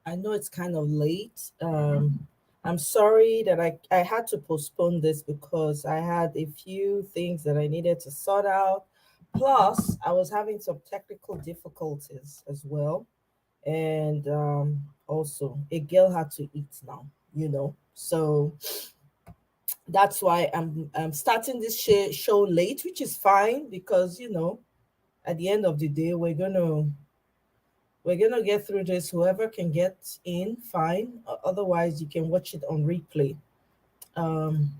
I know it's kind of late. I'm sorry that I had to postpone this because I had a few things that I needed to sort out. Plus, I was having some technical difficulties as well. And also, a girl had to eat now, So that's why I'm starting this show late, which is fine because, at the end of the day, we're gonna get through this. Whoever can get in, fine. Otherwise, you can watch it on replay. Um,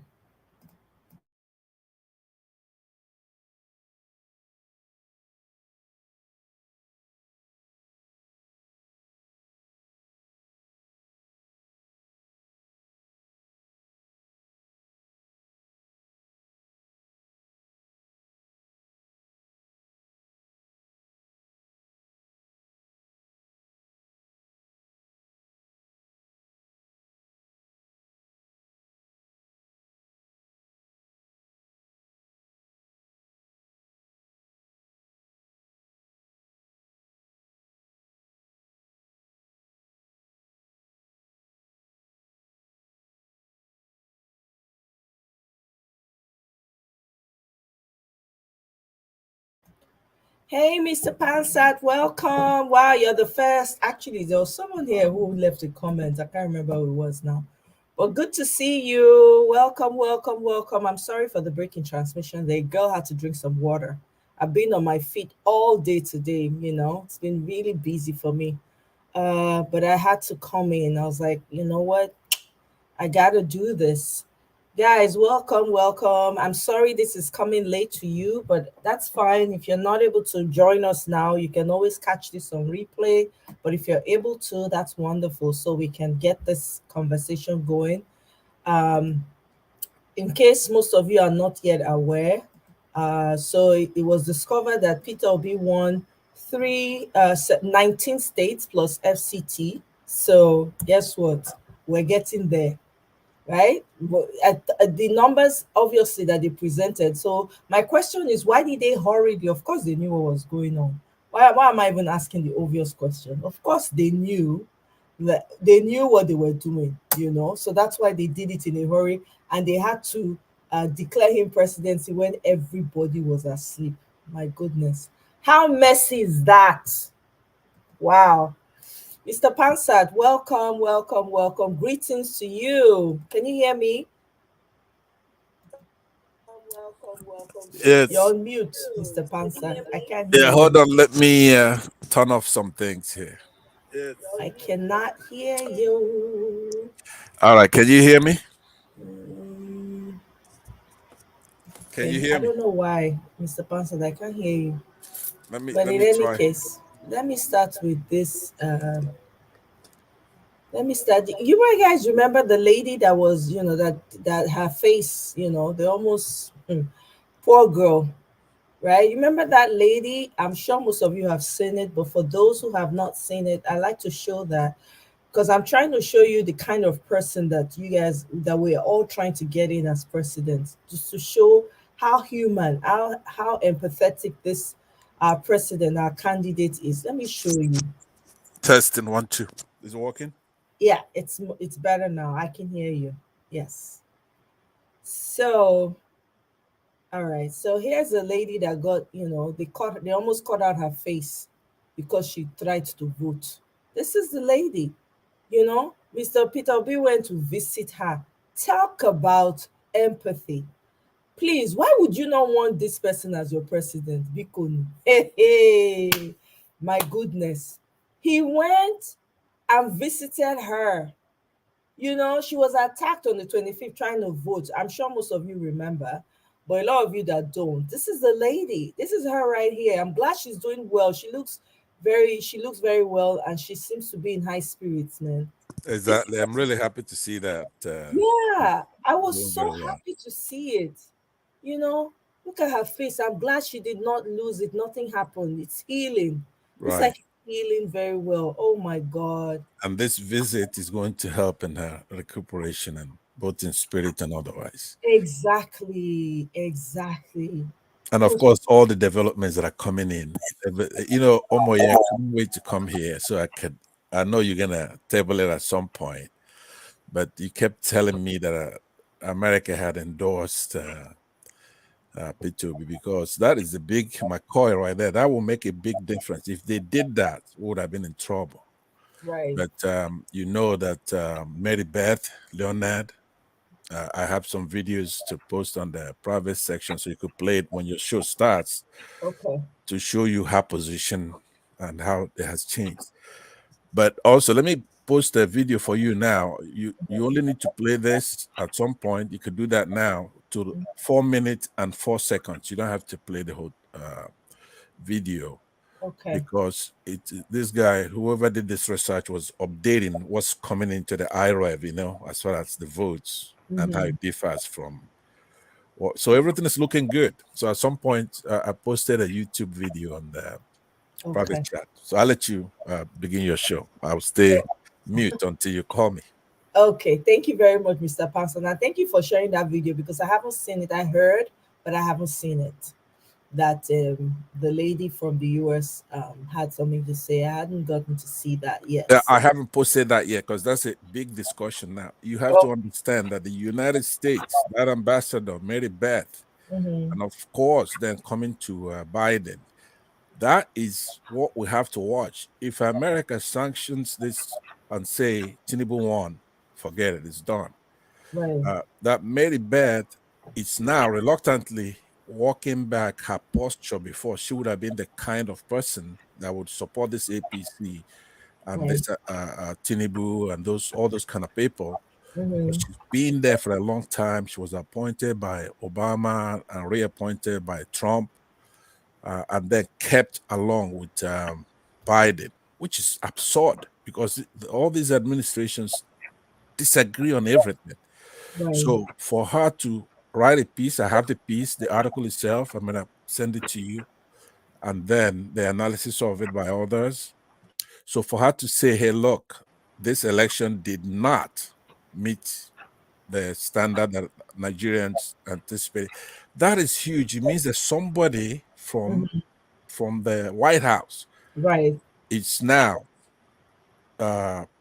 hey, Mr. Pansat, welcome. Wow, you're the first. Actually, there was someone here who left a comment. I can't remember who it was now. But good to see you. Welcome, welcome, welcome. I'm sorry for the breaking transmission. The girl had to drink some water. I've been on my feet all day today, It's been really busy for me. But I had to come in. I was like, you know what? I gotta do this. Guys, welcome, welcome. I'm sorry this is coming late to you, but that's fine. If you're not able to join us now, you can always catch this on replay. But if you're able to, that's wonderful. So we can get this conversation going. Um, in case most of you are not yet aware, so it was discovered that Peter Obi won 19 states plus FCT. So guess what? We're getting there, right? But at the numbers obviously that they presented. So my question is, why did they hurry? Of course, they knew what was going on. Why am I even asking the obvious question? Of course, they knew that they knew what they were doing. So that's why they did it in a hurry, and they had to declare him presidency when everybody was asleep. My goodness, how messy is that? Wow. Mr. Pansat, welcome, welcome, welcome. Greetings to you. Can you hear me? Welcome, welcome. You're Yes. on mute, Mr. Pansat. I can't hear Yeah, hold you. on. Let me turn off some things here. I cannot hear you. All right. Can you hear me? Mm, Can you I hear me? don't know why, Mr. Pansat, I can't hear you. Let me But let in me any try. case, let me start with this. Let me start. You guys remember the lady that was, that her face, they almost poor girl, right? You remember that lady? I'm sure most of you have seen it, but for those who have not seen it, I like to show that because I'm trying to show you the kind of person that that we're all trying to get in as president, just to show how human, how empathetic this our president, our candidate is. Let me show you. Testing 1 2. Is it working? Yeah, it's better now. I can hear you. Yes. So, all right. So here's a lady that got, they almost cut out her face because she tried to vote. This is the lady, Mr. Peter B went to visit her. Talk about empathy. Please, why would you not want this person as your president? Bikun. Hey, hey, my goodness. He went and visited her. She was attacked on the 25th trying to vote. I'm sure most of you remember, but a lot of you that don't. This is the lady. This is her right here. I'm glad she's doing well. She looks very well, and she seems to be in high spirits, man. This Exactly. I'm really happy to see that. Yeah, I was Doing so very well. happy to see it. You know, Look at her face. I'm glad she did not lose it. Nothing happened. It's healing. Looks Right. like it's healing very well. Oh my God. And this visit is going to help in her recuperation, and both in spirit and otherwise. Exactly. Exactly. And of Oh, course, all the developments that are coming in. Omo, yeah, I couldn't wait to come here so I could I know you're gonna table it at some point, but you kept telling me that America had endorsed P2B, because that is a big McCoy right there. That will make a big difference. If they did that, we would have been in trouble. Right. But you know that Mary Beth Leonard, I have some videos to post on the private section so you could play it when your show starts Okay. to show you her position and how it has changed. But also, let me post a video for you now. You only need to play this at some point. You could do that now to 4 minutes and 4 seconds. You don't have to play the whole video, Okay. because this guy, whoever did this research, was updating what's coming into the IREV, as far as the votes and how Mm-hmm. it differs from. So everything is looking good. So at some point, I posted a YouTube video on the private Okay. chat. So I'll let you begin your show. I'll stay mute until you call me. Okay. Thank you very much, Mr. Panson. And thank you for sharing that video because I haven't seen it. I heard, but I haven't seen it. That the lady from the US had something to say. I hadn't gotten to see that yet. Yeah, So, I haven't posted that yet because that's a big discussion now. You have oh, to understand that the United States, that ambassador, Mary Beth, mhm. and of course, then coming to Biden, that is what we have to watch. If America sanctions this and say Tinubu won, forget it, it's done. Right. That Mary Beth is now reluctantly walking back her posture. Before, she would have been the kind of person that would support this APC and Right. this Tinubu and all those kind of people. But Mm-hmm. she's been there for a long time. She was appointed by Obama and reappointed by Trump, and then kept along with Biden, which is absurd because all these administrations disagree on everything. Right. So for her to write a piece, I have the piece, the article itself. I'm gonna send it to you, and then the analysis of it by others. So for her to say, "Hey, look, this election did not meet the standard that Nigerians anticipated," that is huge. It means that somebody Mhm. from the White House Right. is now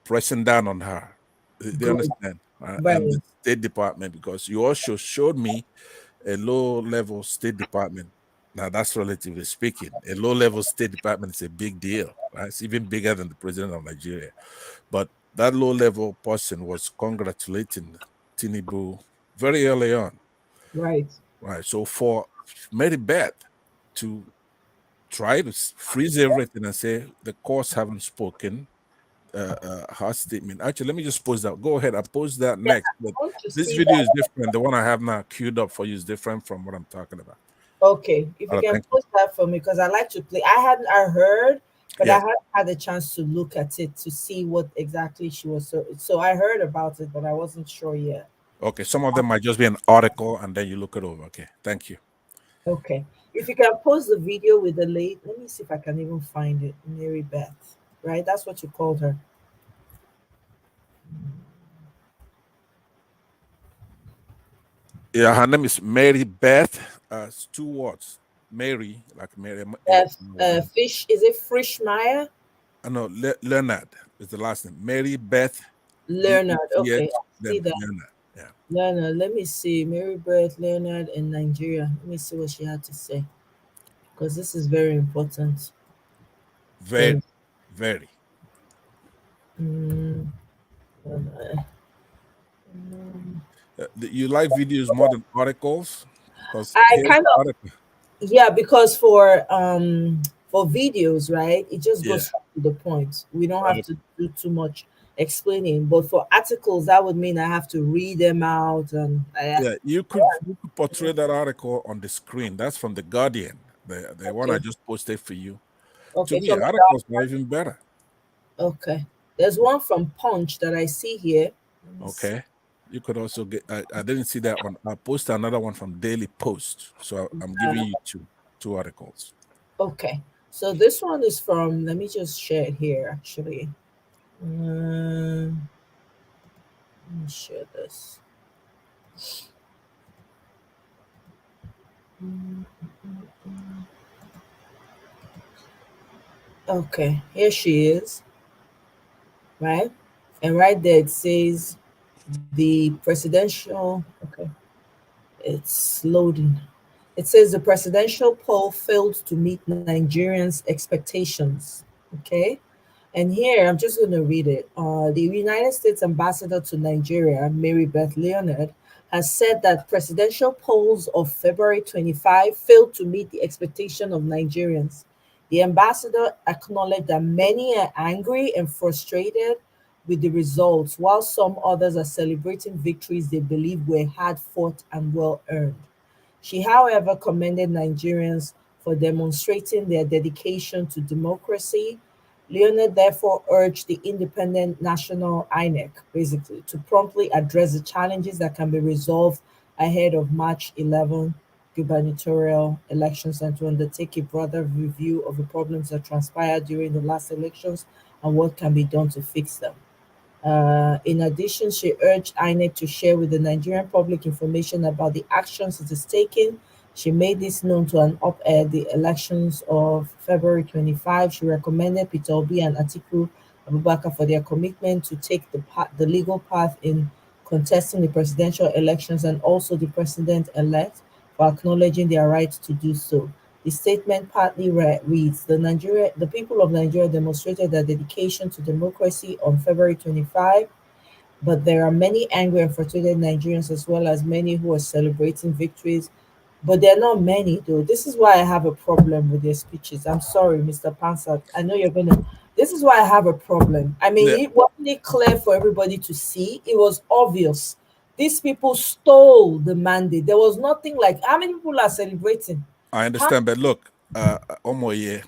pressing down on her. They Good. understand? And the Right. State Department, because you also showed me a low level State Department. Now, that's relatively speaking. A low level State Department is a big deal, right? It's even bigger than the president of Nigeria. But that low level person was congratulating Tinubu very early on, Right. right? So for Mary Beth to try to freeze everything and say the courts haven't spoken, her statement. Actually, let me just post that. Go ahead. I'll post that Yeah, next. But I want to this see video that. is different. The one I have now queued up for you is different from what I'm talking about. Okay, if All you right, can thank you. post that for me, because I like to play. I heard, but I Yeah. hadn't had a chance to look at it to see what exactly she was. So I heard about it, but I wasn't sure yet. Okay. Some of them might just be an article and then you look it over. Okay. Thank you. Okay, if you can post the video with the late, let me see if I can even find it. Mary Beth, right? That's what you called her. Yeah. Her name is Mary Beth. It's two words. Mary, like Mary, Y. Fish, is it Frischmeier? No, Leonard is the last name. Mary Beth, Leonard. Okay, Beth, I see then that. Leonard. Yeah. Leonard, let me see. Mary Beth Leonard in Nigeria. Let me see what she had to say, because this is very important. Very, Then, very. mm, You like videos more than articles? Because I here's kind the of, article. yeah, because for videos, right, it just Yeah. goes straight to the point. We don't have to do too much explaining. But for articles, that would mean I have to read them out, and Yeah, you could portray that article on the screen. That's from the Guardian, the one I okay, just posted for you. To okay. me, So articles are even better. okay, there's one from Punch that I see here. Let me see. Okay, you could also get. I didn't see that one. I posted another one from Daily Post. So I'm giving you two articles. Okay, so this one is from. Let me just share it here. Actually, let me share this. Mm, Okay, here she is. right? And right there it says the presidential, okay, it's loading. It says the presidential poll failed to meet Nigerians' expectations. Okay. And here, I'm just going to read it. The United States ambassador to Nigeria, Mary Beth Leonard, has said that presidential polls of February 25 failed to meet the expectation of Nigerians. The ambassador acknowledged that many are angry and frustrated with the results, while some others are celebrating victories they believe were hard fought and well earned. She, however, commended Nigerians for demonstrating their dedication to democracy. Leonard therefore urged the independent national INEC, basically, to promptly address the challenges that can be resolved ahead of March 11 gubernatorial elections and to undertake a broader review of the problems that transpired during the last elections and what can be done to fix them. In addition, she urged INEC to share with the Nigerian public information about the actions it is taking. She made this known to an op-ed the elections of February 25. She recommended Peter Obi and Atiku Abubakar for their commitment to take the legal path in contesting the presidential elections and also the president-elect for acknowledging their right to do so. The statement partly reads, the people of Nigeria demonstrated their dedication to democracy on February 25, but there are many angry and frustrated Nigerians as well as many who are celebrating victories. But there are not many though. This is why I have a problem with their speeches. I'm sorry, Mr. Pansat. I know you're gonna. This is why I have a problem. I Yeah, mean, it wasn't it clear for everybody to see. It was obvious. These people stole the mandate. There was nothing like how many people are celebrating? I How understand, but look, Omoye,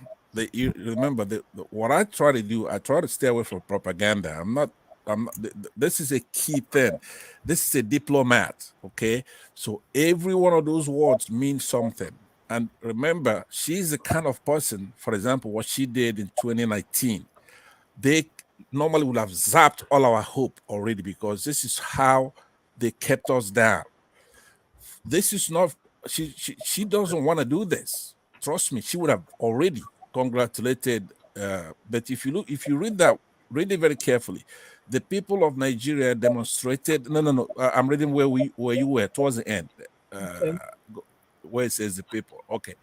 you remember what I try to do. I try to stay away from propaganda. I'm not. This is a key thing. This is a diplomat. Okay, so every one of those words means something. And remember, she's the kind of person. For example, what she did in 2019, they normally would have zapped all our hope already because this is how they kept us down. This is not, she doesn't want to do this. Trust me, she would have already congratulated. But if you read that, read it very carefully. The people of Nigeria demonstrated. No, no, no. I'm reading where you were towards the end, uh, okay. where it says the people. Okay,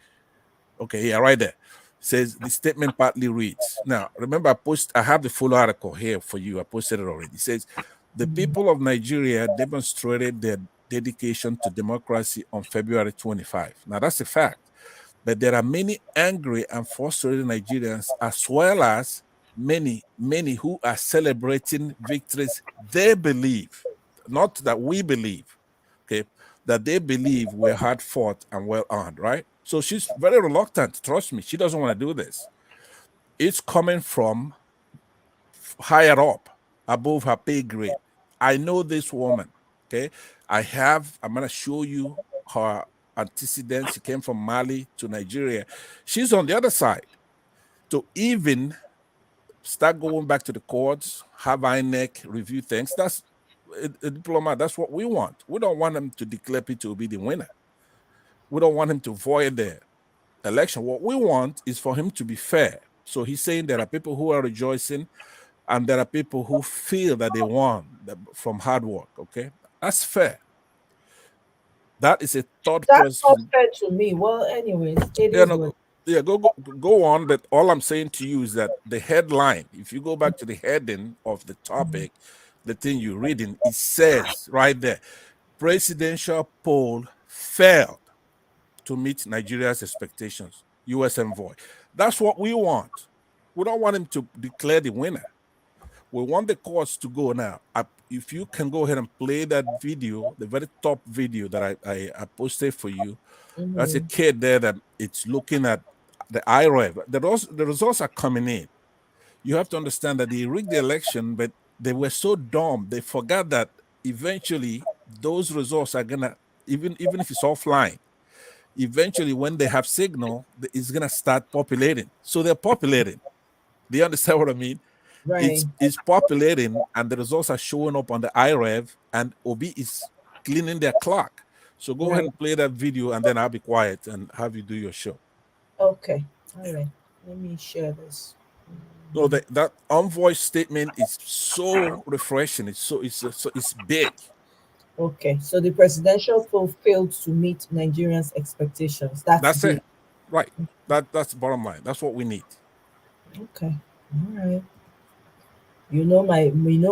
okay, yeah, right there. Says the statement partly reads. Now, remember, I have the full article here for you. I posted it already. It says the people of Nigeria demonstrated their dedication to democracy on February 25. Now, that's a fact. But there are many angry and frustrated Nigerians, as well as many who are celebrating victories they believe, not that we believe, okay, that they believe were hard fought and well earned, right? So she's very reluctant. Trust me, she doesn't want to do this. It's coming from higher up, above her pay grade. I know this woman, okay? I'm going to show you her antecedents. She came from Mali to Nigeria. She's on the other side. To even start going back to the courts, have INEC review things, that's a diplomat. That's what we want. We don't want them to declare Peter to be the winner. We don't want him to void the election. What we want is for him to be fair. So he's saying there are people who are rejoicing and there are people who feel that they won from hard work. Okay, that's fair. That is a third That's not person. fair to me. Well, anyways, it Yeah, is no, what. yeah, go on. But all I'm saying to you is that the headline, if you go back to the heading of the topic, the thing you're reading, it says right there, presidential poll failed to meet Nigeria's expectations. U.S. envoy. That's what we want. We don't want him to declare the winner. We want the courts to go now. If you can go ahead and play that video, the very top video that I posted for you, that's a Mm-hmm. kid there that it's looking at the IREV. The results are coming in. You have to understand that they rigged the election, but they were so dumb, they forgot that eventually those results are gonna, even if it's offline, eventually when they have signal, it's gonna start populating. So they're populating. Do you understand what I mean? Right, It's populating and the results are showing up on the IREV and Obi is cleaning their clock. So go ahead right. and play that video and then I'll be quiet and have you do your show. Okay. All right. Let me share this. No, that Envoy statement is so refreshing. It's big. Okay, so the presidential poll failed to meet Nigerians' expectations. That's That's it. big. Right. That's the bottom line. That's what we need. Okay, all right. You know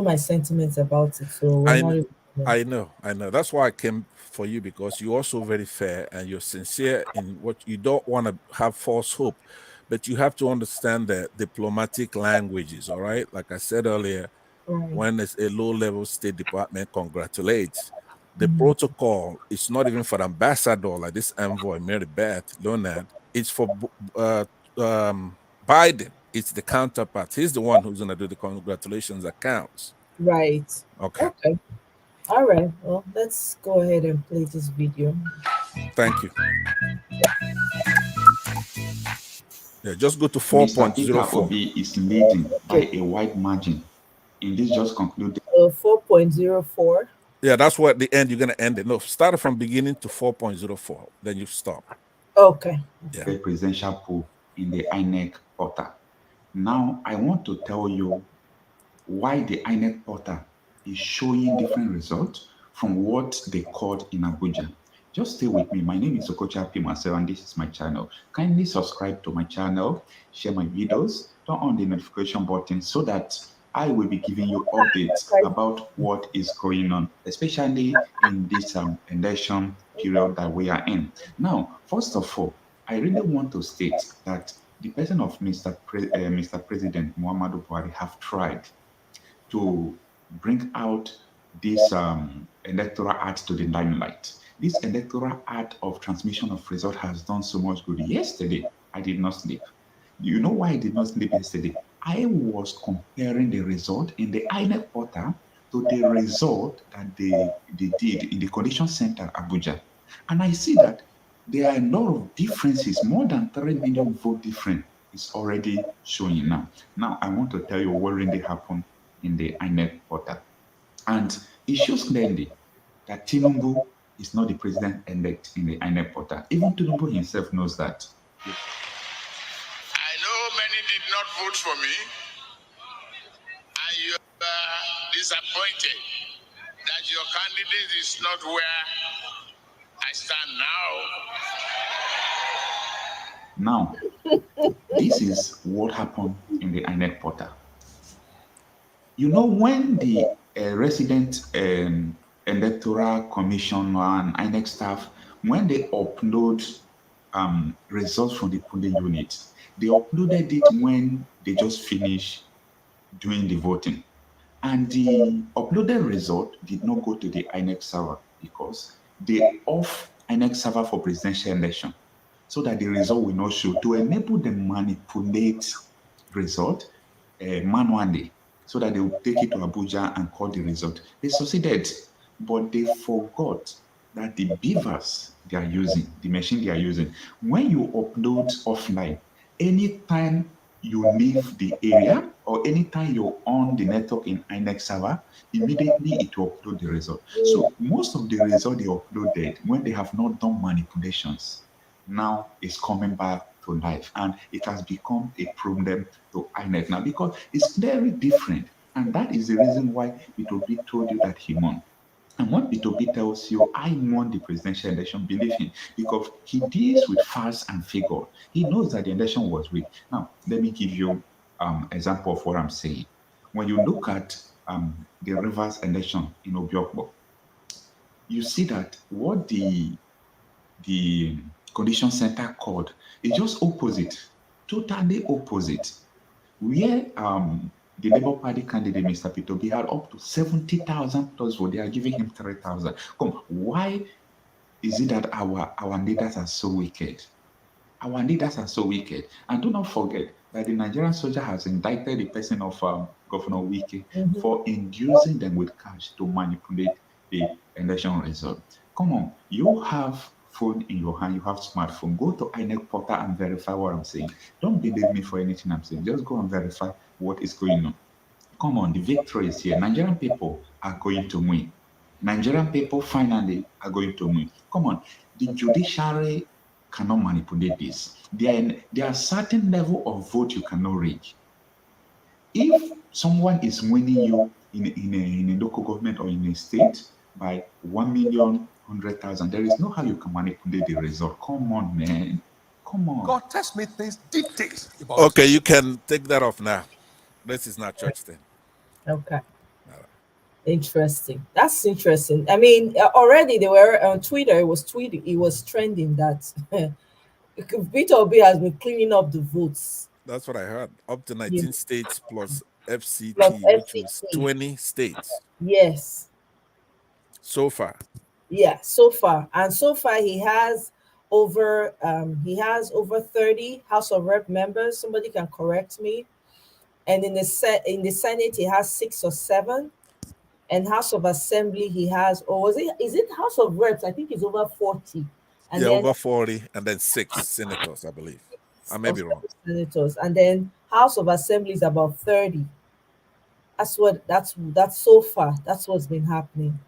my sentiments about it, so we're I not kn- even gonna- I know. That's why I came for you, because you're also very fair and you're sincere in what you don't want to have false hope, but you have to understand the diplomatic languages. All right, like I said earlier, Right. when it's a low-level State Department congratulates, the Mhm. protocol is not even for the ambassador like this envoy Mary Beth Leonard. It's for Biden. It's the counterpart. He's the one who's going to do the congratulations accounts. Right. Okay, Okay. All right. Well, let's go ahead and play this video. thank you. Yeah, just go to Mr. Peter 4.04. Obi is leading by Okay. a wide margin. In this just concluded 4.04. Yeah, that's what the end you're going to end it. No, start from beginning to 4.04. Then you stop. Okay. Yeah. the presidential poll in the INEC portal. Now, I want to tell you why the INEC portal is showing different results from what they called in Abuja. Just stay with me. My name is Okocha P. Marcel, and this is my channel. Kindly subscribe to my channel, share my videos, turn on the notification button so that I will be giving you updates about what is going on, especially in this election period that we are in. Now, first of all, I really want to state that the person of Mr. President Muhammadu Buhari have tried to bring out this electoral act to the limelight. This electoral act of transmission of result has done so much good. Yesterday, I did not sleep. You know why I did not sleep yesterday? I was comparing the result in the INEC portal to the result that they did in the Coalition Center, Abuja. And I see that there are a lot of differences, more than 3 million vote difference is already showing now. Now, I want to tell you what really happened in the INEC portal. And it shows clearly that Tinubu is not the president-elect in the INEC portal. Even Tinubu himself knows that. I know many did not vote for me, and you are disappointed that your candidate is not where I stand now. Now, this is what happened in the INEC portal. You know, when the resident electoral commission and INEC staff, when they upload results from the polling unit, they uploaded it when they just finished doing the voting. And the uploaded result did not go to the INEC server because they off INEC server for presidential election so that the result will not show to enable them manipulate result manually so that they will take it to Abuja and call the result. They succeeded, but they forgot that the beavers they are using, the machine they are using, when you upload offline, anytime you leave the area or anytime you're on the network in INEC server, immediately it will upload the result. So most of the result they uploaded when they have not done manipulations now is coming back to life, and it has become a problem to INEC now because it's very different. And that is the reason why P2B told you that he won. And when P2B tells you, I won the presidential election, believe him, because he deals with facts and figure. He knows that the election was rigged. Now, let me give you example of what I'm saying. When you look at the Rivers election in Obiokbo, you see that what the condition center called is just opposite, totally opposite. Where the Labour Party candidate, Mr. P2B, had up to 70,000 plus votes, they are giving him 3,000. Come, why is it that our leaders are so wicked? Our leaders are so wicked. And do not forget that the Nigerian soldier has indicted the person of Governor Wike for inducing them with cash to manipulate the election result. Come on, you have phone in your hand, you have smartphone. Go to INEC portal and verify what I'm saying. Don't believe me for anything I'm saying. Just go and verify what is going on. Come on, the victory is here. Nigerian people are going to win. Nigerian people finally are going to win. Come on, the judiciary cannot manipulate this. There are certain level of vote you cannot reach. if someone is winning you in a local government or in a state by 1,000,000, 100,000, there is no how you can manipulate the result. Come on, man. Come on. God tells me things, details about Okay, you can take that off now. This is not church thing. Okay. All right. Interesting. That's interesting. I mean, already they were on Twitter. It was tweeting. It was trending that Peter Obi has been cleaning up the votes. That's what I heard. Up to You 19 states plus plus FCT, which was FCT. 20 states Yes. so far. Yeah. So far, and so far he has over 30 House of Rep members. Somebody can correct me. And in the Senate he has 6 or 7. And House of Assembly he has, or was it is it House of Reps? I think it's over 40. And Yeah, then over 40, and then 6 senators, I believe. I may of be wrong. senators, and then House of Assembly is about 30. That's so far. That's what's been happening.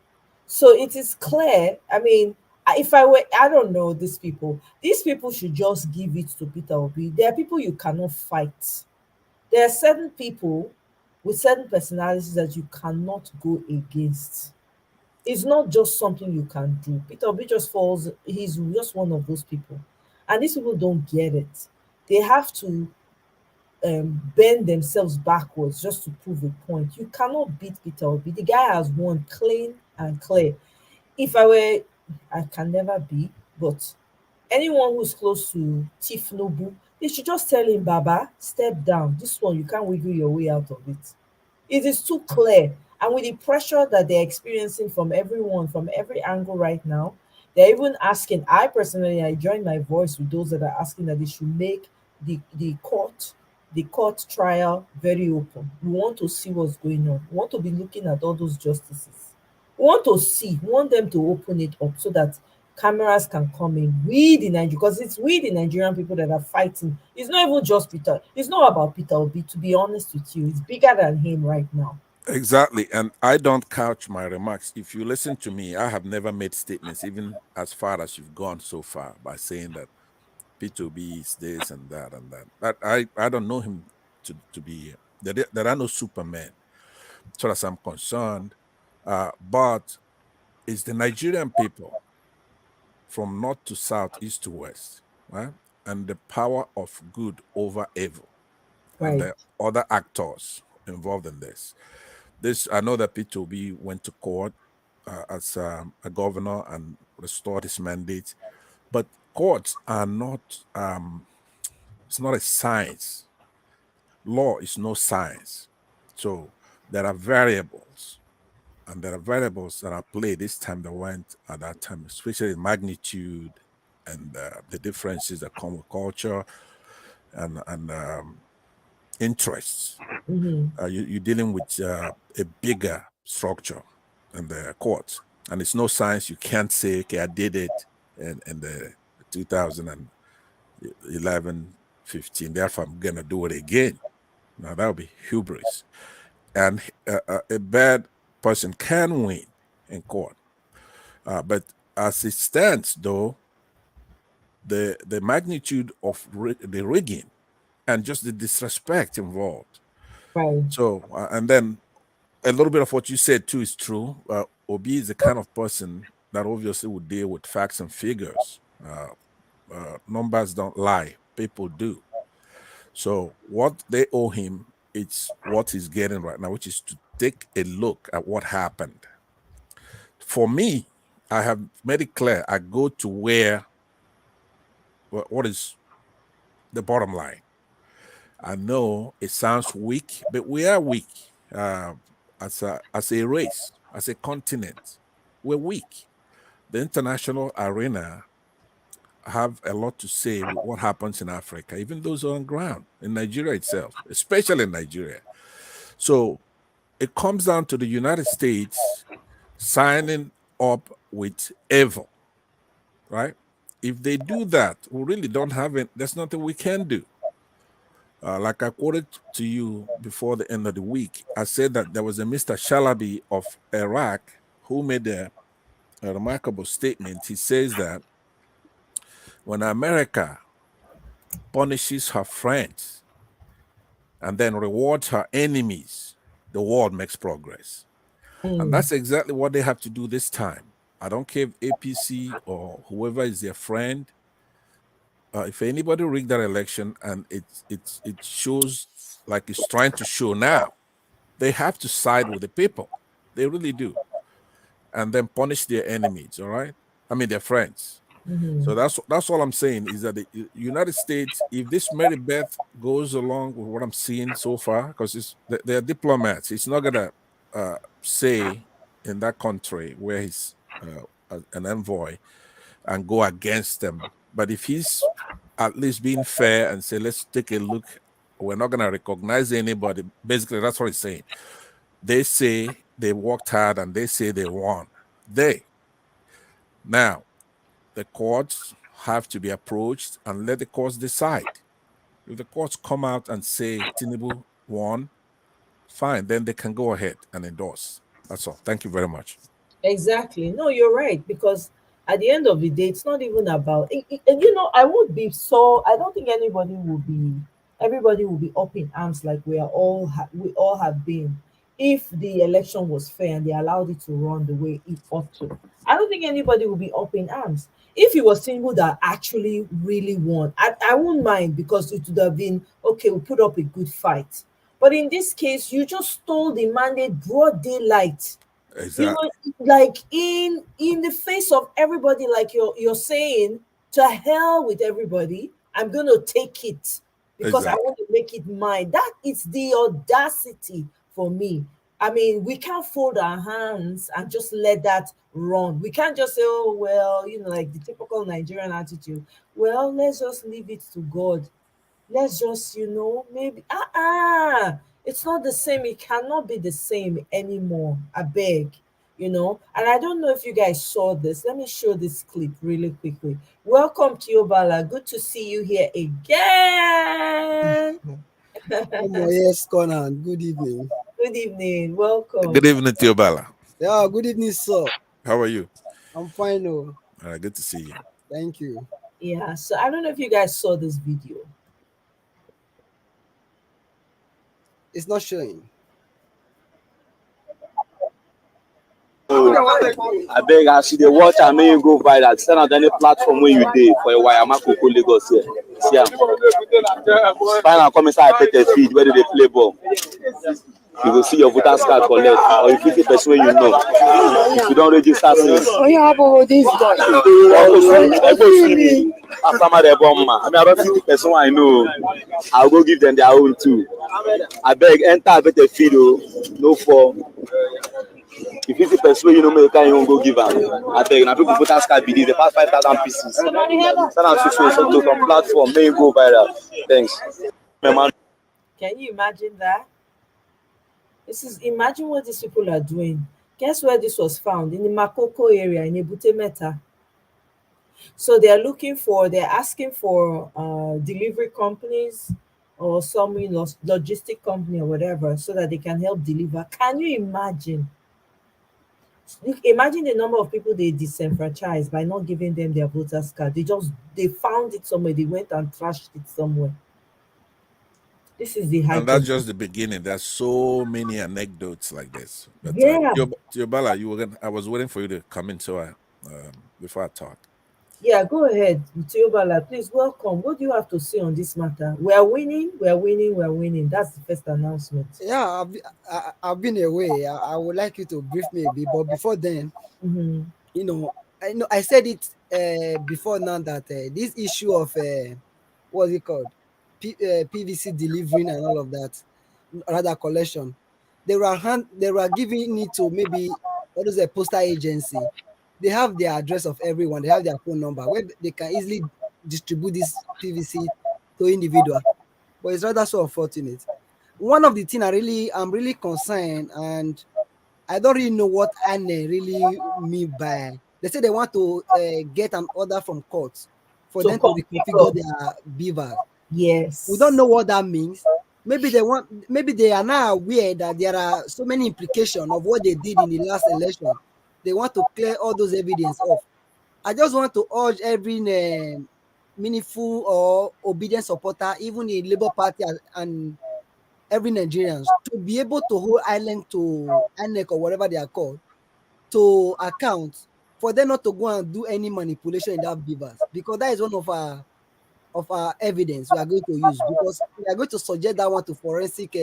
So it is clear. I mean, if I were, I don't know these people. These people should just give it to Peter Obi. There are people you cannot fight. There are certain people with certain personalities that you cannot go against. It's not just something you can do. Peter Obi just falls, he's just one of those people. And these people don't get it. They have to bend themselves backwards just to prove a point. You cannot beat Peter Obi. The guy has won clean and clear. If I were, I can never be, but anyone who's close to Chief Nobu, they should just tell him, Baba, step down. This one, you can't wiggle your way out of it. It is too clear. And with the pressure that they're experiencing from everyone, from every angle right now, they're even asking. I personally, I join my voice with those that are asking that they should make the court trial very open. We want to see what's going on. We want to be looking at all those justices. We want to see, we want them to open it up so that cameras can come in. We the Nigerian, because it's we the Nigerian people that are fighting. It's not even just Peter. It's not about Peter Obi, to be honest with you. It's bigger than him right now. Exactly. And I don't couch my remarks. If you listen to me, I have never made statements, even as far as you've gone so far, by saying that P2B is this and that and that. But I don't know him to be, there are no supermen, as far as I'm concerned. But it's the Nigerian people from north to south, east to west, right? And the power of good over evil and Right. the other actors involved in this. I know that P2B went to court as a governor and restored his mandate, but courts are not. It's not a science. Law is no science. So there are variables, and there are variables that are played this time that weren't at that time, especially magnitude and the differences that come with culture and interests. You're dealing with a bigger structure in the courts, and it's no science. You can't say, okay, I did it in the 2011, 15, therefore I'm gonna do it again. Now that would be hubris, and a bad person can win in court, but as it stands, though, the magnitude of the rigging and just the disrespect involved. Right. So, and then a little bit of what you said too is true. Obi is the kind of person that obviously would deal with facts and figures. Numbers don't lie, people do. So, what they owe him, it's what he's getting right now, which is to take a look at what happened. For me, I have made it clear I go to where, what is the bottom line. I know it sounds weak, but we are weak as a race, as a continent. We're weak. The international arena have a lot to say with what happens in Africa, even those on ground in Nigeria itself, especially in Nigeria. So it comes down to the United States signing up with evil, right? If they do that, we really don't have it. There's nothing we can do. Like I quoted to you before the end of the week, I said that there was a Mr. Shalaby of Iraq who made a remarkable statement. He says that when America punishes her friends, and then rewards her enemies, the world makes progress. And that's exactly what they have to do this time. I don't care if APC or whoever is their friend. If anybody rigged that election and it shows like it's trying to show now, they have to side with the people. They really do, and then punish their enemies. All right, I mean their friends. So that's all I'm saying is that the United States, if this Mary Beth goes along with what I'm seeing so far, because they're diplomats, it's not gonna say in that country where he's an envoy and go against them. But if he's at least being fair and say, let's take a look, we're not gonna recognize anybody. Basically, that's what he's saying. They say they worked hard and they say they won. Now the courts have to be approached and let the courts decide. If the courts come out and say Tinubu won, fine, then they can go ahead and endorse. That's all. Thank you very much. Exactly. No, you're right. Because at the end of the day, it's not even about and I would be so I don't think everybody will be up in arms like we all have been if the election was fair and they allowed it to run the way it ought to. I don't think anybody will be up in arms. If it was Tinubu that actually really won, I wouldn't mind because it would have been okay, we put up a good fight. But in this case, you just stole the mandate broad daylight, Exactly. like in the face of everybody, like you're saying, to hell with everybody, I'm gonna take it because I Exactly. want to make it mine. That is the audacity for me. I mean, we can't fold our hands and just let that run. We can't just say, oh well, like the typical Nigerian attitude, well, let's just leave it to God. Let's just, maybe it's not the same. It cannot be the same anymore. I beg. And I don't know if you guys saw this. Let me show this clip really quickly. Welcome to Yobala. Good to see you here again. Yes, Conan. Good evening. Good evening. Welcome. Good evening, Teobala. Yeah, good evening, sir. How are you? I'm fine. Oh, Good to see you. thank you. Yeah, so I don't know if you guys saw this video. It's not showing. I beg as you dey watch am make you go viral. Send out any platform where you dey for your Wayamakoko Lagos here. See am. Find am come inside Pete feed where they play ball. You go see your voters card collect, or if you see person wey you know. If you don register since. Oh yeah, but this guy. After my bomb, I don't see the person I know. I'll go give them their own too. I beg enter Pete feed no for. If you see person you know me, you can't even go give am. I beg, now people voters card be this. They pass 5,000 pieces. Send am to some platform, make you go viral. Thanks. Can you imagine that? Imagine what these people are doing. Guess where this was found? In the Makoko area in Ebute Metta. So they're asking for delivery companies or some logistic company or whatever so that they can help deliver. Can you imagine? Imagine the number of people they disenfranchised by not giving them their voters card. They found it somewhere. They went and trashed it somewhere. This is the height. And that's just the beginning. There's so many anecdotes like this. But Yeah. Teobala, I was waiting for you to come in so before I talk. Yeah, go ahead, Teobala. Please welcome. What do you have to say on this matter? We are winning. That's the first announcement. Yeah, I've been away. I would like you to brief me a bit, but before then, I said it before now that this issue of what's it called, PVC delivering and all of that, rather collection, they were giving it to maybe what is a postal agency. They have their address of everyone. They have their phone number where they can easily distribute this PVC to individual. But it's rather so unfortunate. One of the things I'm really concerned, and I don't really know what Anne really mean by. They say they want to get an order from courts for them to reconfigure their beaver. Yes. We don't know what that means. Maybe they are now aware that there are so many implications of what they did in the last election. They want to clear all those evidence off. I just want to urge every meaningful or obedient supporter, even in Labour Party and every Nigerians to be able to hold island to INEC or whatever they are called to account for them not to go and do any manipulation in that beavers, because that is one of our evidence we are going to use, because we are going to subject that one to forensic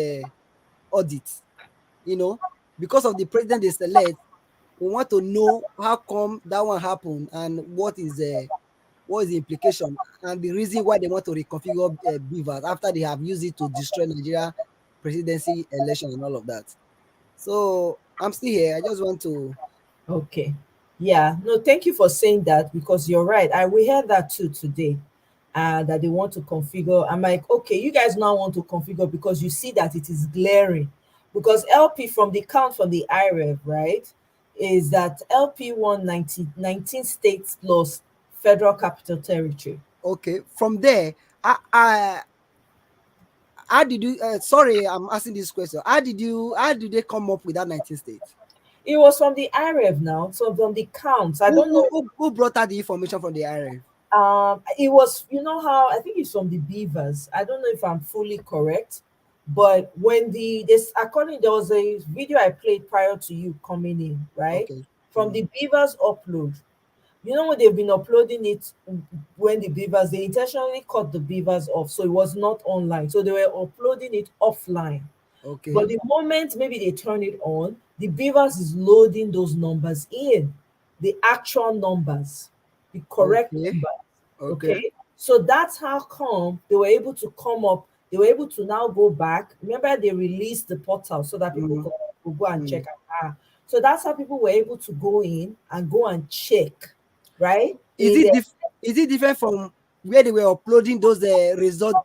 audit. You know, because of the president they select, we want to know how come that one happened and what is the implication and the reason why they want to reconfigure beavers after they have used it to destroy Nigeria presidency election and all of that. So I'm still here. I just want to. Okay. Yeah. No, thank you for saying that, because you're right. We heard that too today. That they want to configure. I'm like, okay, you guys now want to configure because you see that it is glaring. Because LP from the count from the IREV, right, is that LP won 19 states plus federal capital territory. Okay, from there, how did you? Sorry, I'm asking this question. How did they come up with that 19 states? It was from the IREV now, so from the counts. I don't know. Who brought out the information from the IREV? It was, you know how, I think it's from the beavers. I don't know if I'm fully correct, but when this according, there was a video I played prior to you coming in, right? Okay. From the beavers upload. You know when they've been uploading it, when they intentionally cut the beavers off, so it was not online. So they were uploading it offline. Okay. But the moment maybe they turn it on, the beavers is loading those numbers in, the actual numbers, the correct numbers. Okay. So that's how come they were able to come up. They were able to now go back. Remember, they released the portal so that people could go and check. So that's how people were able to go in and go and check, right? Is it different from where they were uploading those results,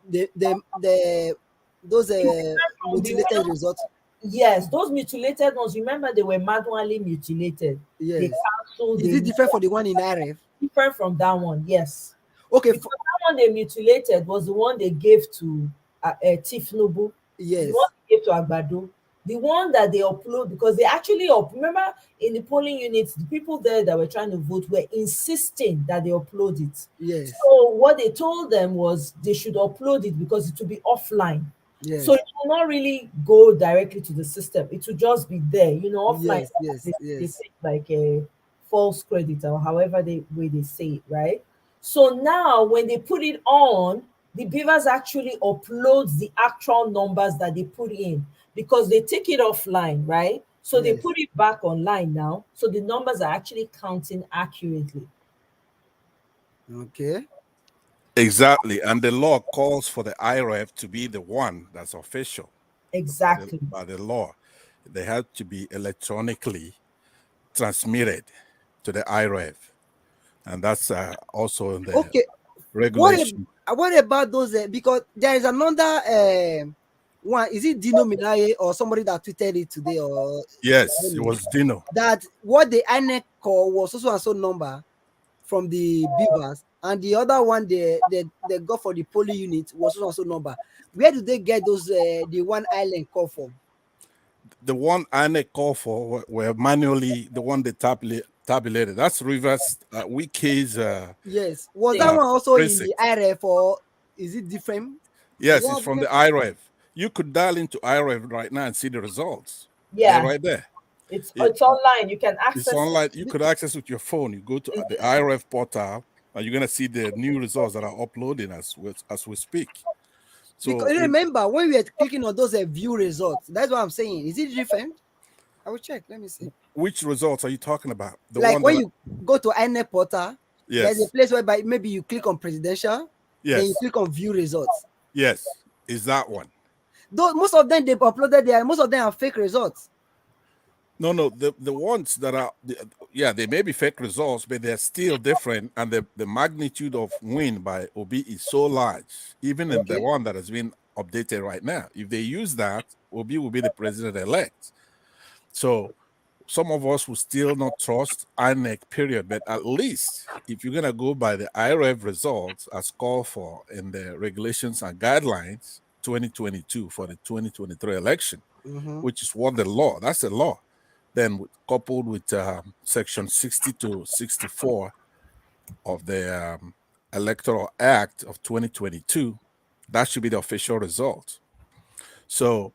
those mutilated results? Yes, those mutilated ones. Remember, they were manually mutilated. Yes. They canceled. Is it different for the one in IREV? Different from that one, yes. Okay. Because that one they mutilated was the one they gave to Tifnubu. Yes. The one they gave to Agbado. The one that they upload, because they actually remember in the polling units, the people there that were trying to vote were insisting that they upload it. Yes. So what they told them was they should upload it because it will be offline. Yes. So it will not really go directly to the system. It will just be there, offline. Yes. They take like a false credit or however way they say it, right? So now when they put it on, the beavers actually uploads the actual numbers that they put in, because they take it offline, right? So they put it back online now. So the numbers are actually counting accurately. Okay. Exactly. And the law calls for the IREV to be the one that's official. Exactly. By the law. They have to be electronically transmitted to the IREV. And that's also in the regulation. What about those? Because there is another one. Is it Dino Minaye or somebody that tweeted it today? Or yes, it was Dino. That what the INEC call was also and so number from the beavers, and the other one they got for the polling unit was also and so number. Where do they get those? The one island call from? The one INEC call for were manually the one they tabulated. That's Rivers Wike's. Yes, was that one also in the IREV, or is it different? Yes, it's from the IREV. You could dial into IREV right now and see the results. Yeah, they're right there. It's online. You can access. It's online. You could access it with your phone. You go to the IREV portal, and you're gonna see the new results that are uploading as we speak. So because remember when we are clicking on those view results, that's what I'm saying. Is it different? I will check. Let me see. Which results are you talking about? The like one when you go to INEC portal, yes, there's a place whereby maybe you click on presidential, then you click on view results. Yes, is that one? Though most of them they've uploaded there, most of them are fake results. No, the ones that are, they may be fake results, but they're still different, and the magnitude of win by Obi is so large, even in the one that has been updated right now. If they use that, Obi will be the president-elect. So some of us will still not trust INEC, period, but at least if you're going to go by the IREV results as called for in the regulations and guidelines 2022 for the 2023 election, which is what that's the law. Then coupled with section 60 to 64 of the Electoral Act of 2022, that should be the official result. So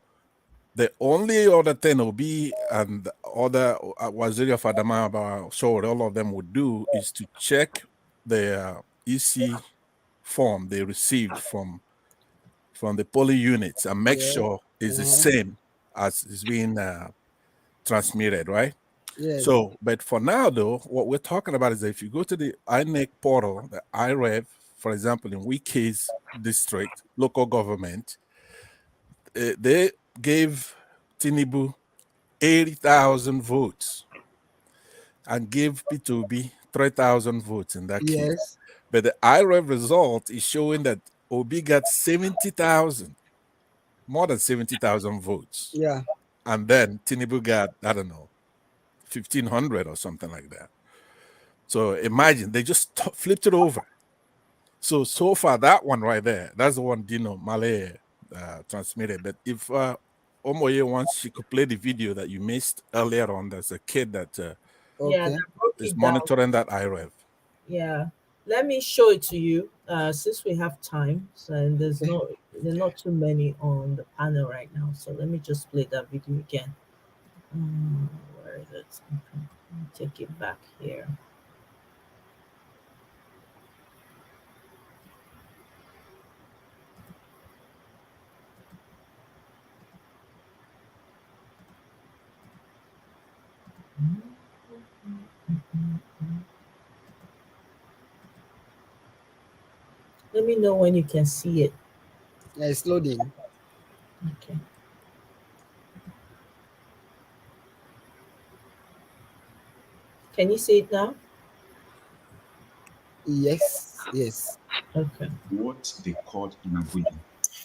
the only other thing Obi and other Waziri of Adamawa, so all of them would do is to check the EC form they received from the polling units and make Yeah. sure it's the Uh-huh. same as is being transmitted, right? Yes. So, but for now, though, what we're talking about is that if you go to the INEC portal, the IREV, for example, in Wike's district, local government, they gave Tinubu 80,000 votes and gave P2B 3,000 votes in that case. Yes. But the IREV result is showing that Obi got 70,000, more than 70,000 votes. Yeah. And then Tinubu got, I don't know, 1,500 or something like that. So imagine they just flipped it over. So far, that one right there, that's the one Dino Malay transmitted. But if Omoye wants, she could play the video that you missed earlier on. There's a kid that Yeah, Okay. that broke is it down. monitoring that IREV. Yeah, let me show it to you since we have time. So, and there are not too many on the panel right now. So let me just play that video again. Where is it? Okay, let me take it back here. Let me know when you can see it. Yeah, it's loading. Okay. Can you see it now? Yes. Yes. Okay. What they called in Abuja.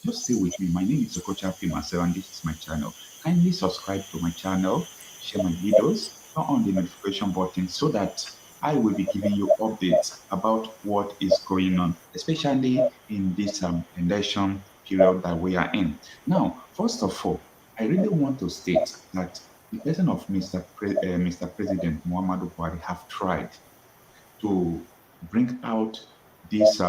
Just stay with me. My name is Okocha Marcel, and this is my channel. Kindly subscribe to my channel, share my videos, turn on the notification button so that I will be giving you updates about what is going on, especially in this election period that we are in. Now, first of all, I really want to state that the person of Mr. President Muhammadu Buhari have tried to bring out this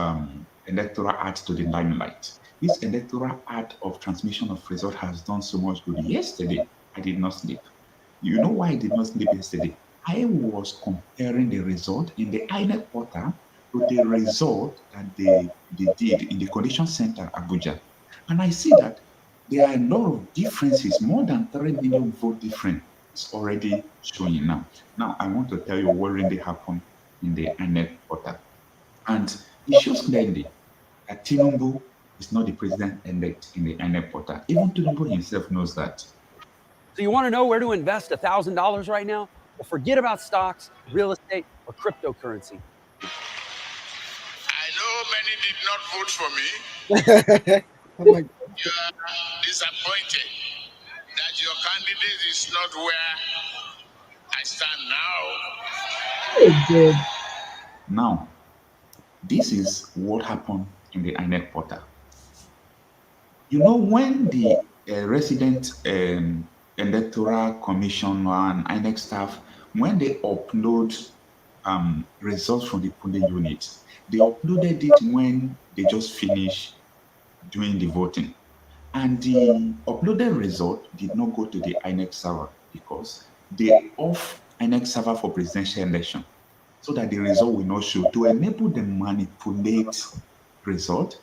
electoral act to the limelight. This electoral act of transmission of result has done so much good. Yesterday, I did not sleep. You know why I did not sleep yesterday? I was comparing the result in the INEC portal to the result that they did in the Coalition Center, Abuja. And I see that there are a lot of differences, more than 3 million vote difference is already showing now. Now, I want to tell you what really happened in the INEC portal. And it shows clearly that Tinubu is not the president-elect in the INEC portal. Even Tinubu himself knows that. So you want to know where to invest $1,000 right now? Well, forget about stocks, real estate, or cryptocurrency. I know many did not vote for me. Oh my God. You are disappointed that your candidate is not where I stand now. Very good. Now, this is what happened in the INEC portal. You know, when the resident electoral commission and INEC staff, when they upload results from the polling unit, they uploaded it when they just finished doing the voting. And the uploaded result did not go to the INEC server because they off INEC server for presidential election so that the result will not show, to enable them manipulate result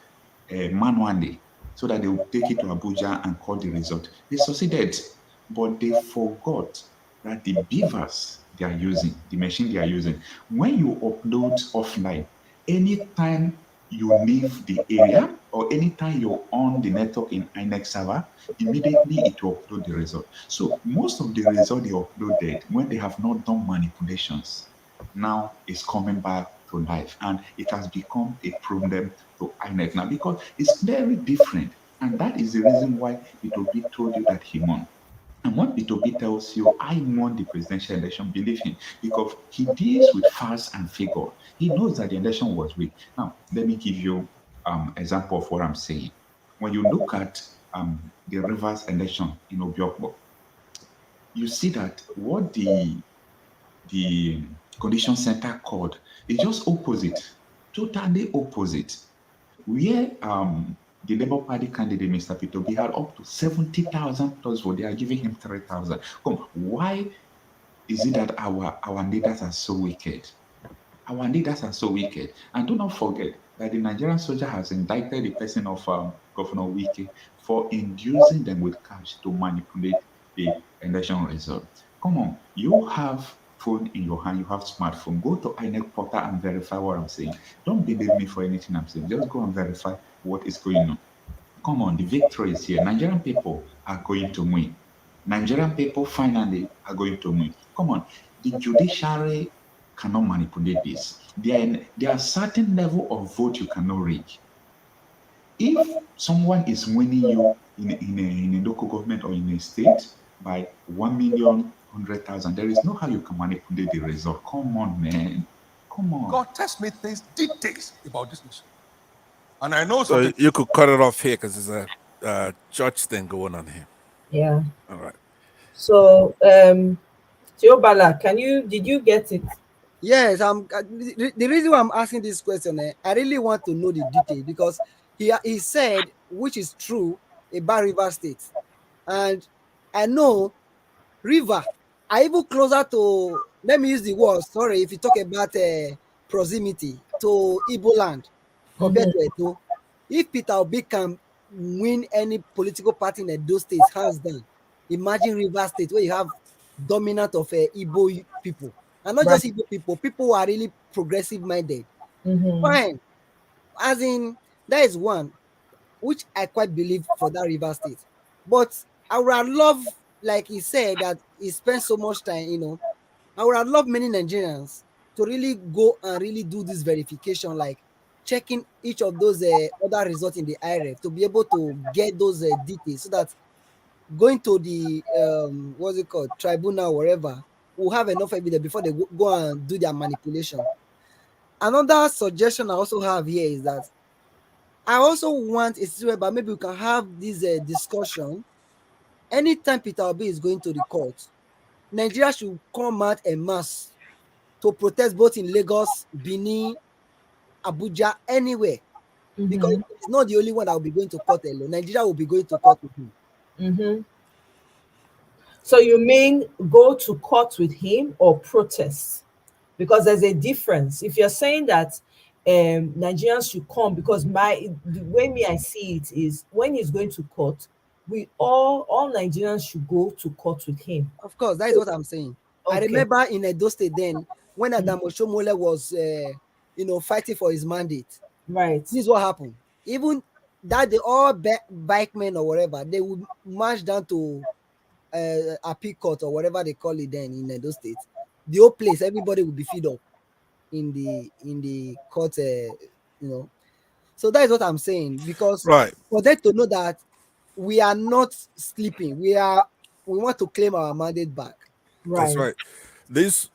manually so that they will take it to Abuja and call the result. They succeeded, but they forgot that the beavers they are using, the machine they are using, when you upload offline, anytime you leave the area or anytime you're on the network in INEC server, immediately it will upload the result. So most of the result they uploaded when they have not done manipulations now is coming back to life, and it has become a problem to INEC now because it's very different, and that is the reason why P2B told you that he won. And when P2B tells you, I won the presidential election, believe him, because he deals with facts and figure. He knows that the election was rigged. Now, let me give you example of what I'm saying. When you look at the Rivers election in Obiokpo, you see that what the Coalition Center called is just opposite, totally opposite. Where the Labour Party candidate, Mr. P2B, had up to 70,000 plus votes. They are giving him 3,000. Come on, why is it that our leaders are so wicked? Our leaders are so wicked. And do not forget that the Nigerian soldier has indicted the person of Governor Wike for inducing them with cash to manipulate the election result. Come on, you have phone in your hand, you have smartphone. Go to INEC portal and verify what I'm saying. Don't believe me for anything I'm saying. Just go and verify what is going on. Come on, the victory is here. Nigerian people are going to win. Nigerian people finally are going to win. Come on, the judiciary cannot manipulate this. There are certain level of vote you cannot reach. If someone is winning you in a local government or in a state by 1,100,000, there is no how you can manipulate the result. Come on, man. Come on. God tells me things, details about this mission. And I know So something. you could cut it off here because there's a church thing going on here. Yeah. All right. So, Theobala, did you get it? Yes, the reason why I'm asking this question, I really want to know the detail because he said, which is true, about River State, and I know River are even closer to. Let me use the word. Sorry, if you talk about proximity to Igbo land compared to Edo, if Peter Obi can win any political party in Edo State, hands down, imagine River State where you have dominant of Igbo people. And not Right. just Igbo people, people who are really progressive minded. Mm-hmm. Fine. As in, that is one, which I quite believe for that River State. But I would have loved, like he said, that he spent so much time, I would have loved many Nigerians to really go and really do this verification, like checking each of those other results in the IREV to be able to get those details so that going to the what's it called, tribunal, wherever, will have enough evidence before they go and do their manipulation. Another suggestion I also have here is that I also want a situation, but maybe we can have this discussion. Anytime Peter Obi is going to the court, Nigeria should come out en masse to protest both in Lagos, Benin, Abuja, anywhere. Because Mm-hmm. it's not the only one that will be going to court alone. Nigeria will be going to court with him. Mm-hmm. So you mean go to court with him or protest? Because there's a difference. If you're saying that Nigerians should come, because the way me I see it is when he's going to court, we all Nigerians should go to court with him. Of course, that is what I'm saying. I Okay. remember in Edo State then, when Adam Oshomole was, fighting for his mandate. Right. This is what happened. Even that they all bikemen or whatever, they would march down to Appeal Court or whatever they call it then in Edo State. The whole place, everybody would be fed up in the court, So that is what I'm saying, because Right. for them to know that we are not sleeping, we want to claim our mandate back. That's Right. right. This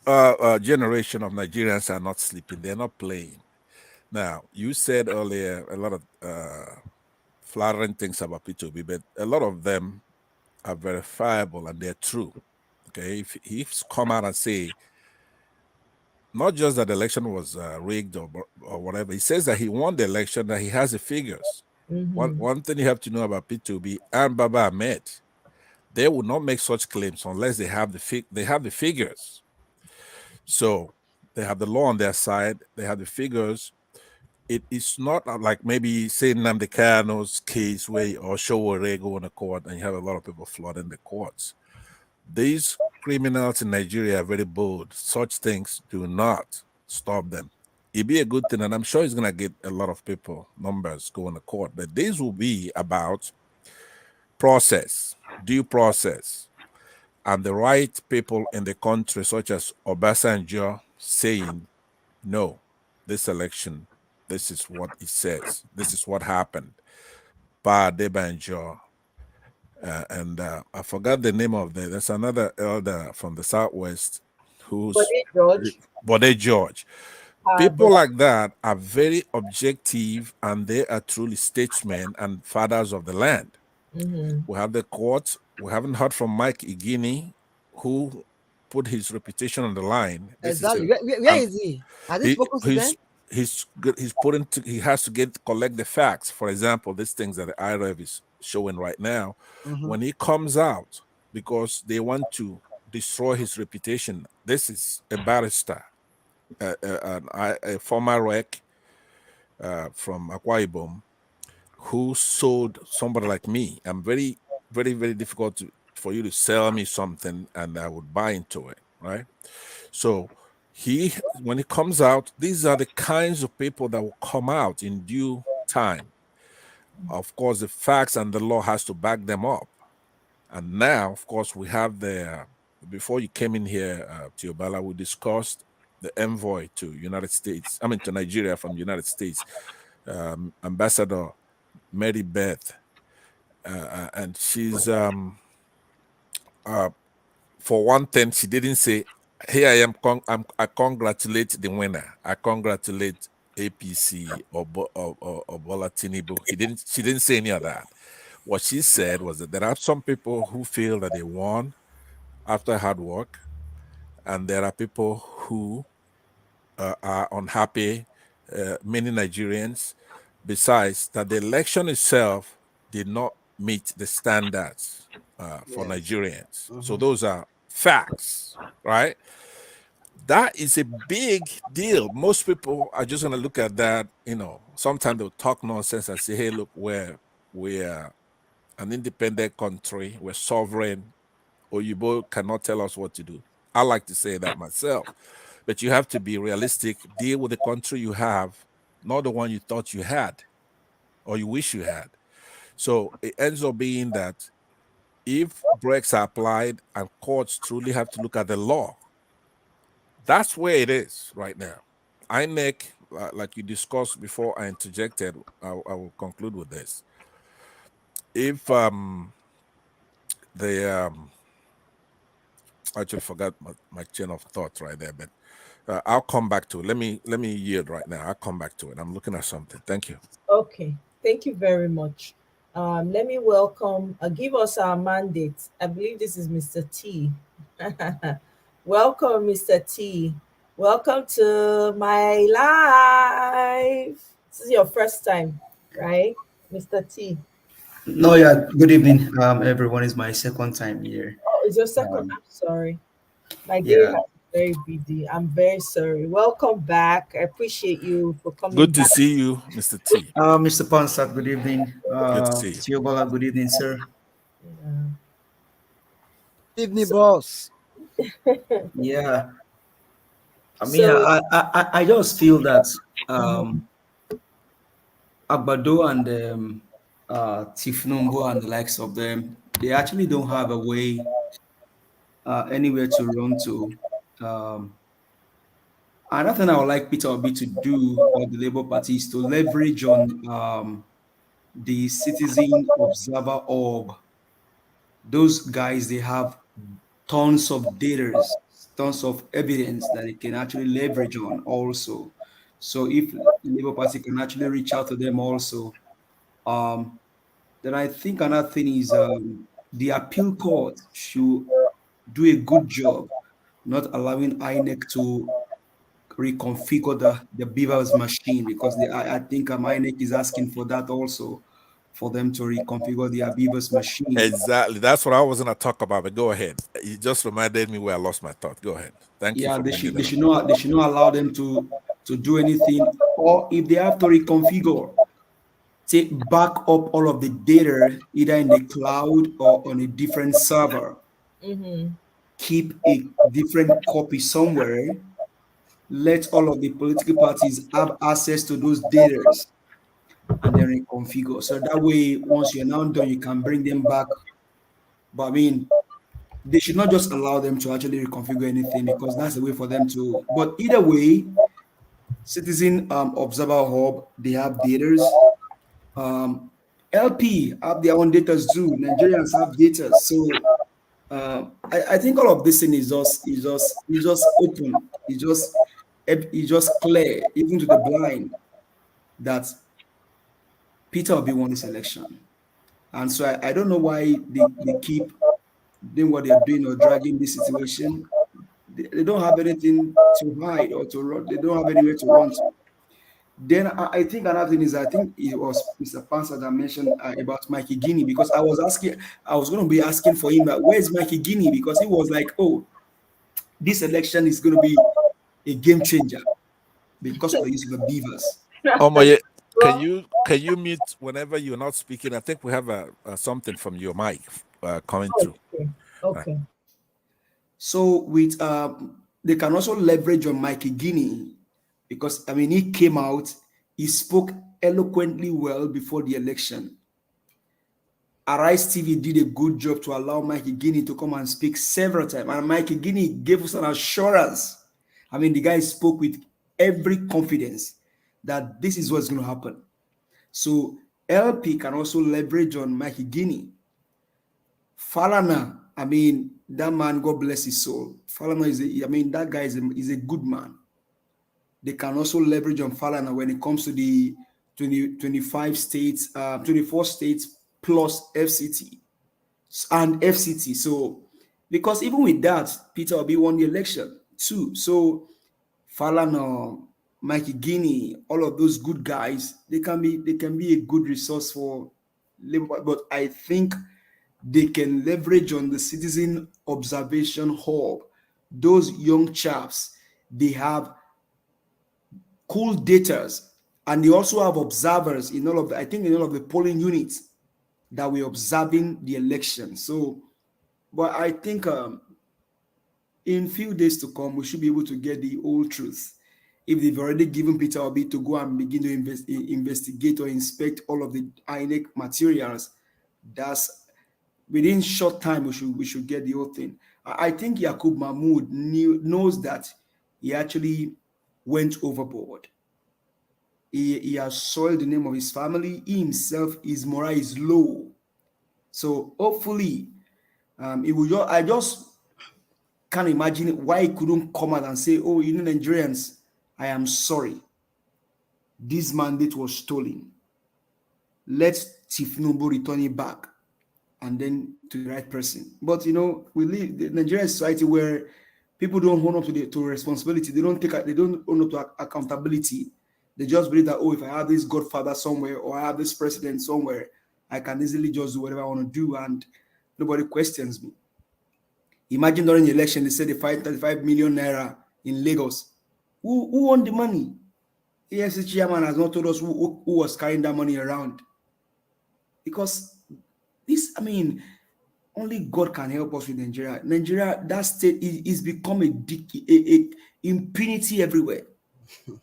generation of Nigerians are not sleeping. They're not playing. Now, you said earlier a lot of flattering things about P2B, but a lot of them are verifiable and they're true. Okay, if he's come out and say not just that the election was rigged or whatever, he says that he won the election, that he has the figures. Mm-hmm. One thing you have to know about P2B and Baba Ahmed, they will not make such claims unless they have the figures. So they have the law on their side, they have the figures. It is not like maybe say Nnamdi Kano's case where or Showore go in the court and you have a lot of people flooding the courts. These criminals in Nigeria are very bold. Such things do not stop them. It'd be a good thing, and I'm sure he's gonna get a lot of people numbers going to court. But these will be about process, due process, and the right people in the country, such as Obasanjo, saying, "No, this election, this is what it says. This is what happened." Pa Debanjo. And I forgot the name of there's another elder from the Southwest who's George. Bode George. People like that are very objective and they are truly statesmen and fathers of the land. Mm-hmm. We have the courts. We haven't heard from Mike Igini, who put his reputation on the line. Exactly. Where is he? Has he spoken to them? he has to collect the facts. For example, these things that the IREV is showing right now, when he comes out, because they want to destroy his reputation. This is a barrister, a former rec from Akwa Ibom, who sold somebody like me. I'm very, very, very difficult for you to sell me something and I would buy into it, right? So when he comes out, these are the kinds of people that will come out in due time. Of course, the facts and the law has to back them up. And now, of course, we have before you came in here, Tiobala, we discussed the envoy to to Nigeria from the United States, Ambassador Mary Beth. And she's, for one thing, she didn't say, here I am, I congratulate the winner. I congratulate APC or Bola Tinubu. She didn't say any of that. What she said was that there are some people who feel that they won after hard work, and there are people who are unhappy, many Nigerians. Besides that, the election itself did not meet the standards for Nigerians. So those are facts, right? That is a big deal. Most people are just going to look at that, sometimes they'll talk nonsense and say, hey, look, we're an independent country, we're sovereign, Oyibo cannot tell us what to do. I like to say that myself. But you have to be realistic, deal with the country you have, not the one you thought you had or you wish you had. So it ends up being that if breaks are applied and courts truly have to look at the law, that's where it is right now. INEC, like you discussed before I interjected, I will conclude with this. If I actually forgot my chain of thought right there, but I'll come back to it. Let me yield right now. I'll come back to it. I'm looking at something. Thank you. Okay, thank you very much. Let me welcome, give us our mandate. I believe this is Mr. T. Welcome, Mr. T. Welcome to my live. This is your first time, right, Mr. T? No, yeah. Good evening, everyone. It's my second time here. Oh, it's your second. I'm sorry. My day Yeah. has been very busy. I'm very sorry. Welcome back. I appreciate you for coming. Good to back. see you, Mr. T. Mr. Ponsat, good evening. Good to see you. Tiobola, good evening, sir. Evening, boss. Yeah. I mean, So, I just feel that Agbado and Tifnumbo and the likes of them, they actually don't have a way anywhere to run to. Another thing I would like Peter Obi to do, or the Labour Party, is to leverage on the Citizen Observer Org. Those guys, they have tons of data, tons of evidence that they can actually leverage on also. So if the Labour Party can actually reach out to them also, then I think another thing is the appeal court should do a good job not allowing INEC to reconfigure the Beavers machine, because I think INEC is asking for that also, for them to reconfigure their Beavers machine. Exactly. That's what I was going to talk about, but go ahead. You just reminded me where I lost my thought. Go ahead. Thank you. Yeah, they should not allow them to do anything, or if they have to reconfigure, take back up all of the data either in the cloud or on a different server. Keep a different copy somewhere. Let all of the political parties have access to those data and then reconfigure. So that way, once you're now done, you can bring them back. But I mean, they should not just allow them to actually reconfigure anything, because that's the way for them to. But either way, Citizen Observer Hub, they have data. LP have their own data too. Nigerians have data. So I think all of this thing is just open. It's just clear, even to the blind, that Peter Obi won this election. And so I don't know why they keep doing what they're doing or dragging this situation. They don't have anything to hide or to run. They don't have anywhere to run to. Then I think another thing is I think it was Mr. Pansa that mentioned about Mike Igini, because I was going to be asking for him that where's Mike Igini, because he was like, oh, this election is going to be a game changer because of the use of the beavers. Omoye, Well, can you mute whenever you're not speaking? I think we have something from your mic coming through. okay. Okay. So with they can also leverage on Mike Igini, because I mean he came out, he spoke eloquently well before the election. Arise TV did a good job to allow Mike Igini to come and speak several times, and Mike Igini gave us an assurance. I mean, the guy spoke with every confidence that this is what's going to happen. So LP can also leverage on Mike Igini. Falana, I mean, that man, God bless his soul. Falana that guy is a good man. They can also leverage on Falana when it comes to the 25 states, 24 states plus FCT and FCT. So, because even with that, Peter Obi won the election too. So, Falana, Mikey Guinea, all of those good guys, they can be a good resource for Labour. But I think they can leverage on the citizen observation hub. Those young chaps, they have cool daters, and they also have observers in all of the, I think in all of the polling units that we're observing the election. So, but I think in few days to come, we should be able to get the whole truth. If they've already given Peter Obi to go and begin to investigate or inspect all of the INEC materials, that's within short time we should get the whole thing. I think Yakub Mahmoud knows that he actually went overboard. He has soiled the name of his family. He himself, his morale is low. So hopefully, I just can't imagine why he couldn't come out and say, "Oh, Nigerians, I am sorry. This mandate was stolen. Let Tifnubu return it back, and then to the right person." But we live in Nigerian society where people don't own up to responsibility. They don't own up to accountability. They just believe that, oh, if I have this godfather somewhere or I have this president somewhere, I can easily just do whatever I want to do and nobody questions me. Imagine during the election, they said they find 35 million naira in Lagos. Who won the money? AFC chairman has not told us who was carrying that money around. Because only God can help us with Nigeria. Nigeria, that state is become a impunity everywhere.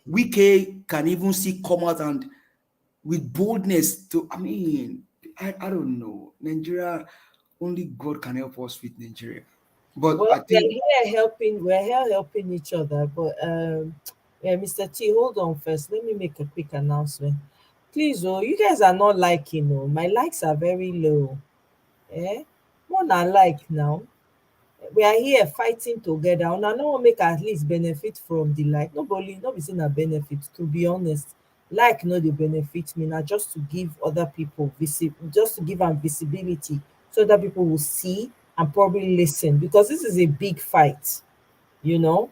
Wike can even come out and with boldness I don't know. Nigeria, only God can help us with Nigeria. But Well, I think we're here helping each other. But yeah, Mr. T, hold on first. Let me make a quick announcement. Please, you guys are not liking, my likes are very low. Eh? More than like now. We are here fighting together. And I know make at least benefit from the like. Nobody, not be saying a benefit, to be honest. Like no, the benefit me now just to give other people just to give them visibility so that people will see and probably listen because this is a big fight, you know.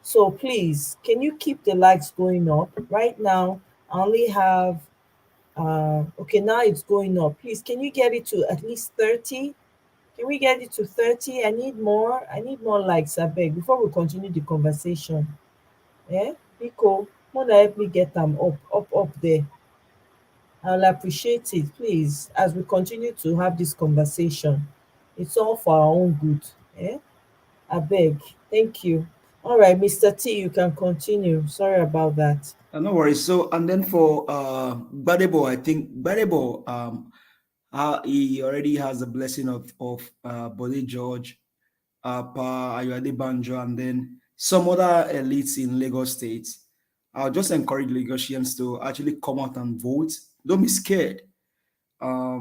So please, can you keep the likes going up? Right now, I only have okay, now it's going up. Please, can you get it to at least 30? Can we get it to 30? I need more. I need more likes, I beg, before we continue the conversation. Yeah? Pico, wanna help me get them up there. I'll appreciate it, please, as we continue to have this conversation. It's all for our own good. Yeah? I beg. Thank you. All right, Mr. T, you can continue. Sorry about that. no worries. So, and then for Gbadebo, I think Gbadebo, he already has the blessing of Bode George, Pa Ayode Banjo, and then some other elites in Lagos State. I'll just encourage Lagosians to actually come out and vote. Don't be scared. I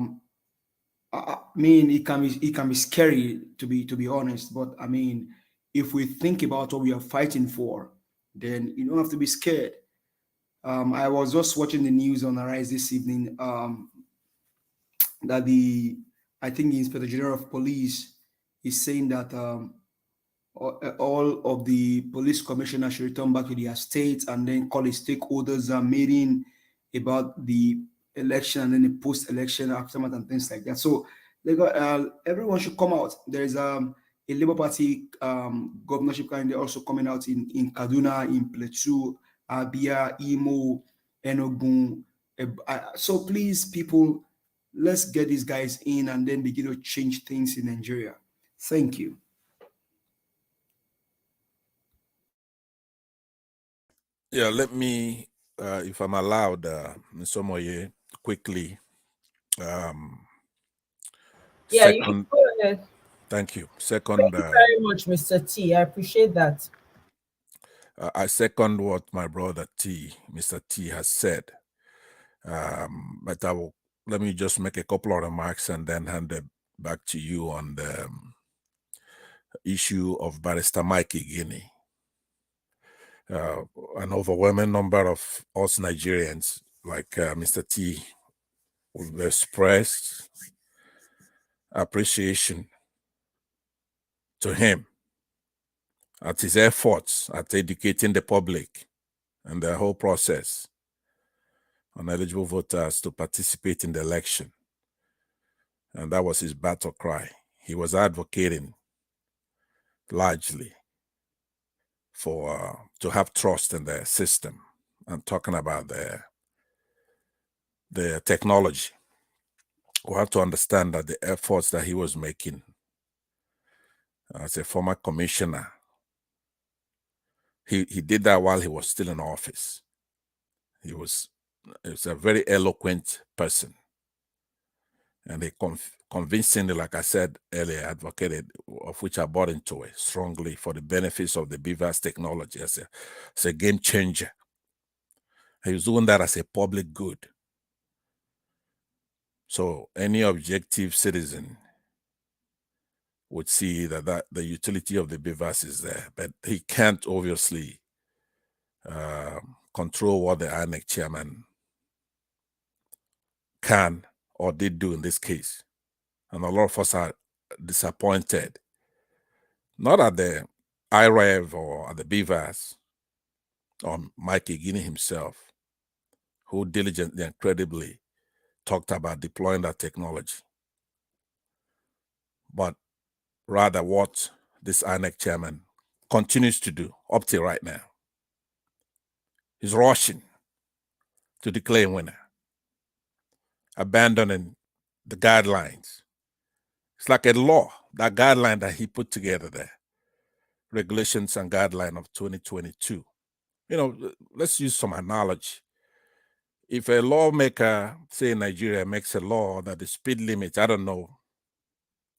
mean, it can be scary to be honest, but I mean, if we think about what we are fighting for, then you don't have to be scared. I was just watching the news on Arise this evening. That I think the Inspector General of Police is saying that all of the police commissioners should return back to their states and then call a stakeholders meeting about the election and then the post-election aftermath and things like that. So everyone should come out. There is a Labour Party governorship candidate also coming out in Kaduna, in Plateau, Abia, Imo, Enugu. So please, people, let's get these guys in and then begin to change things in Nigeria. Thank you. Yeah, let me, if I'm allowed, Mr. Moye, quickly. Yeah, Second, you can go ahead. thank you. Thank Second, you very much, Mr. T. I appreciate that. I second what my brother Mr. T, has said. But let me just make a couple of remarks and then hand it back to you on the issue of Barrister Mike Igini. An overwhelming number of us Nigerians, like Mr. T, will express appreciation to him at his efforts at educating the public and the whole process on eligible voters to participate in the election. And that was his battle cry. He was advocating largely for to have trust in the system and talking about the technology. We have to understand that the efforts that he was making as a former commissioner, he did that while he was still in office. He was a very eloquent person. And he convincingly, like I said earlier, advocated, of which I bought into it strongly, for the benefits of the BVAS technology as a game changer. He was doing that as a public good. So any objective citizen would see that the utility of the BVAS is there, but he can't obviously control what the INEC chairman can or did do in this case. And a lot of us are disappointed, not at the IREV or at the BVAS or Mike Igini himself, who diligently and credibly talked about deploying that technology, but rather what this INEC chairman continues to do up till right now. He's rushing to declare a winner, abandoning the guidelines. It's like a law, that guideline that he put together there, regulations and guideline of 2022. Let's use some analogy. If a lawmaker, say in Nigeria, makes a law that the speed limit, I don't know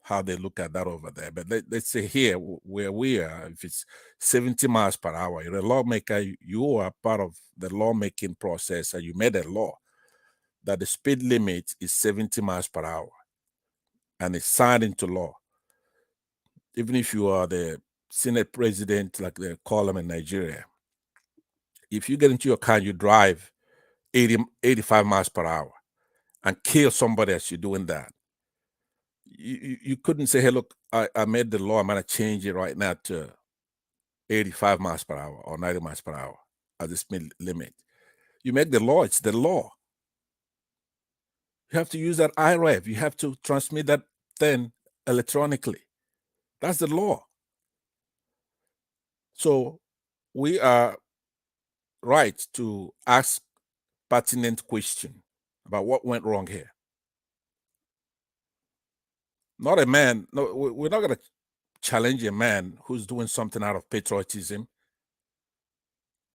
how they look at that over there, but let's say here where we are, if it's 70 miles per hour, you're a lawmaker, you are part of the lawmaking process, and you made a law that the speed limit is 70 miles per hour, and it's signed into law. Even if you are the Senate president, like they call them in Nigeria, if you get into your car and you drive 85 miles per hour and kill somebody as you're doing that, you couldn't say, hey, look, I made the law, I'm going to change it right now to 85 miles per hour or 90 miles per hour as the speed limit. You make the law, it's the law. You have to use that IREV. You have to transmit that thing electronically. That's the law. So we are right to ask pertinent question about what went wrong here. Not a man, no, we're not going to challenge a man who's doing something out of patriotism,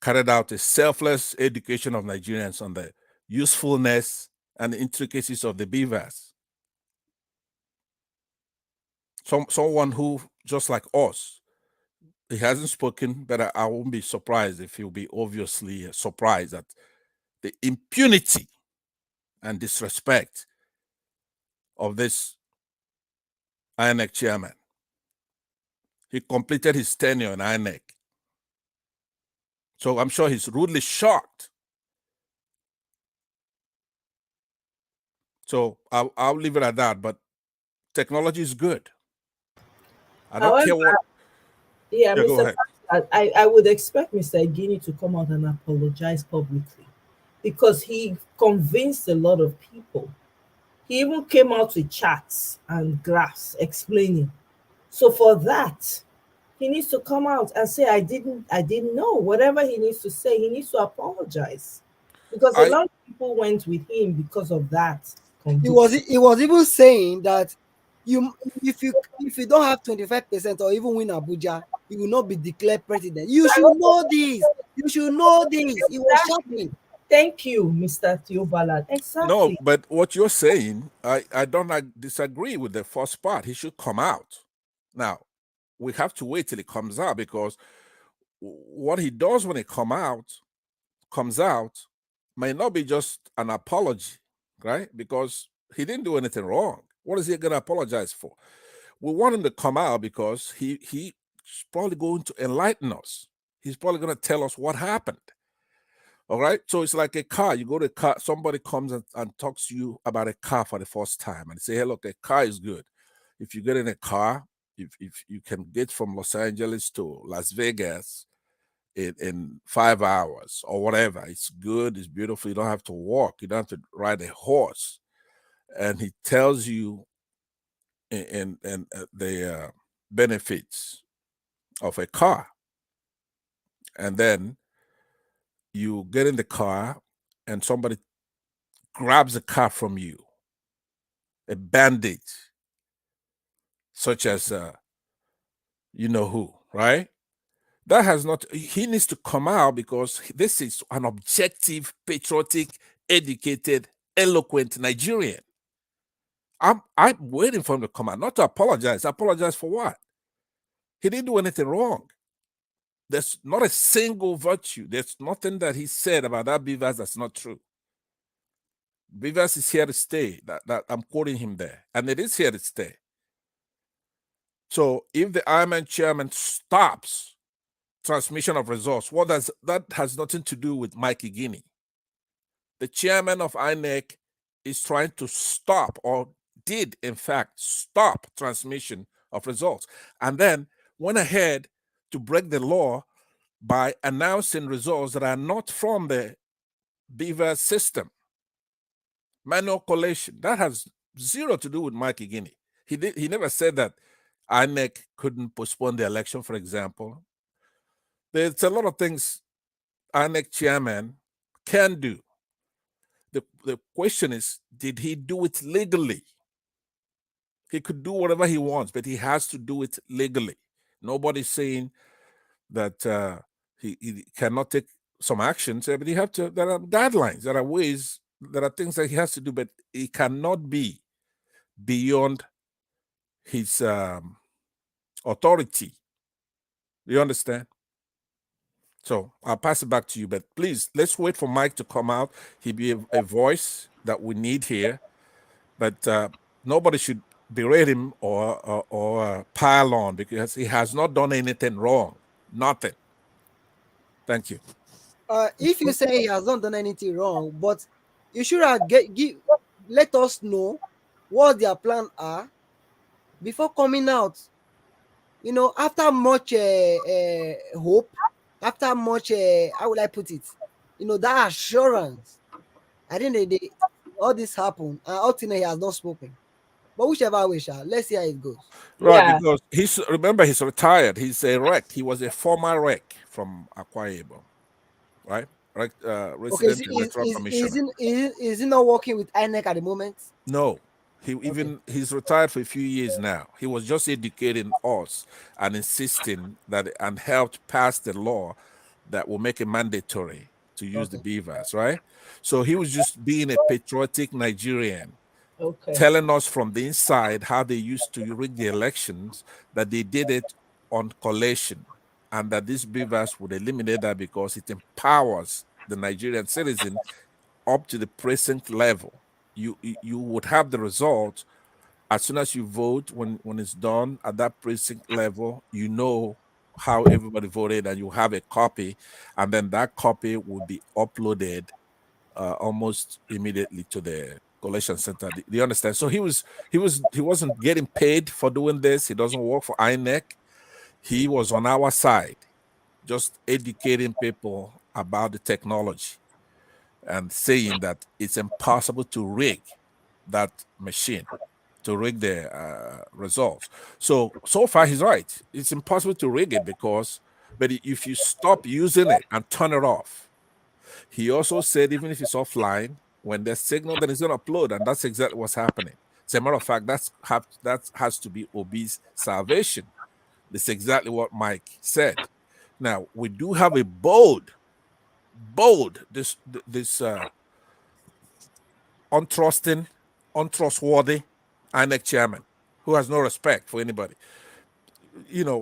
carried out a selfless education of Nigerians on the usefulness and the intricacies of the BVAS. Someone who, just like us, he hasn't spoken, but I won't be surprised if he'll be obviously surprised at the impunity and disrespect of this INEC chairman. He completed his tenure in INEC. So I'm sure he's rudely shocked. So I'll leave it at that, but technology is good. I don't care what Yeah, Yeah, go Mr. ahead. I would expect Mr. Igini to come out and apologize publicly because he convinced a lot of people. He even came out with charts and graphs explaining. So for that, he needs to come out and say, I didn't know. Whatever he needs to say, he needs to apologize. Because a I lot of people went with him because of that conviction. He was even saying that you if you don't have 25% or even win Abuja, you will not be declared president. You should know this. You should know this. He was Exactly. shouting. Thank you, Mr. Theobald. no, Exactly. but what you're saying, I don't disagree with the first part. He should come out. Now, we have to wait till he comes out because what he does when he comes out may not be just an apology, right? Because he didn't do anything wrong. What is he going to apologize for? We want him to come out because he's probably going to enlighten us. He's probably going to tell us what happened. All right. So it's like a car. You go to a car, somebody comes and talks to you about a car for the first time and say, hey, look, a car is good. If you get in a car, if you can get from Los Angeles to Las Vegas in 5 hours or whatever, it's good, it's beautiful. You don't have to walk, you don't have to ride a horse. And he tells you in the benefits of a car. And then you get in the car and somebody grabs the car from you, a bandit, such as you know who, right? That has not, he needs to come out because this is an objective, patriotic, educated, eloquent Nigerian. I'm waiting for him to come out, not to apologize. Apologize for what? He didn't do anything wrong. There's not a single virtue. There's nothing that he said about that Beavers that's not true. Beavers is here to stay. That I'm quoting him there, and it is here to stay. So if the IMN chairman stops transmission of results, that has nothing to do with Mike Igini. The chairman of INEC is trying to stop, or did in fact stop, transmission of results, and then went ahead to break the law by announcing results that are not from the Beaver system. Manual collation, that has zero to do with Mike Igini. He never said that INEC couldn't postpone the election, for example. There's a lot of things INEC chairman can do. The question is, did he do it legally? He could do whatever he wants, but he has to do it legally. Nobody's saying that he cannot take some actions, but he have to. There are guidelines, there are ways, there are things that he has to do, but he cannot be beyond his authority. You understand? So I'll pass it back to you, but please let's wait for Mike to come out. He'll be a voice that we need here, but nobody should berate him or pile on because he has not done anything wrong. Nothing. Thank you. If you say he has not done anything wrong, but you should have let us know what their plan are before coming out. You know, after much hope, after much how would I put it? You know, that assurance. I think all this happened, and ultimately he has not spoken. But whichever way, let's see how it goes. Right, Yeah. because remember he's retired. He's a rec. He was a former rec from Akwa Ibom, right? Okay, Resident electoral commissioner. is he not working with INEC at the moment? No, he's retired for a few years now. He was just educating us and insisting that and helped pass the law that will make it mandatory to use the beavers, right? So he was just being a patriotic Nigerian, Okay. telling us from the inside how they used to rig the elections, that they did it on collation, and that these beavers would eliminate that because it empowers the Nigerian citizen up to the precinct level. You would have the result as soon as you vote. When it's done at that precinct level, you know how everybody voted, and you have a copy, and then that copy will be uploaded almost immediately to the collation center. Do you understand? So he wasn't getting paid for doing this. He doesn't work for INEC. He was on our side, just educating people about the technology and saying that it's impossible to rig that machine, to rig the results. So far he's right. It's impossible to rig it but if you stop using it and turn it off, he also said even if it's offline, when there's signal, then it's going to upload, and that's exactly what's happening. As a matter of fact, that has to be OB's salvation. That's exactly what Mike said. Now we do have a bold, this untrustworthy INEC chairman who has no respect for anybody.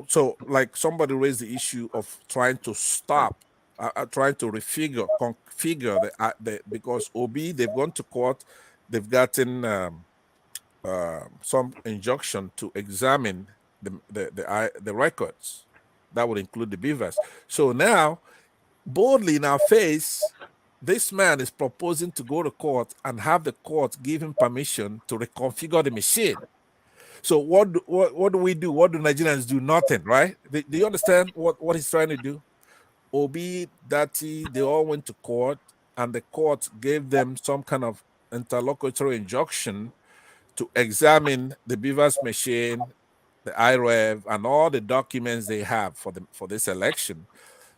So like somebody raised the issue of trying to stop, trying to configure because OB, they've gone to court, they've gotten some injunction to examine the records. That would include the beavers. So now, boldly in our face, this man is proposing to go to court and have the court give him permission to reconfigure the machine. So what do we do? What do Nigerians do? Nothing, right? Do you understand what he's trying to do? Obi, Dati, they all went to court, and the court gave them some kind of interlocutory injunction to examine the beavers machine, the IREV, and all the documents they have for this election.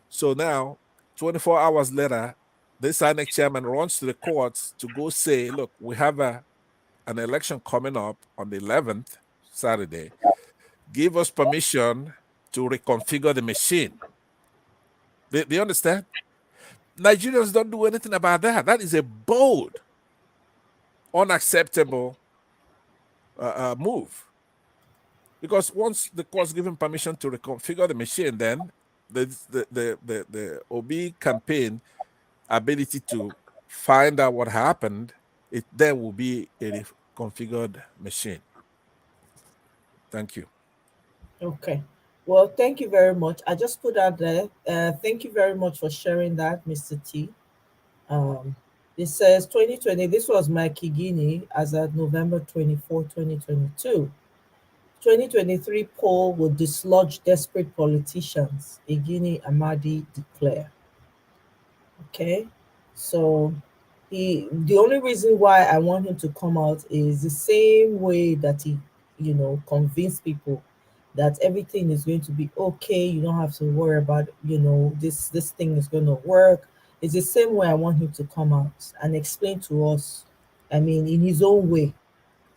So now, 24 hours later, this INEC chairman runs to the courts to go say, look, we have an election coming up on the 11th, Saturday. Give us permission to reconfigure the machine. Do you understand? Nigerians don't do anything about that. That is a bold, unacceptable move. Because once the court's given permission to reconfigure the machine, then the OB campaign ability to find out what happened, there will be a configured machine. Thank you. Okay. Well, thank you very much. I just put out there. Thank you very much for sharing that, Mr. T. It says 2020. This was Mike Igini as of November 24, 2022. 2023 poll will dislodge desperate politicians. Igini Amadi declare. Okay. So the only reason why I want him to come out is the same way that he, convinced people that everything is going to be okay. You don't have to worry about, this thing is going to work. It's the same way I want him to come out and explain to us, I mean, in his own way.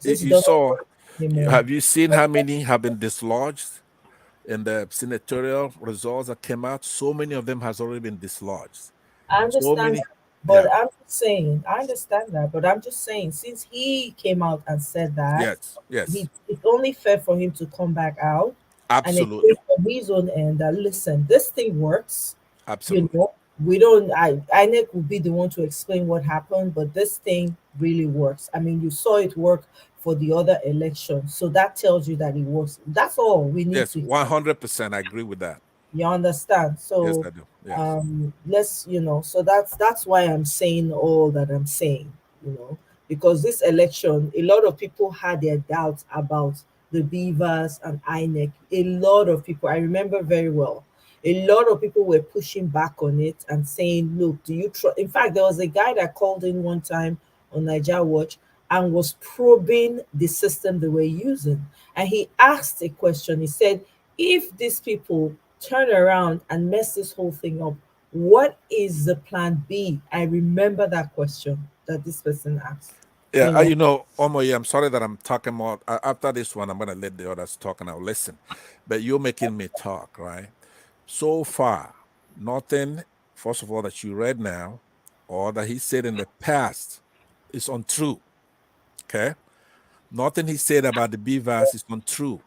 Have you seen how many have been dislodged in the senatorial results that came out? So many of them has already been dislodged. I understand, but I'm just saying, I understand that, but I'm just saying, since he came out and said that, yes, it's only fair for him to come back out absolutely and explain from his own end that, listen, this thing works. Absolutely. We don't. INEC will be the one to explain what happened, but this thing really works. I mean, you saw it work for the other election, so that tells you that it works. That's all we need. Yes, 100%. I agree with that. You understand? So yes, I do. Yes. let's so that's why I'm saying all that I'm saying, because this election, a lot of people had their doubts about the beavers and INEC. A lot of people, I remember very well, a lot of people were pushing back on it and saying, look, do you trust? In fact, there was a guy that called in one time on Nigeria Watch and was probing the system they were using. And he asked a question. He said, if these people turn around and mess this whole thing up, what is the plan B? I remember that question that this person asked. Yeah, Omoye, I'm sorry that I'm talking more. After this one, I'm going to let the others talk and I'll listen. But you're making me talk, right? So far, nothing, first of all, that you read now or that he said in the past is untrue. Okay? Nothing he said about the beavers is untrue.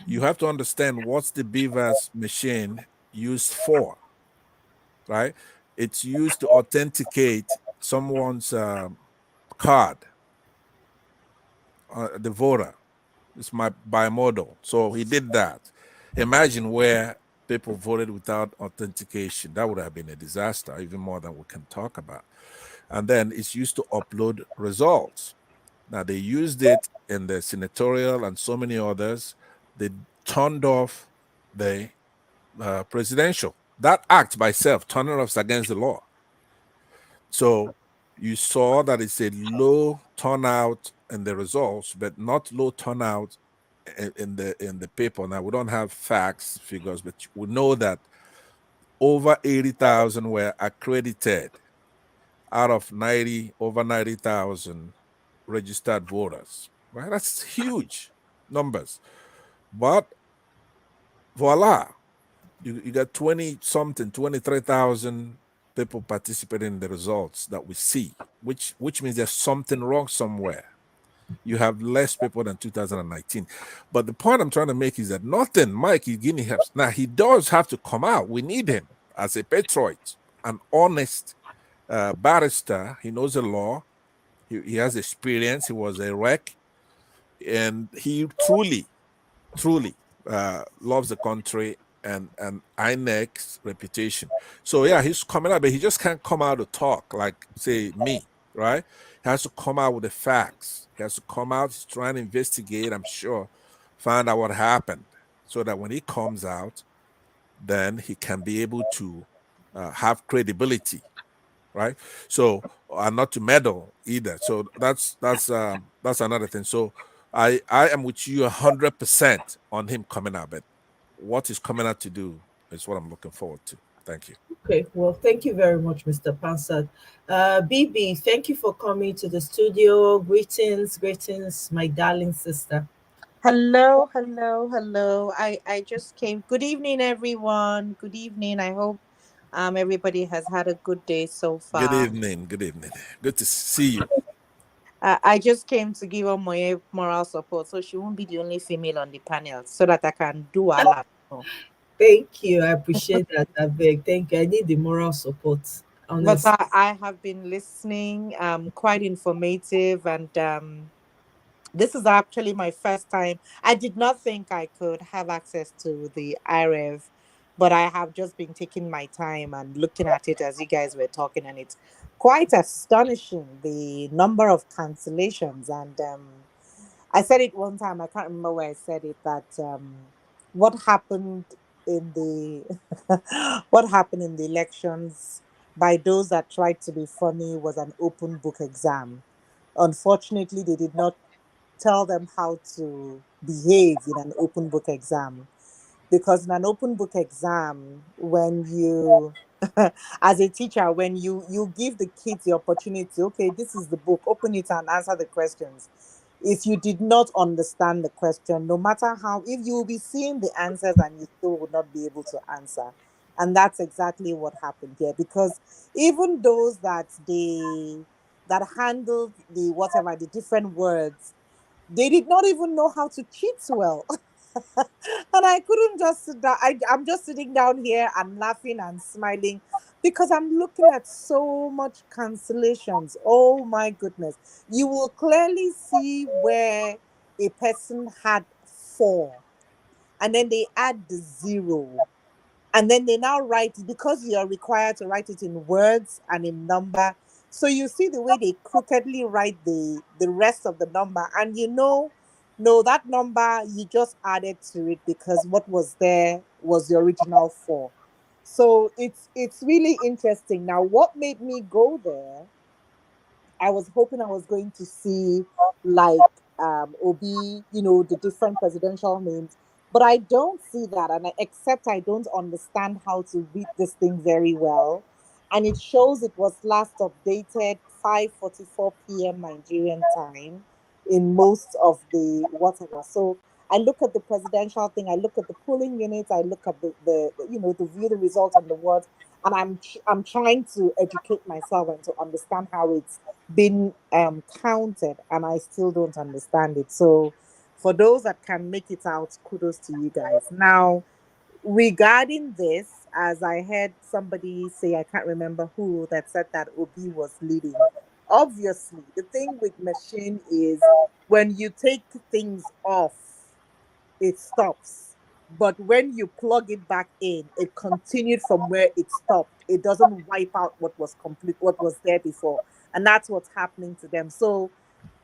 You have to understand what's the beavers machine used for, right? It's used to authenticate someone's card, the voter. It's my bimodal. So he did that. Imagine where people voted without authentication. That would have been a disaster, even more than we can talk about. And then it's used to upload results. Now, they used it in the senatorial and so many others. They turned off the presidential. That act by itself, turning us against the law. So you saw that it's a low turnout in the results, but not low turnout in the paper. Now we don't have facts figures, but we know that over 80,000 were accredited out of over 90,000 registered voters. Right, that's huge numbers. But voila, you got 20 something, 23,000 people participating in the results that we see, which means there's something wrong somewhere. You have less people than 2019. But the point I'm trying to make is that nothing Mike Igini has. Now, he does have to come out. We need him as a patriot, an honest barrister. He knows the law. He has experience. He was a wreck. And he truly loves the country and INEC's reputation. So yeah, he's coming out, but he just can't come out to talk like say me, right? He has to come out with the facts. He has to come out, he's trying to investigate, I'm sure, find out what happened, so that when he comes out, then he can be able to have credibility, right? So and not to meddle either. So that's another thing. So I am with you 100% on him coming out, but what he's coming out to do is what I'm looking forward to. Thank you. Okay, well, thank you very much, Mr. Pansat. BB, thank you for coming to the studio. Greetings, my darling sister. Hello, hello, hello. I just came. Good evening, everyone. Good evening. I hope everybody has had a good day so Good far. evening. Good evening. Good to see you. I just came to give her my moral support so she won't be the only female on the panel so that I can do a lot. Thank you. I appreciate that. I beg. Thank you. I need the moral support. But Honestly. I have been listening, quite informative, and this is actually my first time. I did not think I could have access to the IREV, but I have just been taking my time and looking at it as you guys were talking, and it's quite astonishing the number of cancellations. And I said it one time, I can't remember where I said it, that what happened in the what happened in the elections by those that tried to be funny was an open book exam. Unfortunately, they did not tell them how to behave in an open book exam, because in an open book exam, when you as a teacher, when you give the kids the opportunity, okay, this is the book, open it and answer the questions. If you did not understand the question, no matter how, if you will be seeing the answers and you still would not be able to answer. And that's exactly what happened here, because even those that handled the whatever the different words, they did not even know how to cheat well. And I couldn't just sit down. I'm just sitting down here and laughing and smiling because I'm looking at so much cancellations. Oh my goodness. You will clearly see where a person had 4 and then they add the 0, and then they now write it, because you're required to write it in words and in number. So you see the way they crookedly write the rest of the number, and no, that number you just added to it because what was there was the original 4. So it's really interesting. Now, what made me go there, I was hoping I was going to see like Obi, the different presidential names, but I don't see that, and except I don't understand how to read this thing very well, and it shows it was last updated 5:44 p.m. Nigerian time in most of the whatever. So I look at the presidential thing, I look at the polling units, I look at the view the results on the words, and I'm trying to educate myself and to understand how it's been counted, and I still don't understand it. So for those that can make it out, kudos to you guys. Now, regarding this, as I heard somebody say, I can't remember who, that said that Obi was leading. Obviously, the thing with machine is when you take things off, it stops. But when you plug it back in, it continued from where it stopped. It doesn't wipe out what was complete, what was there before. And that's what's happening to them. So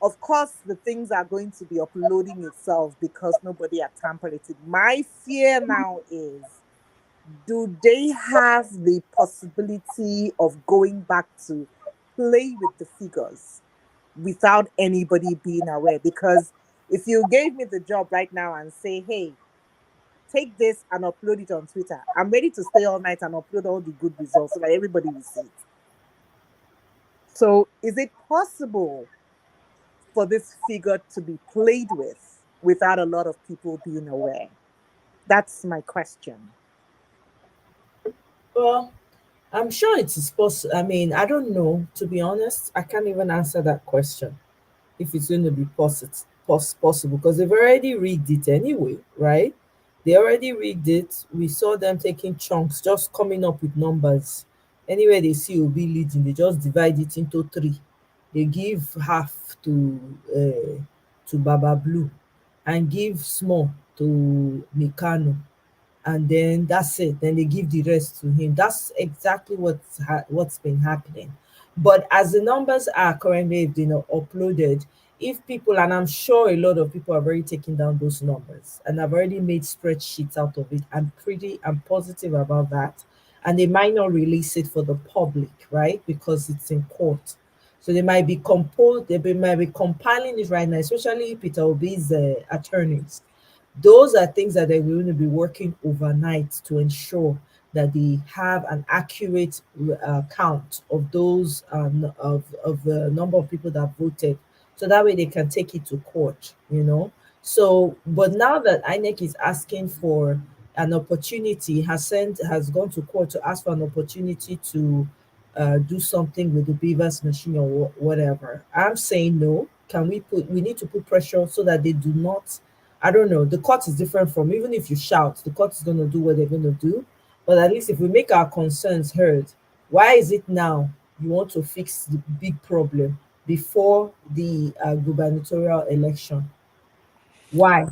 Of course, the things are going to be uploading itself because nobody had tampered it. My fear now is, do they have the possibility of going back to play with the figures without anybody being aware? Because if you gave me the job right now and say, hey, take this and upload it on Twitter, I'm ready to stay all night and upload all the good results so that everybody will see it. So is it possible for this figure to be played with without a lot of people being aware? That's my question. Well, I'm sure it is possible. I mean, I don't know. To be honest, I can't even answer that question if it's going to be possible because they've already rigged it anyway, right? They already rigged it. We saw them taking chunks, just coming up with numbers. Anywhere they see Obi leading, they just divide it into three. They give half to Baba Blue and give small to Mikano, and then that's it. Then they give the rest to him. That's exactly what's been happening. But as the numbers are currently, uploaded, if people, and I'm sure a lot of people have already taken down those numbers and have already made spreadsheets out of it. I'm positive about that. And they might not release it for the public, right? Because it's in court. So they might be might be compiling it right now, especially Peter Obi's attorneys. Those are things that they're going to be working overnight to ensure that they have an accurate count of those of the number of people that voted, so that way they can take it to court. So but now that INEC is asking for an opportunity, has gone to court to ask for an opportunity to do something with the beavers machine or whatever, I'm saying no. We need to put pressure so that they do not. I don't know. The court is different from, even if you shout, the court is going to do what they're going to do. But at least if we make our concerns heard, why is it now you want to fix the big problem before the gubernatorial election? Why?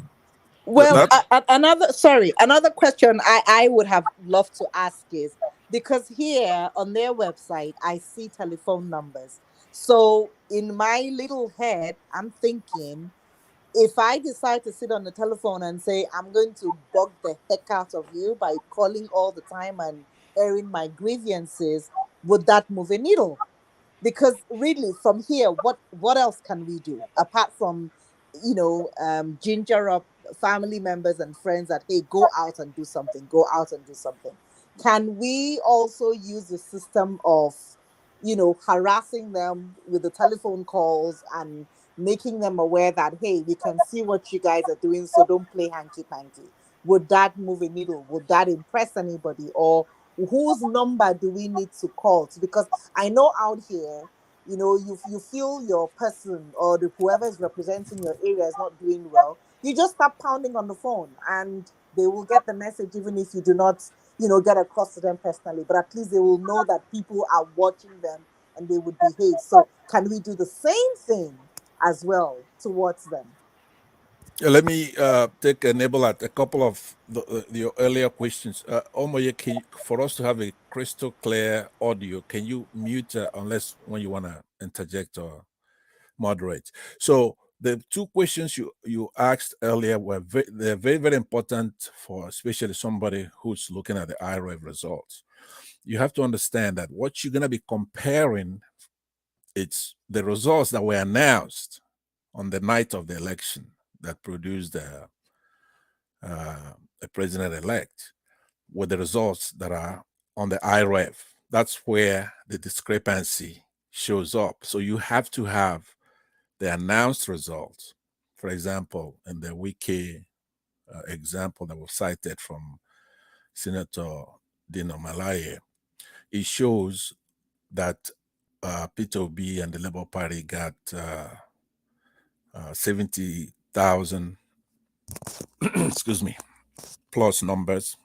Well, That another question I would have loved to ask is, because here on their website I see telephone numbers. So in my little head, I'm thinking, if I decide to sit on the telephone and say I'm going to bug the heck out of you by calling all the time and airing my grievances, would that move a needle? Because really, from here, what else can we do apart from, ginger up family members and friends that, hey, go out and do something, go out and do something? Can we also use the system of, harassing them with the telephone calls and making them aware that, hey, we can see what you guys are doing, so don't play hanky panky? Would that move a needle? Would that impress anybody? Or whose number do we need to call? Because I know out here, you feel your person or whoever is representing your area is not doing well, you just start pounding on the phone and they will get the message, even if you do not, get across to them personally. But at least they will know that people are watching them and they would behave. So can we do the same thing as well towards them? let me take enable at a couple of your earlier questions. Omoye, for us to have a crystal clear audio, can you mute unless when you want to interject or moderate? So the two questions you asked earlier they're very, very important for especially somebody who's looking at the IREV results. You have to understand that what you're going to be comparing, it's the results that were announced on the night of the election that produced a president-elect with the results that are on the IREV. That's where the discrepancy shows up. So you have to have the announced results. For example, in the Wiki example that was cited from Senator Dino Malaye, it shows that Peter Obi and the Labour Party got 70,000 excuse me, plus numbers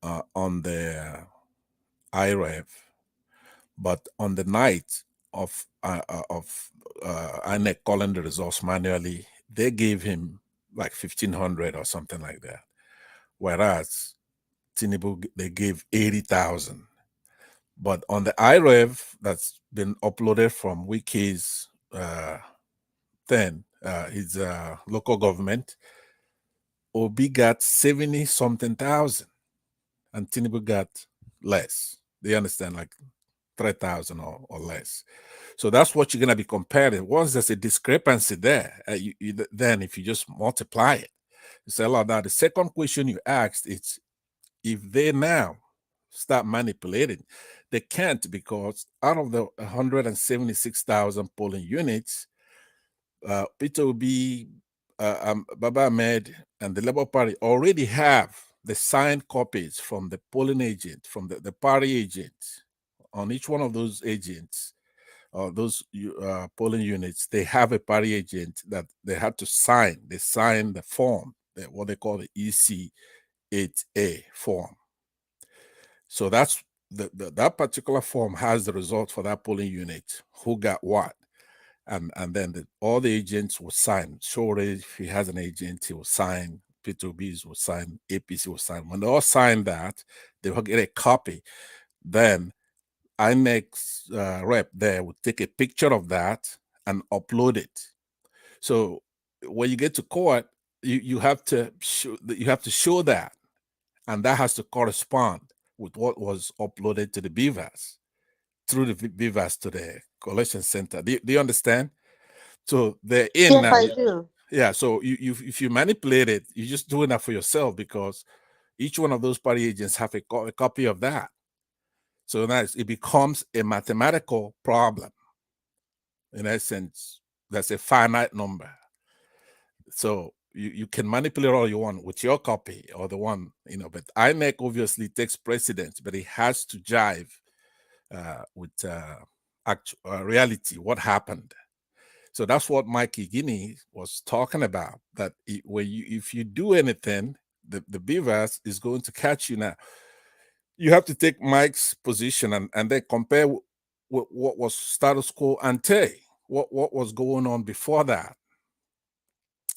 on the IREV, but on the night of INEC calling the results manually, they gave him like 1,500 or something like that, whereas Tinubu they gave 80,000. But on the IREV that's been uploaded from Wiki's then his local government, Obi got 70 something thousand and Tinubu got less. They understand, like 3,000 or less. So that's what you're going to be comparing. Once there's a discrepancy there, then if you just multiply it, you say, oh, now the second question you asked is if they now start manipulating, they can't, because out of the 176,000 polling units, Peter Obi, Baba Ahmed, and the Labour Party already have the signed copies from the polling agent, from the party agent. On each one of those agents, or those polling units, they have a party agent that they had to sign. They sign the form, what they call the EC8A form. So that's that particular form has the result for that polling unit, who got what. And then all the agents will sign. Sure, if he has an agent, he will sign. P2Bs will sign. APC will sign. When they all sign that, they will get a copy. Then INEC's rep there will take a picture of that and upload it. So when you get to court, you have to show that, and that has to correspond with what was uploaded to the BVAS, through the BVAS to the collection center. Do you understand? So they're in Yes, now. I do. Yeah. So if you manipulate it, you're just doing that for yourself, because each one of those party agents have a copy of that. So now it becomes a mathematical problem. In essence, that's a finite number. So you can manipulate all you want with your copy or the one, but INEC obviously takes precedence, but it has to jive with actual reality, what happened. So that's what Mike Igini was talking about, that if you do anything, the BVAS is going to catch you. Now, you have to take Mike's position and then compare what was status quo ante, what was going on before that.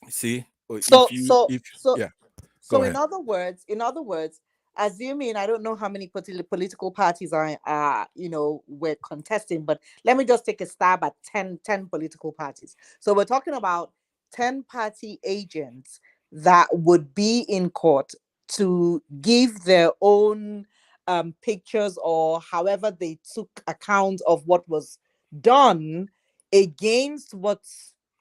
See, So, yeah, go so ahead. in other words, assuming I don't know how many political parties were contesting, but let me just take a stab at 10 political parties. So we're talking about 10 party agents that would be in court to give their own pictures, or however they took account of what was done, against what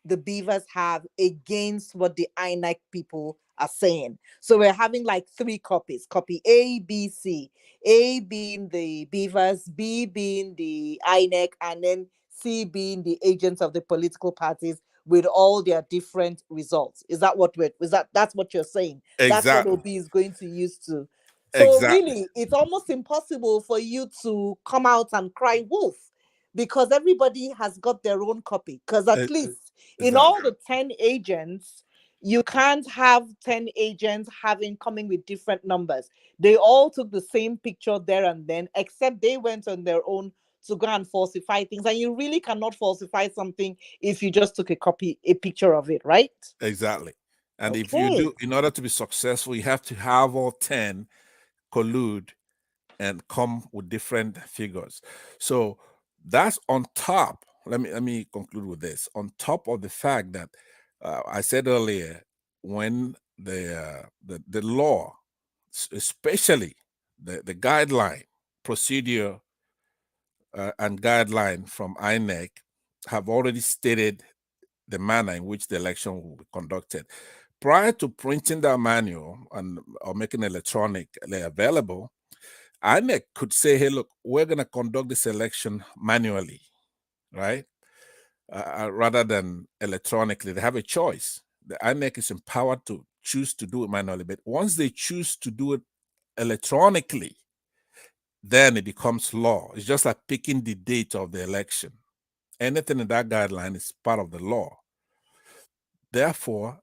the Beavers have, against what the INEC people are saying. So we're having like three copies: copy A, B, C. A being the Beavers, B being the INEC, and then C being the agents of the political parties with all their different results. Is that what that's what you're saying? That's what Exactly. OB is going to use to. So Exactly. really, it's almost impossible for you to come out and cry wolf, because everybody has got their own copy. Because at least in Exactly. all the 10 agents, you can't have 10 agents coming with different numbers. They all took the same picture there and then, except they went on their own to go and falsify things. And you really cannot falsify something if you just took a picture of it, right? Exactly. And if you Okay. do, in order to be successful, you have to have all 10 collude and come with different figures. So that's on top. Let me conclude with this. On top of the fact that I said earlier, when the law, especially the guideline, procedure and guideline from INEC, have already stated the manner in which the election will be conducted. Prior to printing that manual or making it electronically available, INEC could say, hey, look, we're going to conduct this election manually, right? Rather than electronically. They have a choice. The INEC is empowered to choose to do it manually. But once they choose to do it electronically, then it becomes law. It's just like picking the date of the election. Anything in that guideline is part of the law. Therefore,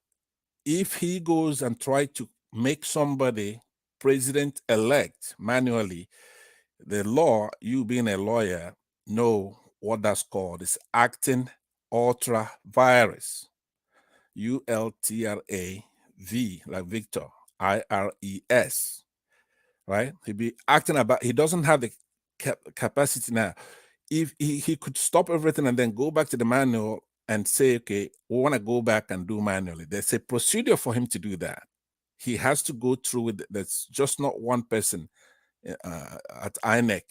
if he goes and tries to make somebody president-elect manually, the law, you being a lawyer, know what that's called. It's acting ultra virus. ULTRAV, like Victor, IRES, right? He doesn't have the capacity now. If he could stop everything and then go back to the manual and say, okay, we want to go back and do manually, there's a procedure for him to do that. He has to go through with, that's just not one person at INEC.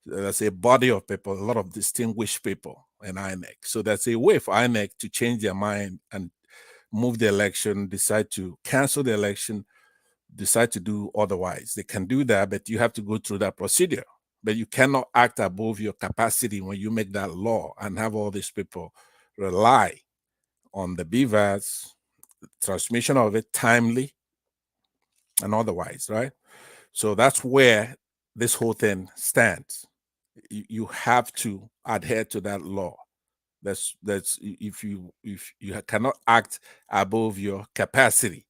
There's a body of people, a lot of distinguished people in INEC. So that's a way for INEC to change their mind and move the election, decide to cancel the election, decide to do otherwise. They can do that, but you have to go through that procedure. But you cannot act above your capacity when you make that law and have all these people rely on the BVAS, transmission of it timely and otherwise, right? So that's where this whole thing stands. You have to adhere to that law. That's if you cannot act above your capacity.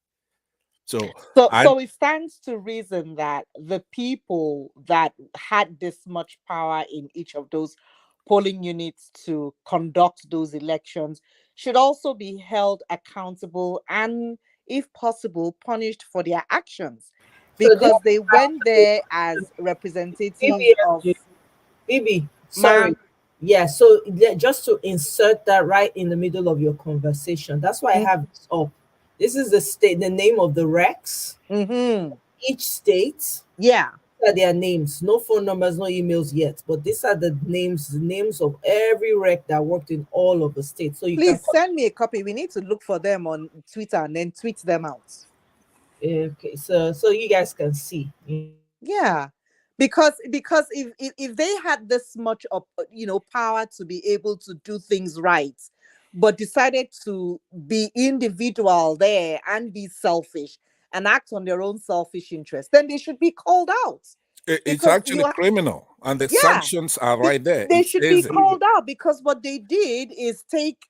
So So it stands to reason that the people that had this much power in each of those polling units to conduct those elections should also be held accountable and, if possible, punished for their actions, So this because they went there as representatives of Bibi, sorry. ma'am. Yeah, so just to insert that right in the middle of your conversation, that's why I have this up. This is the name of the Rex. Mm-hmm. Each state. Yeah. These are their names, no phone numbers, no emails yet, but these are the names of every rec that worked in all of the states. So you Please send me a copy. We need to look for them on Twitter and then tweet them out. Okay, so you guys can see. Yeah, because if they had this much of power to be able to do things right, but decided to be individual there and be selfish and act on their own selfish interest, then they should be called out. It's actually criminal, and the sanctions are right there. They should be called out, because what they did is take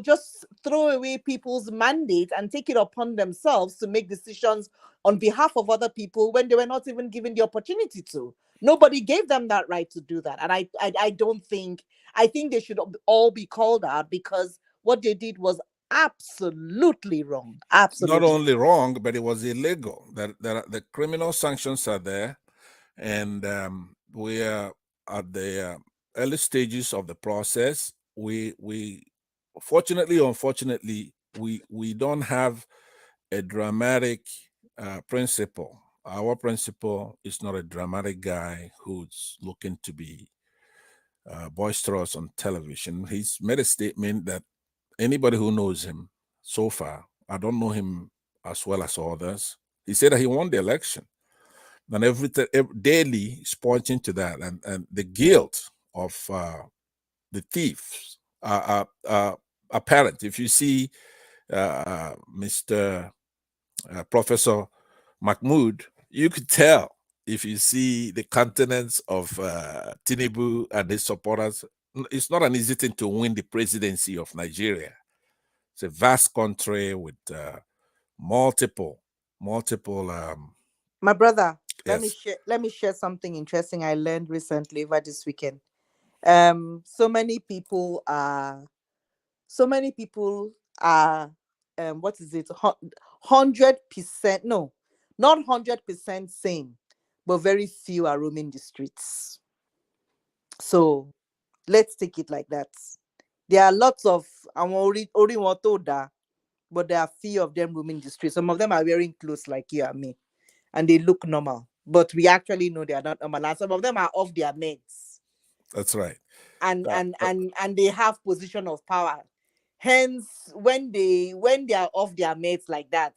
just throw away people's mandate and take it upon themselves to make decisions on behalf of other people when they were not even given the opportunity to. Nobody gave them that right to do that. And I think they should all be called out, because what they did was absolutely wrong. Absolutely. Not only wrong, but it was illegal. The criminal sanctions are there, and we are at the early stages of the process. We fortunately or unfortunately, we don't have a dramatic principal. Our principal is not a dramatic guy who's looking to be boisterous on television. He's made a statement that anybody who knows him so far, I don't know him as well as others, he said that he won the election. And every daily is pointing to that, and the guilt of the thieves are apparent. If you see Mr. Professor Mahmoud, you could tell. If you see the countenance of Tinubu and his supporters, it's not an easy thing to win the presidency of Nigeria. It's a vast country with multiple. My brother, Yes. let me share something interesting I learned recently over this weekend. So many people are what is it, 100%, no, not 100% sane, but very few are roaming the streets. So let's take it like that. There are lots of but there are few of them roaming the streets. Some of them are wearing clothes like you and me, and they look normal, but we actually know they are not normal, and some of them are off their meds. That's right. And they have position of power. Hence, when they are off their meds like that,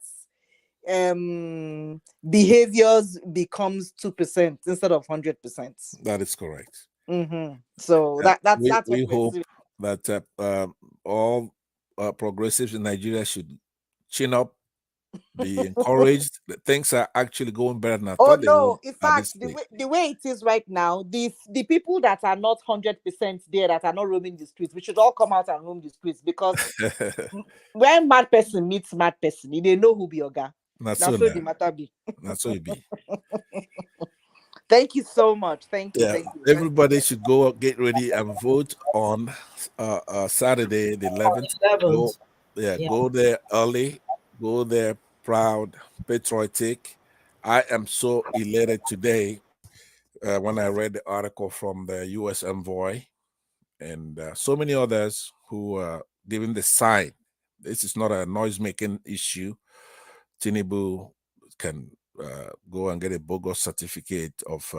behaviors becomes 2% instead of 100%. That is correct. Mm-hmm. So that's we what we're hope doing. that all progressives in Nigeria should chin up, be encouraged. That things are actually going better than I Oh thought they no! would. In fact, the way it is right now, the people that are not 100% there, that are not roaming the streets, we should all come out and roam the streets, because when mad person meets mad person, they know who be Oga. That's so the matter be. That's so it be. Thank you so much. Thank you. Yeah, Thank you. everybody should go get ready and vote on Saturday the 11th. Go there early, go there proud, patriotic. I am so elated today when I read the article from the U.S. Envoy. and so many others who are giving the sign. This is not a noise-making issue. Tinubu can go and get a bogus certificate of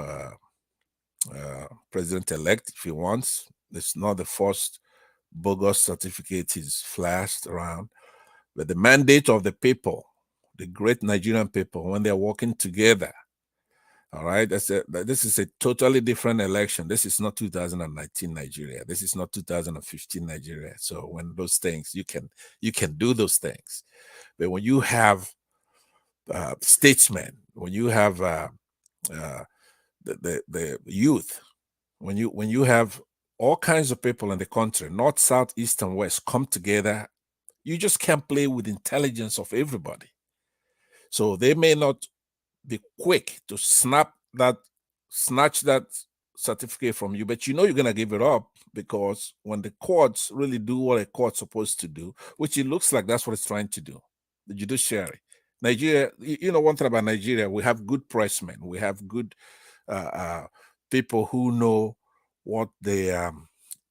president-elect if he wants. It's not the first bogus certificate he's flashed around. But the mandate of the people, the great Nigerian people, when they're working together, all right, this is a totally different election. This is not 2019 Nigeria. This is not 2015 Nigeria. So when those things, you can do those things. But when you have statesmen, when you have the youth, when you have all kinds of people in the country, north, south, east, and west, come together, you just can't play with intelligence of everybody. So they may not be quick to snatch that certificate from you, but you know you're going to give it up, because when the courts really do what a court's supposed to do, which it looks like that's what it's trying to do, the judiciary. Nigeria, one thing about Nigeria, we have good pressmen, we have good people who know what the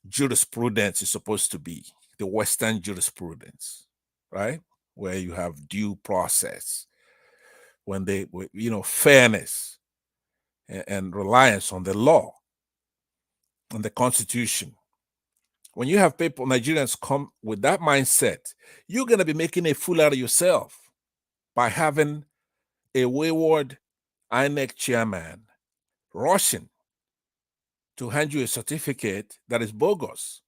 jurisprudence is supposed to be, the Western jurisprudence, right? Where you have due process, when they, fairness and reliance on the law and the Constitution. When you have people, Nigerians, come with that mindset, you're going to be making a fool out of yourself by having a wayward INEC chairman rushing to hand you a certificate that is bogus.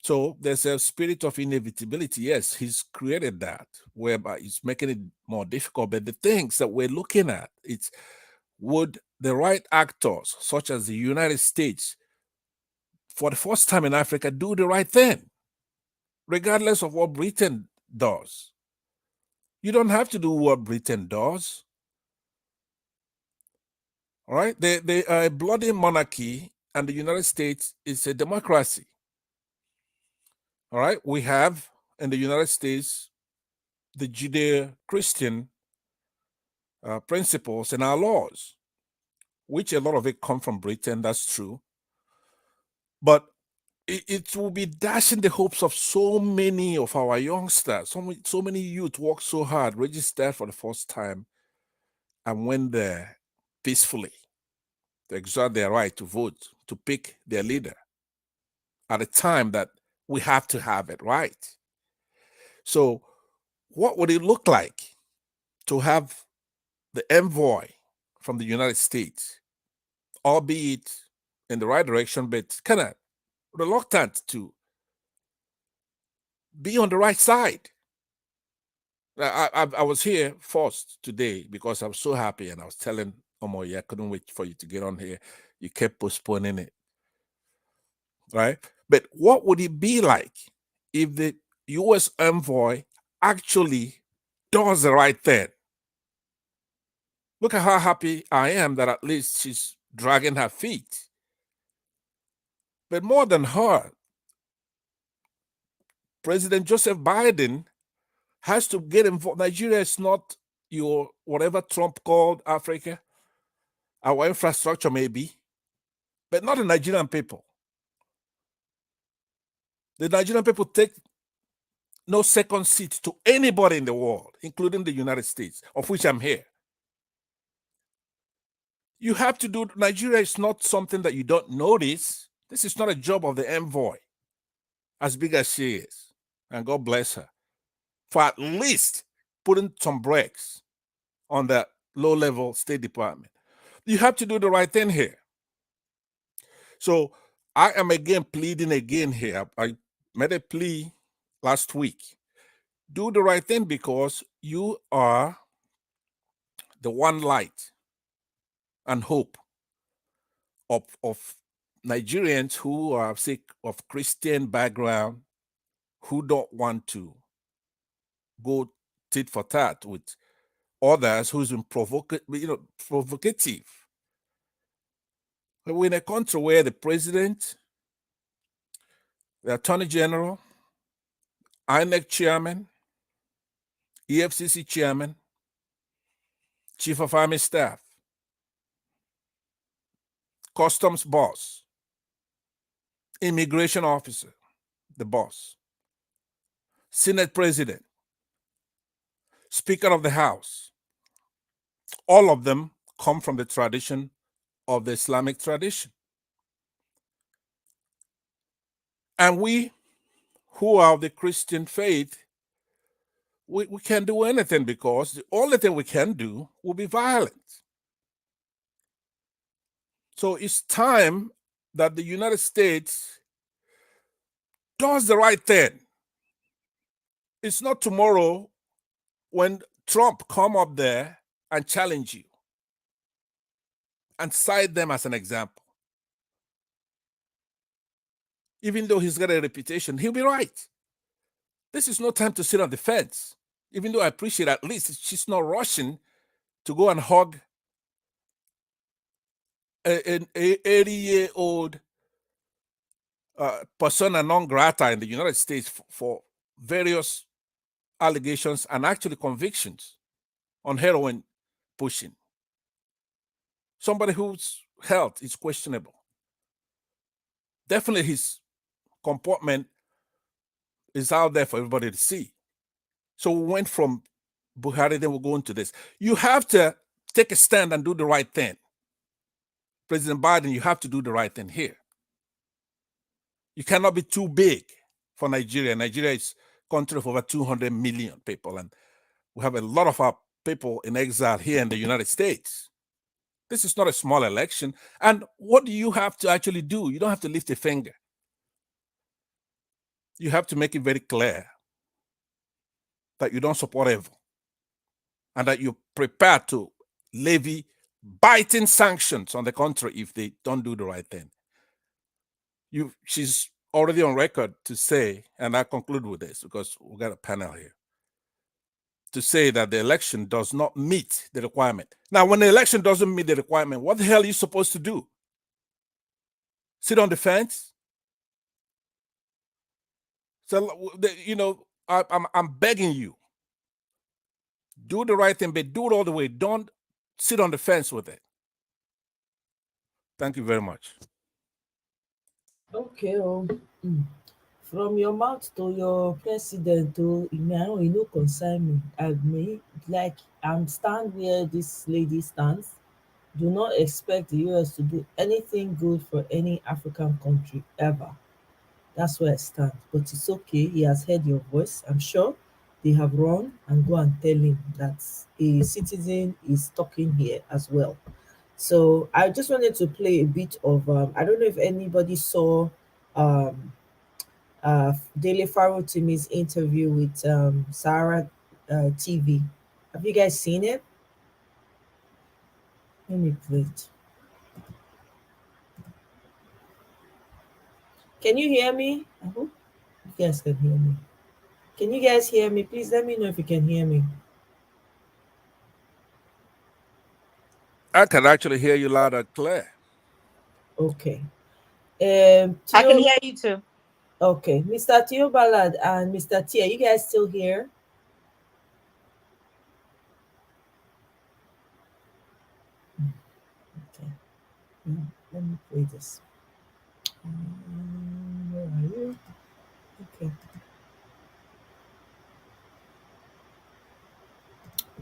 So there's a spirit of inevitability. Yes, he's created that, whereby he's making it more difficult. But the things that we're looking at, it's, would the right actors, such as the United States, for the first time in Africa, do the right thing, regardless of what Britain does? You don't have to do what Britain does. All right? They are a bloody monarchy, and the United States is a democracy. All right? We have in the United States the Judeo-Christian principles in our laws, which a lot of it come from Britain. That's true. But it will be dashing the hopes of so many of our youngsters. So many youth work so hard, register for the first time, and went there peacefully to exert their right to vote, to pick their leader at a time that we have to have it right. So what would it look like to have the envoy from the United States, albeit in the right direction, but kind of reluctant to be on the right side? I was here first today because I was so happy, and I was telling Omoye, I couldn't wait for you to get on here. You kept postponing it, right? But what would it be like if the U.S. envoy actually does the right thing? Look at how happy I am that at least she's dragging her feet. But more than her, President Joseph Biden has to get involved. Nigeria is not your whatever Trump called Africa. Our infrastructure may be, but not the Nigerian people. The Nigerian people take no second seat to anybody in the world, including the United States, of which I'm here. You have to do, Nigeria is not something that you don't notice. This is not a job of the envoy, as big as she is, and God bless her, for at least putting some brakes on the low-level State Department. You have to do the right thing here. So I am again pleading again here. I made a plea last week. Do the right thing, because you are the one light and hope of Nigerians who are sick of Christian background, who don't want to go tit for tat with others who's been provocative. We're in a country where the president, the attorney general, INEC chairman, EFCC chairman, chief of army staff, customs boss, immigration officer, the boss, Senate president, Speaker of the House, all of them come from the tradition of the Islamic tradition. And we who are of the Christian faith, we can't do anything because the only thing we can do will be violence. So it's time that the United States does the right thing. It's not tomorrow when Trump come up there and challenge you and cite them as an example. Even though he's got a reputation, he'll be right. This is no time to sit on the fence. Even though I appreciate at least she's not rushing to go and hug an 80-year-old persona non grata in the United States for various allegations and actually convictions on heroin pushing. Somebody whose health is questionable. Definitely his comportment is out there for everybody to see. So we went from Buhari, then we'll go into this. You have to take a stand and do the right thing. President Biden, you have to do the right thing here. You cannot be too big for Nigeria. Nigeria is a country of over 200 million people, and we have a lot of our people in exile here in the United States. This is not a small election. And what do you have to actually do? You don't have to lift a finger. You have to make it very clear that you don't support evil and that you're prepared to levy biting sanctions on the country if they don't do the right thing. She's already on record to say, and I conclude with this because we've got a panel here, to say that the election does not meet the requirement. Now, when the election doesn't meet the requirement, what the hell are you supposed to do? Sit on the fence? So, you know, I'm begging you, do the right thing, but do it all the way. Don't sit on the fence with it. Thank you very much. Okay. From your mouth to your president, you know, concern me. I mean, like, I'm stand where this lady stands. Do not expect the US to do anything good for any African country ever. That's where I stand. But it's okay. He has heard your voice. I'm sure they have run and go and tell him that a citizen is talking here as well. So I just wanted to play a bit of, I don't know if anybody saw um, Daily Pharaoh Timi's interview with Sarah TV. Have you guys seen it? Let me play it. Can you hear me? I hope you guys can hear me. Can you guys hear me? Please let me know if you can hear me. I can actually hear you loud and clear. Okay. I can hear you too. Okay. Mr. Tio Ballard and Mr. Tia, you guys still here? Okay. Let me play this. Where are you? Okay.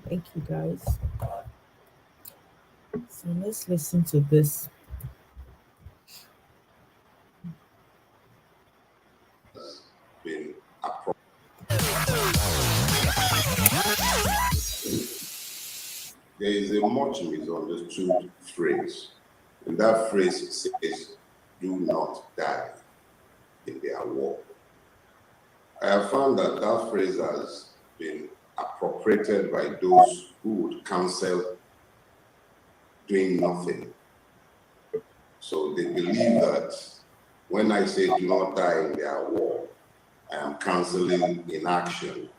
Thank you, guys. So let's listen to this. Been there is a much misunderstood phrase, and that phrase says, "Do not die in their war." I have found that that phrase has been appropriated by those who would counsel doing nothing. So they believe that when I say do not die in their war, I am counseling inaction,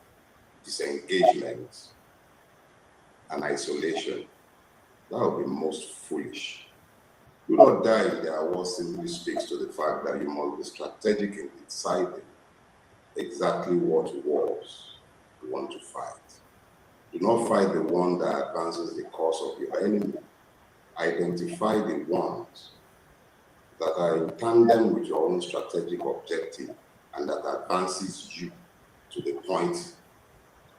disengagement, and isolation. That would be most foolish. Do not die in their war simply speaks to the fact that you must be strategic in deciding exactly what wars you want to fight. Do not fight the one that advances the cause of your enemy. Identify the ones that are in tandem with your own strategic objective and that advances you to the point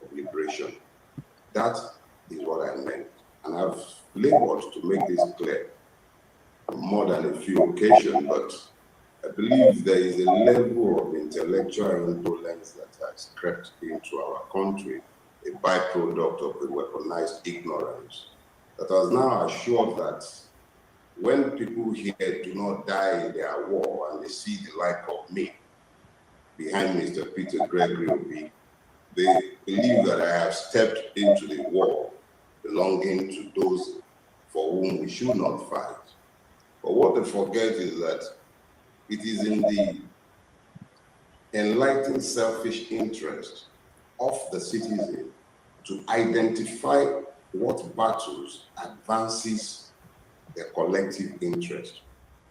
of liberation. That is what I meant. And I've labored to make this clear on more than a few occasions, but I believe there is a level of intellectual indolence that has crept into our country, a byproduct of the weaponized ignorance, that has now assured that when people here do not die in their war and they see the like of me behind Mr. Peter Gregory Obi, they believe that I have stepped into the war belonging to those for whom we should not fight. But what they forget is that it is in the enlightened selfish interest of the citizen to identify what battles advances their collective interest.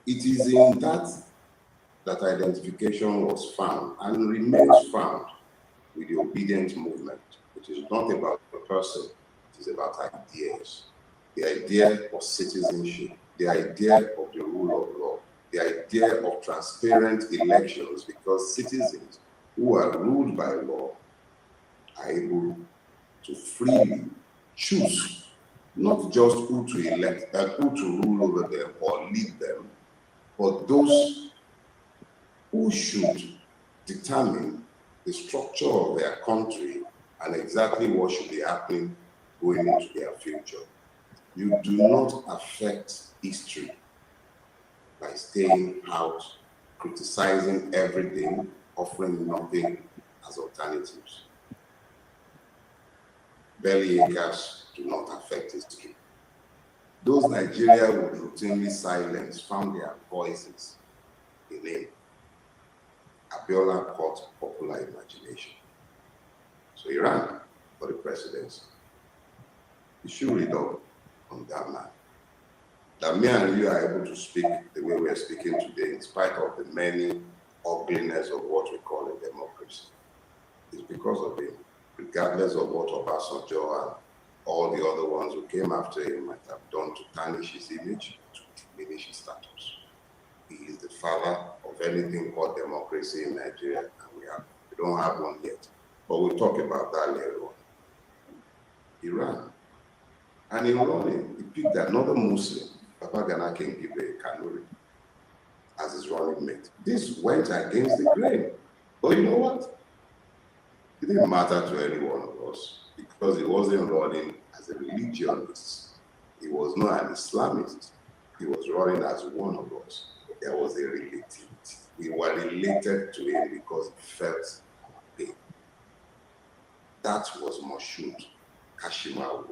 It is in that identification was found and remains found with the obedient movement. It is not about a person, it is about ideas. The idea of citizenship, the idea of the rule of law, the idea of transparent elections, because citizens who are ruled by law are able to freely choose not just who to elect, who to rule over them or lead them, but those who should determine the structure of their country and exactly what should be happening going into their future. You do not affect history by staying out, criticizing everything, offering nothing as alternatives. Belly acres do not affect history. Those Nigeria would routinely silence found their voices in it. Abiola caught popular imagination. So he ran for the presidency. You should read up on that man. That me and you are able to speak the way we are speaking today, in spite of the many ugliness of what we call a democracy, is because of him, regardless of what Obasanjo and all the other ones who came after him might have done to tarnish his image, to diminish his status. He is the father of anything called democracy in Nigeria, and we don't have one yet. But we'll talk about that later on. He ran. And in running, he picked another Muslim, Papa Gana King Gibe Kanuri, as his running mate. This went against the grain. But you know what? It didn't matter to any one of us because he wasn't running as a religionist. He was not an Islamist. He was running as one of us. There was a relativity. We were related to him because he felt our pain. That was Moshood Kashimawo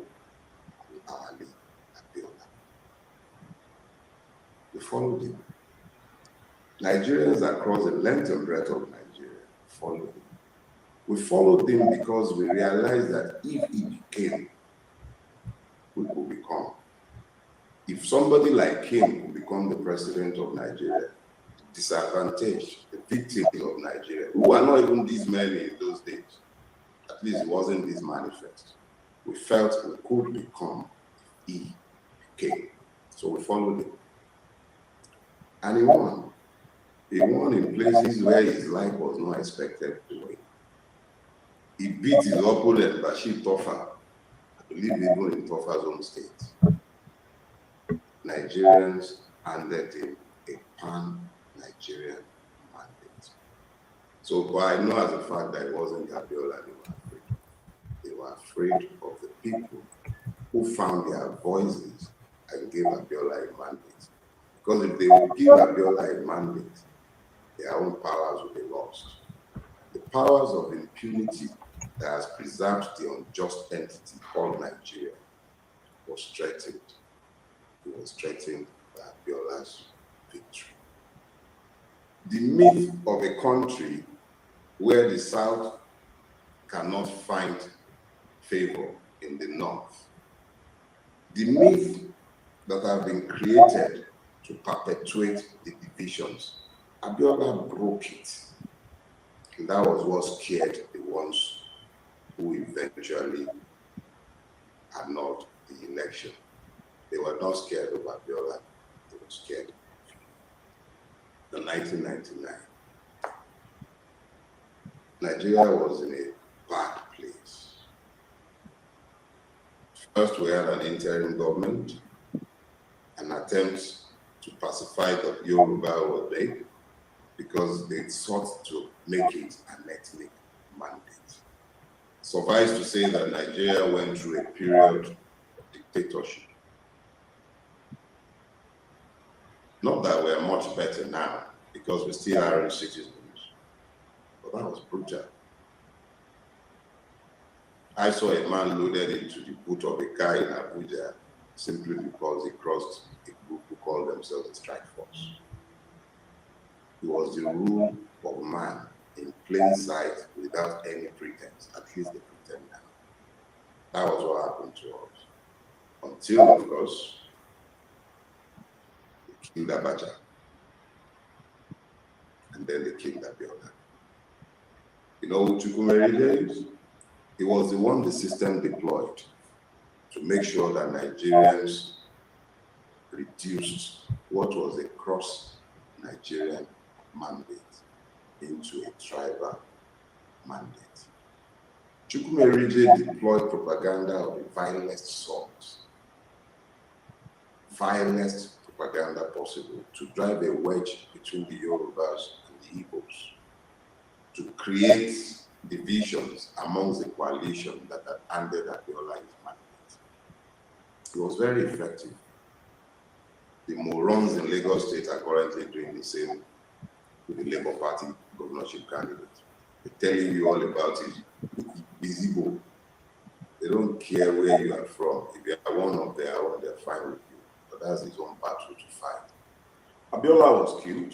Ali Abiola. We followed him. Nigerians across the length and breadth of Nigeria followed him. We followed him because we realized that if he became, we could become. If somebody like him could become the president of Nigeria, the disadvantaged, the victims of Nigeria, who are not even these many in those days, at least it wasn't this manifest. We felt we could become if he became. So we followed him. And he won. He won in places where his life was not expected to win. He beat his opponent, Bashir Tofa, I believe even in Tofa's own state. Nigerians handed him a pan-Nigerian mandate. So, but I know as a fact that it wasn't Abiola they were afraid of. They were afraid of the people who found their voices and gave Abiola a mandate. Because if they would give Abiola a mandate, their own powers would be lost. The powers of impunity that has preserved the unjust entity called Nigeria was threatened. It was threatened by Abiola's victory. The myth of a country where the South cannot find favor in the North, the myth that have been created to perpetuate the divisions, Abiola broke it. And that was what scared the ones who eventually annulled the election. They were not scared of Abiola, they were scared of him. in 1999, Nigeria was in a bad place. First, we had an interim government. An attempt to pacify the Yoruba were made because they sought to make it an ethnic mandate. Suffice to say that Nigeria went through a period of dictatorship. Not that we're much better now, because we still aren't citizens, but that was brutal. I saw a man loaded into the boot of a car in Abuja simply because he crossed a group who called themselves the strike force. It was the rule of man in plain sight without any pretense, at least they pretend now. That was what happened to us. Until, of course, they killed Abacha. And then they killed Abiola. You know who Chukwumeride is? He was the one the system deployed to make sure that Nigerians reduced what was a cross-Nigerian mandate into a tribal mandate. Chukwumeride deployed propaganda of the vilest sort, vilest propaganda possible, to drive a wedge between the Yorubas and the Igbos, to create divisions amongst the coalition that had handed Abiola his mandate. It was very effective. The morons in Lagos State are currently doing the same with the Labour Party governorship candidate. They're telling you all about it. Visible. They don't care where you are from. If you are one of their own, they're fine with you. But that's his own battle to fight. Abiola was killed.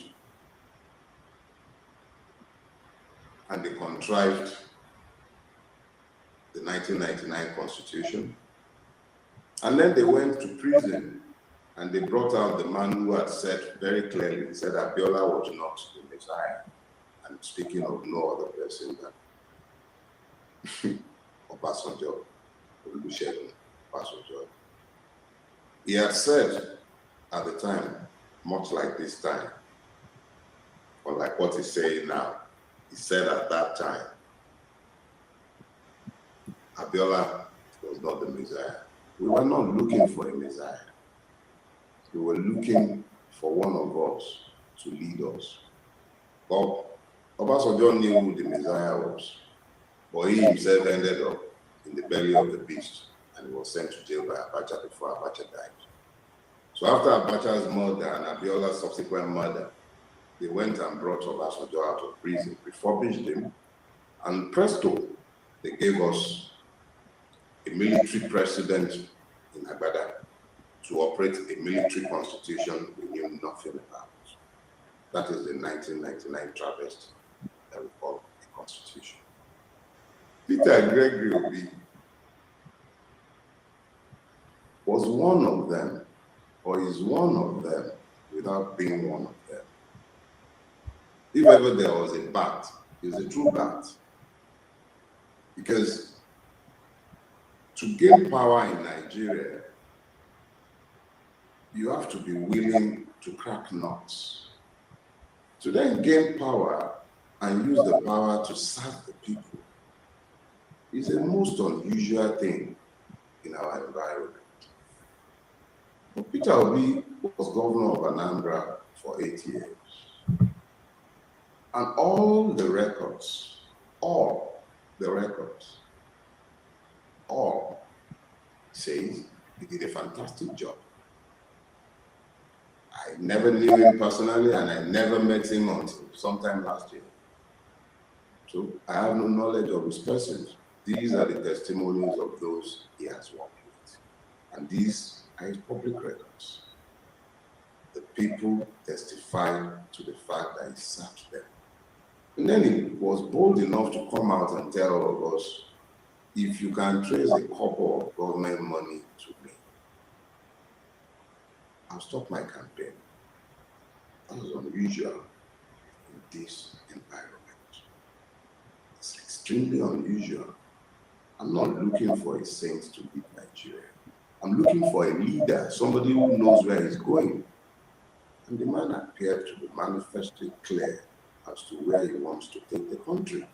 And they contrived the 1999 constitution. And then they went to prison and they brought out the man who had said very clearly, he said Abiola was not the Messiah. And speaking of no other person than Obasanjo, Olusegun Obasanjo. He had said at the time, much like this time, or like what he's saying now, he said at that time, Abiola was not the Messiah. We were not looking for a Messiah. We were looking for one of us to lead us. But Obasanjo knew who the Messiah was, but he himself ended up in the belly of the beast and he was sent to jail by Abacha before Abacha died. So after Abacha's murder and Abiola's subsequent murder, they went and brought Obasanjo out of prison, refurbished him, and presto, they gave us a military president in Agbada to operate a military constitution we knew nothing about. That is the 1999 travesty that we call a constitution. Peter Gregory Obi was one of them, or is one of them, without being one of them. If ever there was a bat, it's a true bat. Because to gain power in Nigeria, you have to be willing to crack nuts. To then gain power and use the power to serve the people is a most unusual thing in our environment. But Peter Obi was governor of Anambra for 8 years. And all the records says he did a fantastic job. I never knew him personally and I never met him until sometime last year. So I have no knowledge of his person. These are the testimonies of those he has worked with. And these are his public records. The people testified to the fact that he sacked them. And then he was bold enough to come out and tell all of us, if you can trace a couple of government money to me, I'll stop my campaign. That was unusual in this environment. It's extremely unusual. I'm not looking for a saint to lead Nigeria. I'm looking for a leader, somebody who knows where he's going. And the man appeared to be manifestly clear as to where he wants to take the country.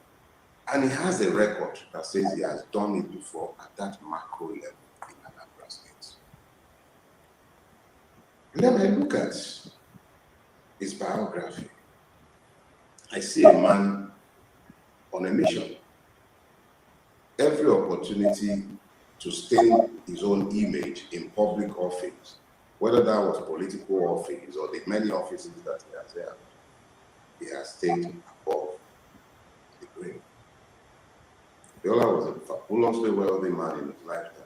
And he has a record that says he has done it before at that macro level in Anambra State. And then I look at his biography. I see a man on a mission. Every opportunity to stain his own image in public office, whether that was political office or the many offices that he has held, he has stayed above the grave. Abiola was a fabulously wealthy man in his lifetime.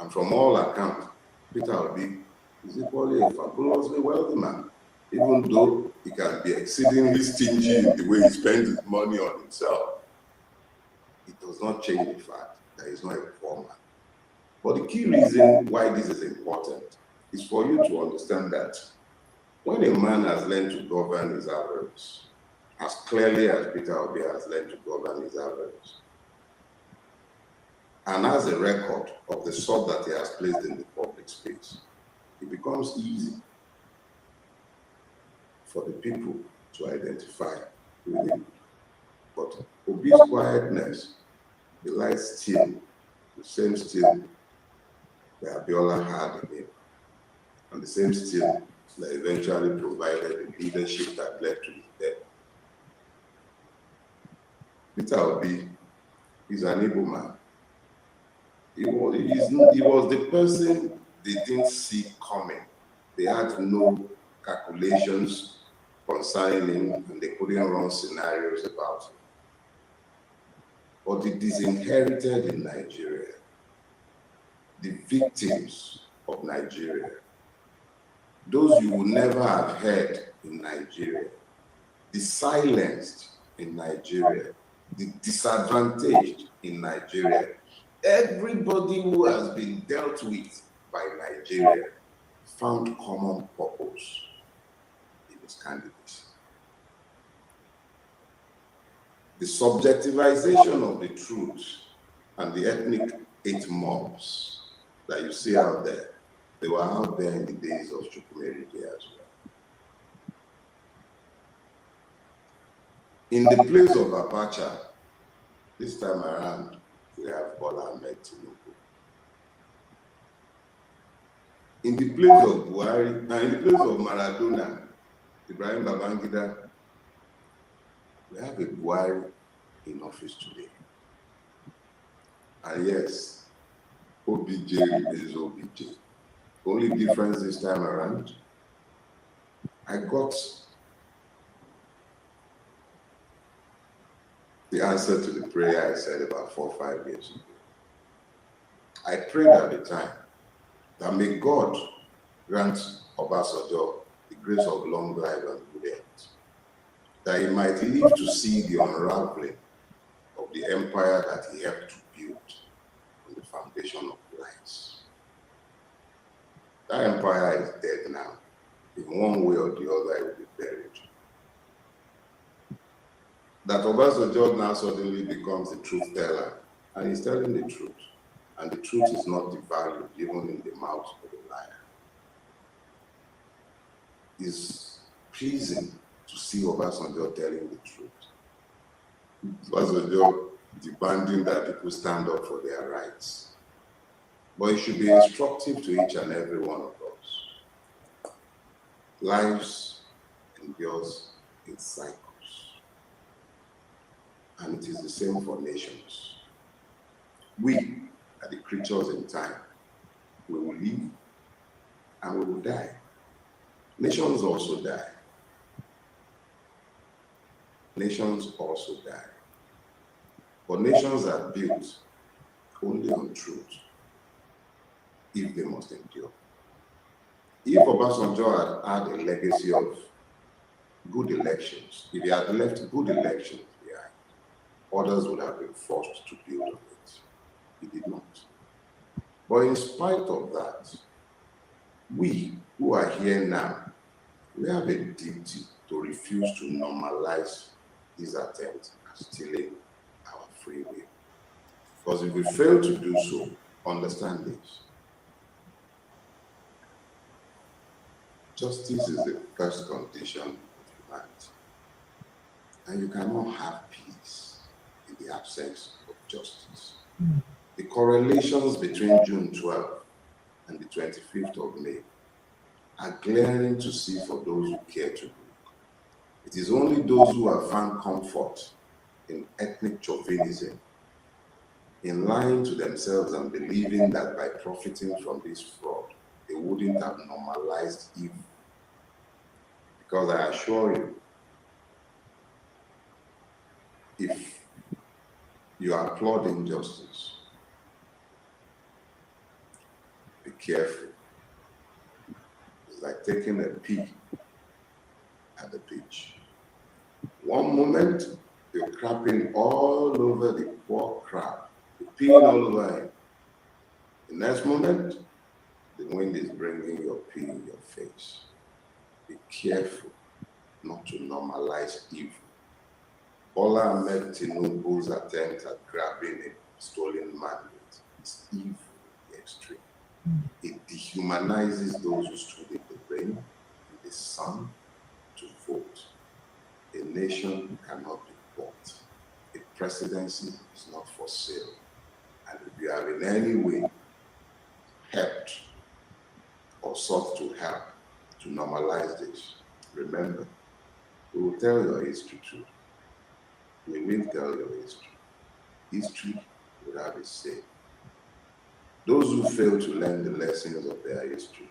And from all accounts, Peter Obi is equally a fabulously wealthy man, even though he can be exceedingly stingy in the way he spends his money on himself. It does not change the fact that he's not a poor man. But the key reason why this is important is for you to understand that when a man has learned to govern his avarice, as clearly as Peter Obi has learned to govern his avarice, and has a record of the sort that he has placed in the public space, it becomes easy for the people to identify with him. But Obi's quietness belies still the same steel that Abiola had in him, and the same steel that eventually provided the leadership that led to his death. Peter Obi is an able man. He was the person they didn't see coming. They had no calculations concerning him, and they couldn't run scenarios about him. But the disinherited in Nigeria, the victims of Nigeria, those you would never have heard in Nigeria, the silenced in Nigeria, the disadvantaged in Nigeria, everybody who has been dealt with by Nigeria found common purpose in his candidacy. The subjectivization of the truth and the ethnic hate mobs that you see out there, they were out there in the days of Chukwumerike as well. In the place of Abacha, this time around, we have Bola Ahmed Tinubu. In the place of Buhari, and in the place of Maradona, Ibrahim Babangida, we have a Buhari in office today. And yes, OBJ is OBJ. Only difference this time around, I got the answer to the prayer I said about 4 or 5 years ago. I prayed at the time that may God grant Obasanjo the grace of long life and good health, that he might live to see the unraveling of the empire that he helped to build on the foundation of lies. That empire is dead now. In one way or the other, it will be buried. That Obasanjo now suddenly becomes the truth teller, and he's telling the truth. And the truth is not devalued, even in the mouth of a liar. It's pleasing to see Obasanjo telling the truth. Obasanjo demanding that people stand up for their rights. But it should be instructive to each and every one of us. Lives endures in cycles. And it is the same for nations. We are the creatures in time. We will live and we will die. Nations also die. Nations also die. But nations are built only on truth, if they must endure. If Obasanjo had a legacy of good elections, if he had left good elections behind, others would have been forced to build on it. He did not. But in spite of that, we who are here now, we have a duty to refuse to normalize these attempts at stealing our free will. Because if we fail to do so, understand this. Justice is the first condition of humanity. And you cannot have peace in the absence of justice. The correlations between June 12th and the 25th of May are glaring to see for those who care to look. It is only those who have found comfort in ethnic chauvinism, in lying to themselves and believing that by profiting from this fraud, they wouldn't have normalized evil. Because I assure you, if you applaud injustice, be careful. It's like taking a pee at the beach. One moment, you're crapping all over the poor crab. You're peeing all over him. The next moment, the wind is bringing your pee in your face. Be careful not to normalize evil. Bola Ahmed Tinubu's attempt at grabbing a stolen mandate is evil in the extreme. It dehumanizes those who stood in the rain, in the sun, to vote. A nation cannot be bought. A presidency is not for sale. And if you have in any way helped or sought to help to normalize this, remember, we will tell your history too. We will tell your history. History will have its say. Those who fail to learn the lessons of their history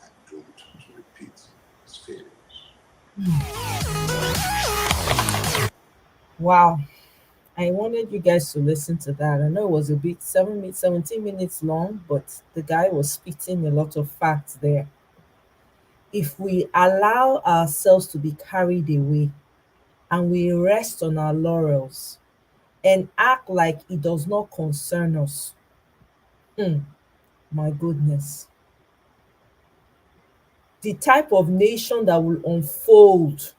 are doomed to repeat its failures. Wow. I wanted you guys to listen to that. I know it was a bit 17 minutes long, but the guy was spitting a lot of facts there. If we allow ourselves to be carried away and we rest on our laurels and act like it does not concern us, my goodness, the type of nation that will unfold,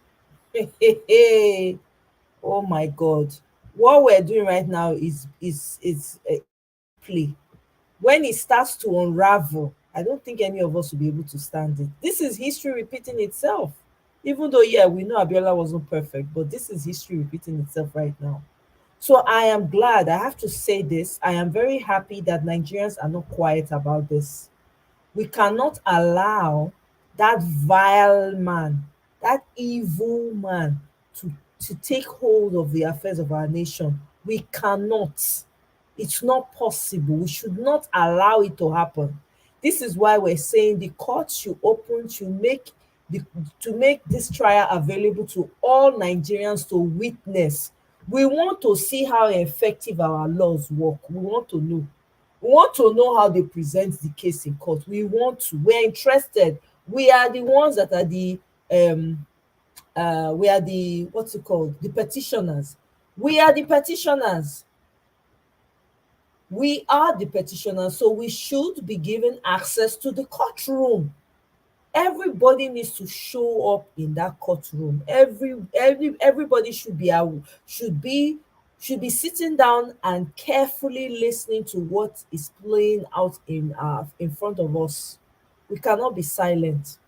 oh my God, what we're doing right now is a play. When it starts to unravel, I don't think any of us will be able to stand it. This is history repeating itself. Even though, yeah, we know Abiola wasn't perfect, but this is history repeating itself right now. So I am glad, I have to say this, I am very happy that Nigerians are not quiet about this. We cannot allow that vile man, that evil man, to take hold of the affairs of our nation. We cannot. It's not possible. We should not allow it to happen. This is why we're saying the court should open to make this trial available to all Nigerians to witness. We want to see how effective our laws work. We want to know. We want to know how they present the case in court. We're interested. We are the ones that are we are the, what's it called? The petitioners. We are the petitioners. We are the petitioners, so we should be given access to the courtroom. Everybody needs to show up in that courtroom. Everybody should be sitting down and carefully listening to what is playing out in front of us. We cannot be silent.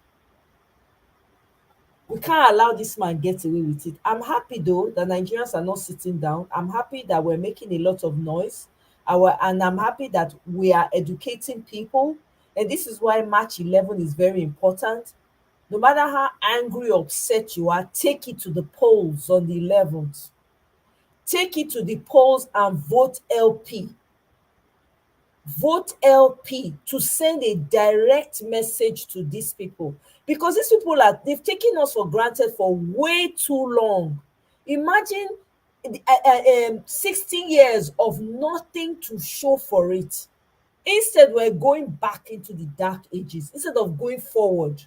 We can't allow this man get away with it. I'm happy though that Nigerians are not sitting down. I'm happy that we're making a lot of noise. And I'm happy that we are educating people. And this is why March 11 is very important. No matter how angry or upset you are, take it to the polls on the 11th. Take it to the polls and vote LP. Vote LP to send a direct message to these people, because these people they've taken us for granted for way too long. Imagine 60 years of nothing to show for it. Instead, we're going back into the dark ages instead of going forward.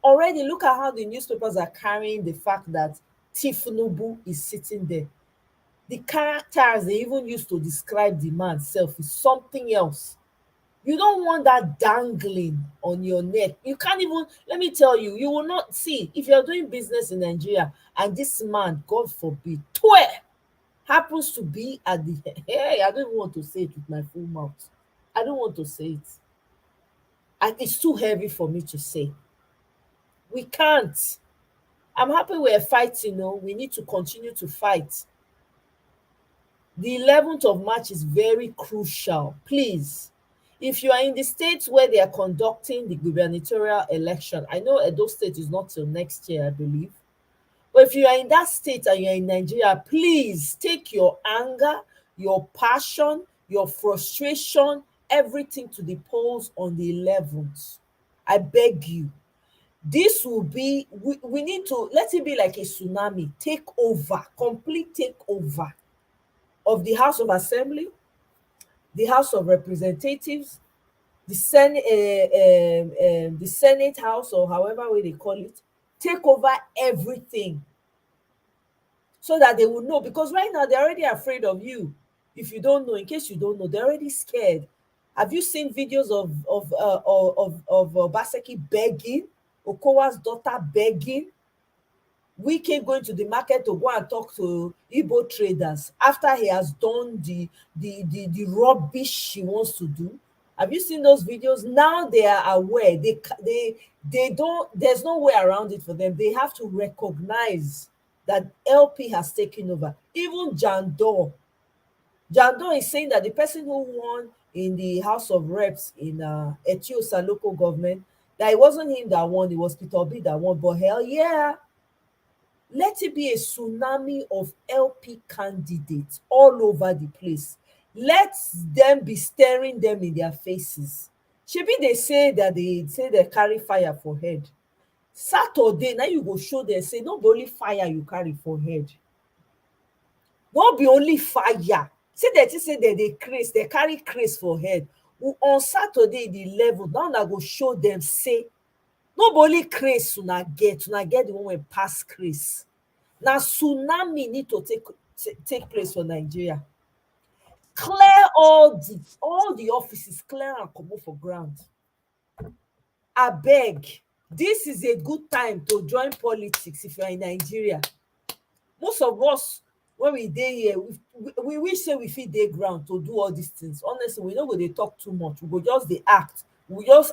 Already, look at how the newspapers are carrying the fact that Tifunubu is sitting there. The characters they even used to describe the man self is something else. You don't want that dangling on your neck. You can't even, let me tell you, you will not see, if you're doing business in Nigeria and this man, God forbid, happens to be at the, hey, I don't even want to say it with my full mouth. I don't want to say it. And it's too heavy for me to say. We can't. I'm happy we're fighting, no? We need to continue to fight. The 11th of March is very crucial. Please, if you are in the states where they are conducting the gubernatorial election, I know Edo State is not till next year, I believe. But if you are in that state and you're in Nigeria, please take your anger, your passion, your frustration, everything to the polls on the 11th. I beg you. This will be, we need to, let it be like a tsunami, take over, complete takeover of the House of Assembly, the House of Representatives, the Senate House, or however way they call it, take over everything so that they will know. Because right now they're already afraid of you. If you don't know, in case you don't know, they're already scared. Have you seen videos of Obaseki begging, Okowa's daughter begging? Wike going to the market to go and talk to Igbo traders after he has done the rubbish he wants to do. Have you seen those videos? Now they are aware. They don't. There's no way around it for them. They have to recognize that LP has taken over. Even Jandor is saying that the person who won in the House of Reps in Etiosa local government, that it wasn't him that won. It was Peter Obi that won. But hell yeah. Let it be a tsunami of LP candidates all over the place. Let them be staring them in their faces. Shebi they say they carry fire for head. Saturday, now you go show them, say, no be only fire you carry for head. No be only fire. Say that they carry craze for head. On Saturday, the 11th, now I go show them, say, no be only craze una get the one wey pass craze. Now tsunami need to take place for Nigeria. Clear all the offices, clear and comot for ground. Abeg, this is a good time to join politics if you are in Nigeria. Most of us, when we dey here, we wish say we fit dey ground to do all these things. Honestly, we no go dey talk too much. We go just dey act.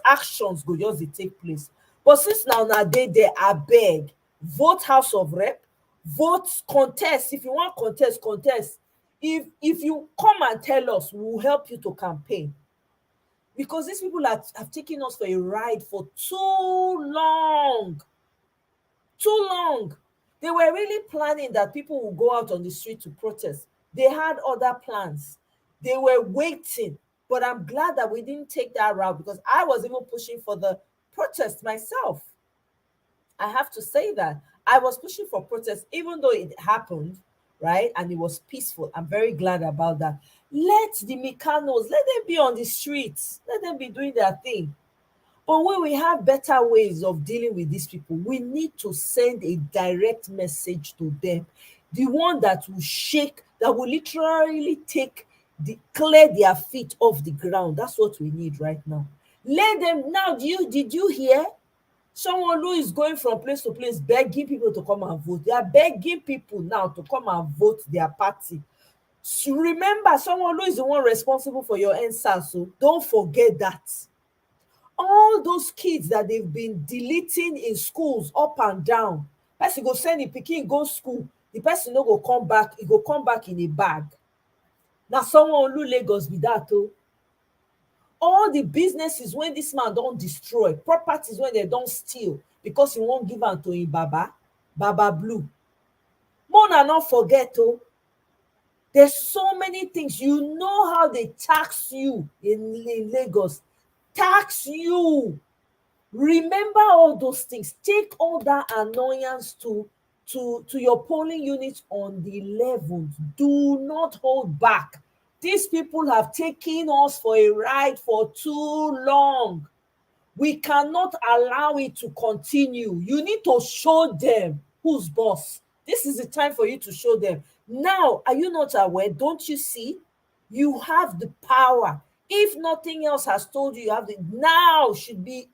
Actions go just dey take place. But since now dey there, abeg, vote House of Rep, vote, contest. If you want contest. If you come and tell us, we will help you to campaign. Because these people have taken us for a ride for too long. Too long. They were really planning that people will go out on the street to protest. They had other plans. They were waiting. But I'm glad that we didn't take that route, because I was even pushing for the protest myself. I have to say that. I was pushing for protest, even though it happened, right? And it was peaceful. I'm very glad about that. Let the Mikanos, let them be on the streets. Let them be doing their thing. But when we have better ways of dealing with these people, we need to send a direct message to them. The one that will shake, that will literally clear their feet off the ground. That's what we need right now. Let them, now, did you hear? Someone who is going from place to place begging people to come and vote. They are begging people now to come and vote their party. So remember, someone who is the one responsible for your NSAS, so don't forget that. All those kids that they've been deleting in schools up and down, person go send the pikin go school, the person no go come back, he go come back in a bag. Now someone who Lagos be that too. All the businesses when this man don't destroy, properties when they don't steal because he won't give am to him Baba Blue. Mona not forget oh. There's so many things. You know how they tax you in Lagos. Tax you. Remember all those things. Take all that annoyance to your polling units on the 11th. Do not hold back. These people have taken us for a ride for too long. We cannot allow it to continue. You need to show them who's boss. This is the time for you to show them. Now, are you not aware? Don't you see? You have the power. If nothing else has told you, now should be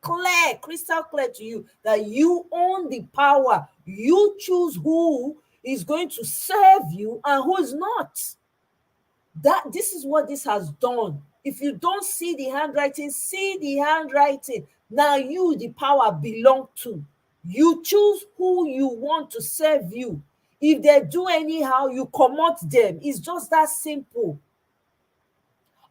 clear, crystal clear to you that you own the power. You choose who is going to serve you and who is not. This is what this has done If you don't see the handwriting, see the handwriting. Now you, the power belong to. You choose who you want to serve you. If they do anyhow, you comot them. It's just that simple.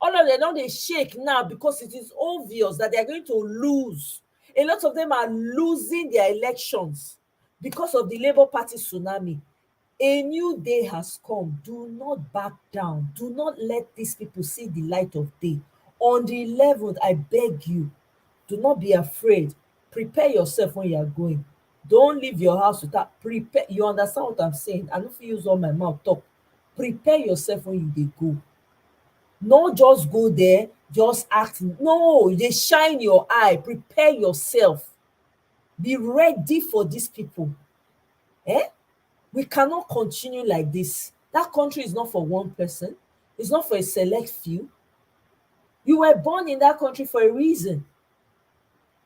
All of them now they shake now because it is obvious that they are going to lose. A lot of them are losing their elections because of the Labour Party tsunami. A new day has come. Do not back down. Do not let these people see the light of day. On the 11th, I beg you, do not be afraid. Prepare yourself when you are going. Don't leave your house without prepare. You understand what I'm saying? I don't use all my mouth talk. Prepare yourself when you dey go. No just go there, just act. No, they shine your eye. Prepare yourself. Be ready for these people. We cannot continue like this. That country is not for one person. It's not for a select few. You were born in that country for a reason.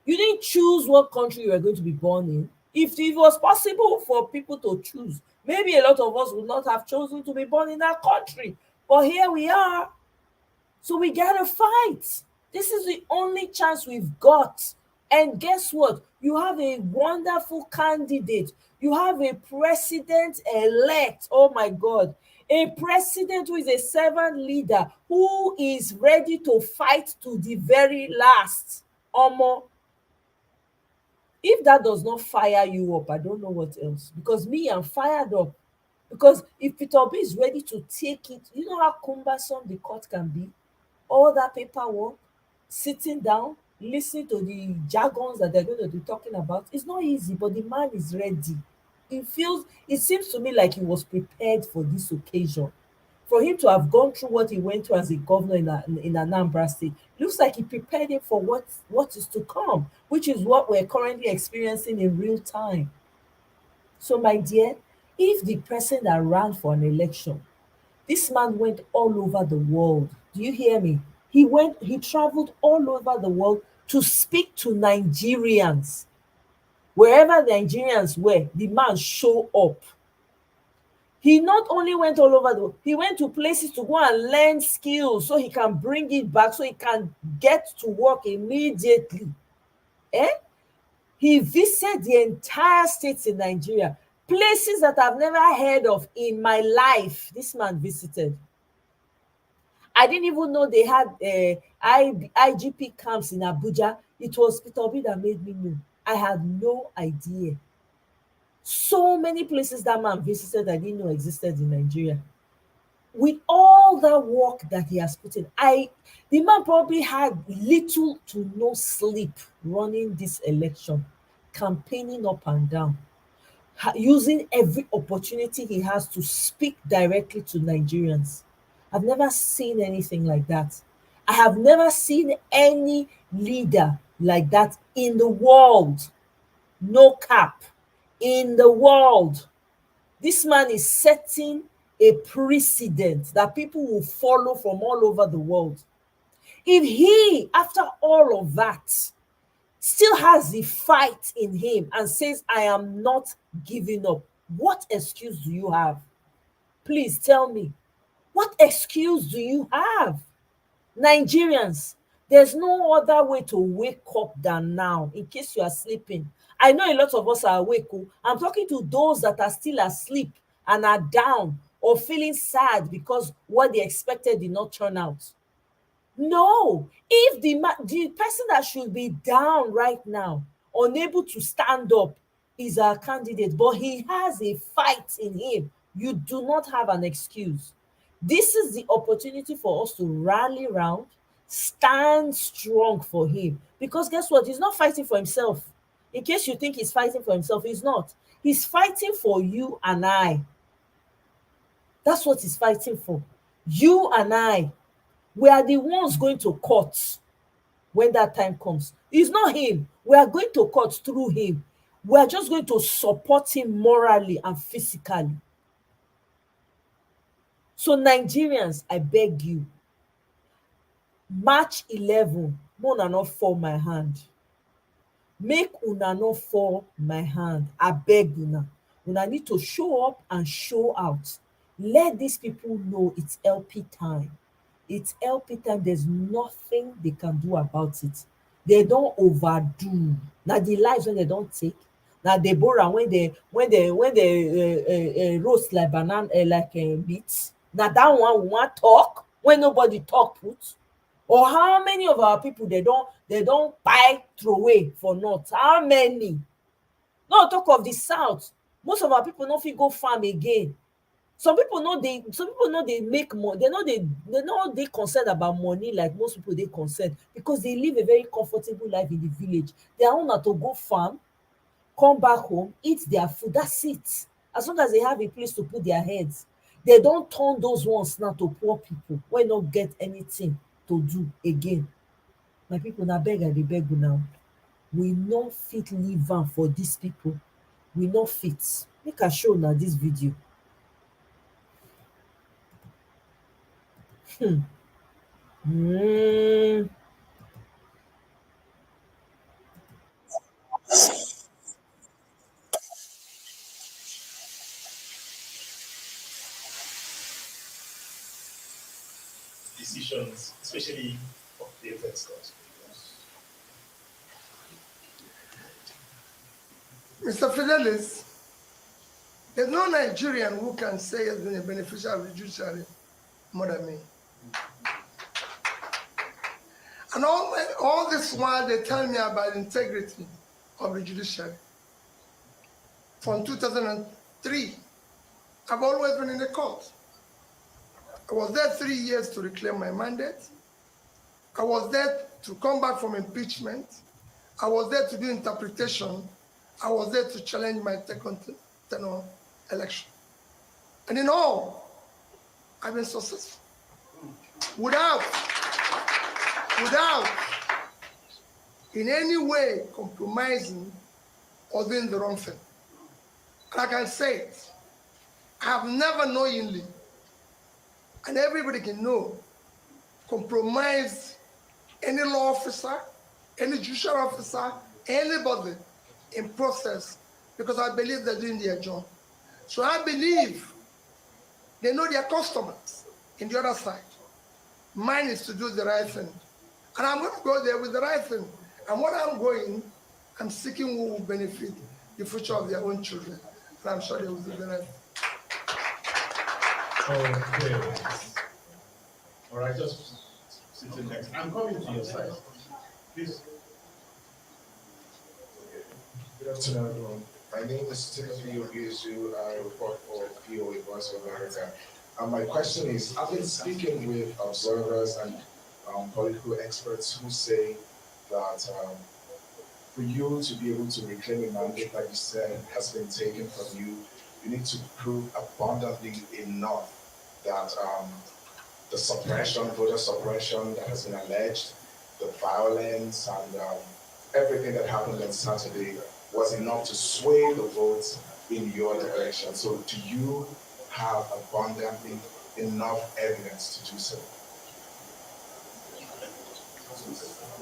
You didn't choose what country you were going to be born in. If it was possible for people to choose, maybe a lot of us would not have chosen to be born in that country. But here we are. So we gotta fight. This is the only chance we've got. And guess what? You have a wonderful candidate. You have a president-elect. Oh my God. A president who is a servant leader who is ready to fight to the very last. Omo, if that does not fire you up, I don't know what else. Because me, I'm fired up. Because if Peter Obi is ready to take it, you know how cumbersome the court can be? All that paperwork, sitting down, listening to the jargons that they're going to be talking about. It's not easy, but the man is ready. It seems to me like he was prepared for this occasion. For him to have gone through what he went through as a governor in Anambra State, looks like he prepared him for what is to come, which is what we're currently experiencing in real time. So, my dear, if the person that ran for an election, this man went all over the world. Do you hear me? He traveled all over the world to speak to Nigerians. Wherever Nigerians were, the man showed up. He not only went all over the world, he went to places to go and learn skills so he can bring it back, so he can get to work immediately. He visited the entire states in Nigeria, places that I've never heard of in my life. This man visited. I didn't even know they had IGP camps in Abuja. It was Peter Obi that made me know. I had no idea. So many places that man visited I didn't know existed in Nigeria. With all that work that he has put in, the man probably had little to no sleep running this election, campaigning up and down, using every opportunity he has to speak directly to Nigerians. I've never seen anything like that. I have never seen any leader like that in the world. No cap. In the world. This man is setting a precedent that people will follow from all over the world. If he, after all of that, still has the fight in him and says, I am not giving up, what excuse do you have? Please tell me. What excuse do you have? Nigerians, there's no other way to wake up than now, in case you are sleeping. I know a lot of us are awake. I'm talking to those that are still asleep and are down or feeling sad because what they expected did not turn out. No, if the person that should be down right now, unable to stand up, is our candidate, but he has a fight in him, you do not have an excuse. This is the opportunity for us to rally round, stand strong for him. Because guess what? He's not fighting for himself. In case you think he's fighting for himself, he's not. He's fighting for you and I. That's what he's fighting for. You and I. We are the ones going to court when that time comes. It's not him. We are going to court through him. We are just going to support him morally and physically. So Nigerians, I beg you, March 11, una not fall my hand. Make una not fall my hand. I beg una. Una need to show up and show out. Let these people know it's LP time. It's LP time. There's nothing they can do about it. They don't overdo. Now the lives when they don't take. Now Deborah when they roast like banana like beets. Now that one we want talk when nobody talk put. Or how many of our people they don't buy throwaway for not? How many? No talk of the south. Most of our people no fit go farm again. Some people know they make money. They know they concerned about money like most people they concerned because they live a very comfortable life in the village. Their own na to go farm, come back home, eat their food. That's it. As long as they have a place to put their heads. They don't turn those ones now to poor people wey no get anything to do again. My people, na beg I dey beg una. We no fit leave am for dis people. We no fit. Make I show una dis video. um decisions, especially of the investors. Mr. Fidelis, there's no Nigerian who can say he has been a beneficiary of the judiciary more than me. And all this while they tell me about integrity of the judiciary. From 2003, I've always been in the court. I was there 3 years to reclaim my mandate. I was there to come back from impeachment. I was there to do interpretation. I was there to challenge my second tenure election. And in all, I've been successful. Without in any way compromising or doing the wrong thing. And I can say it, I have never knowingly, and everybody can know, compromised any law officer, any judicial officer, anybody in process, because I believe they're doing their job. So I believe they know their customers in the other side. Mine is to do the right thing. And I'm going to go there with the right thing. And what I'm seeking who will benefit the future of their own children. And I'm sure they will do the right thing. Okay. All right, just sitting next. I'm coming to your side. Please. Good afternoon, everyone. My name is Timothy Ogesu. I report for POA Voice of America. My question is, I've been speaking with observers and political experts who say that for you to be able to reclaim a mandate, like you said, has been taken from you, you need to prove abundantly enough that the suppression, voter suppression that has been alleged, the violence and everything that happened on Saturday was enough to sway the votes in your direction. So do you have abundantly enough evidence to do so?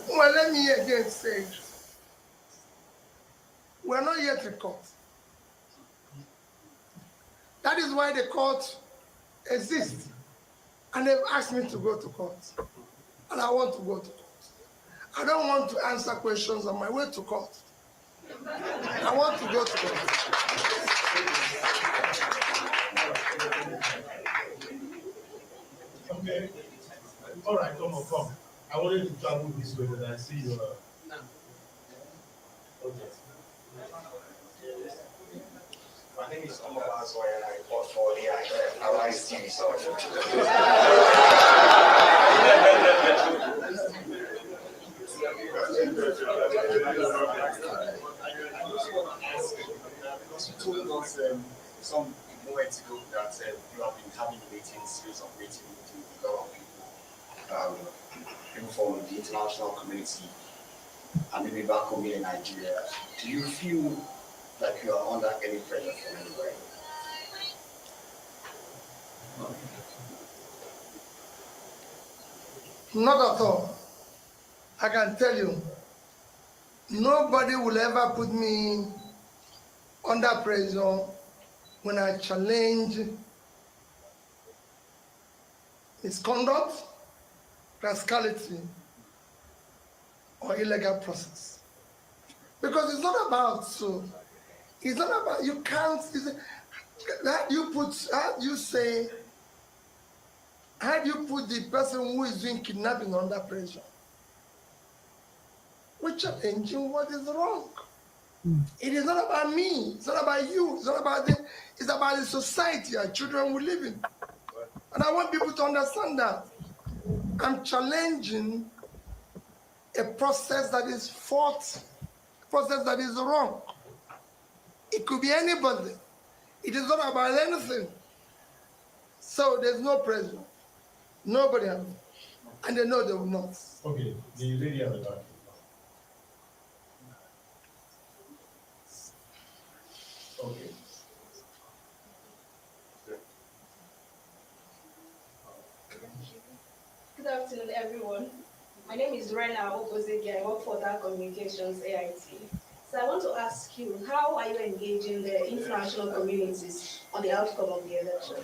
Well, let me again say, we're not yet in court. That is why the court exists. And they've asked me to go to court. And I want to go to court. I don't want to answer questions on my way to court. I want to go to court. Okay. All right, come. I wanted to travel this way, but I see you. Okay. My name is Omar Bazoy and I report for the IREV TV. Because you told us some moments ago that you have been having series of meetings with a lot of people from the international community and maybe back home in Nigeria. Do you feel like you are under any pressure from anywhere? Not at all. I can tell you, nobody will ever put me under pressure when I challenge misconduct rascality or illegal process. Because it's not about it's not about, you can't, how do you put the person who is doing kidnapping under pressure? We're challenging what is wrong. It is not about me, it's not about you, it's not about them, it's about the society our children will live in. And I want people to understand that. I'm challenging a process that is faulty, a process that is wrong. It could be anybody. It is not about anything. So there's no pressure. Nobody has. And they know they will not. Okay, the lady at the back. Okay. Good afternoon, everyone. My name is Rena Obozegi. I work for that Communications AIT. So I want to ask you, how are you engaging the international communities on the outcome of the election?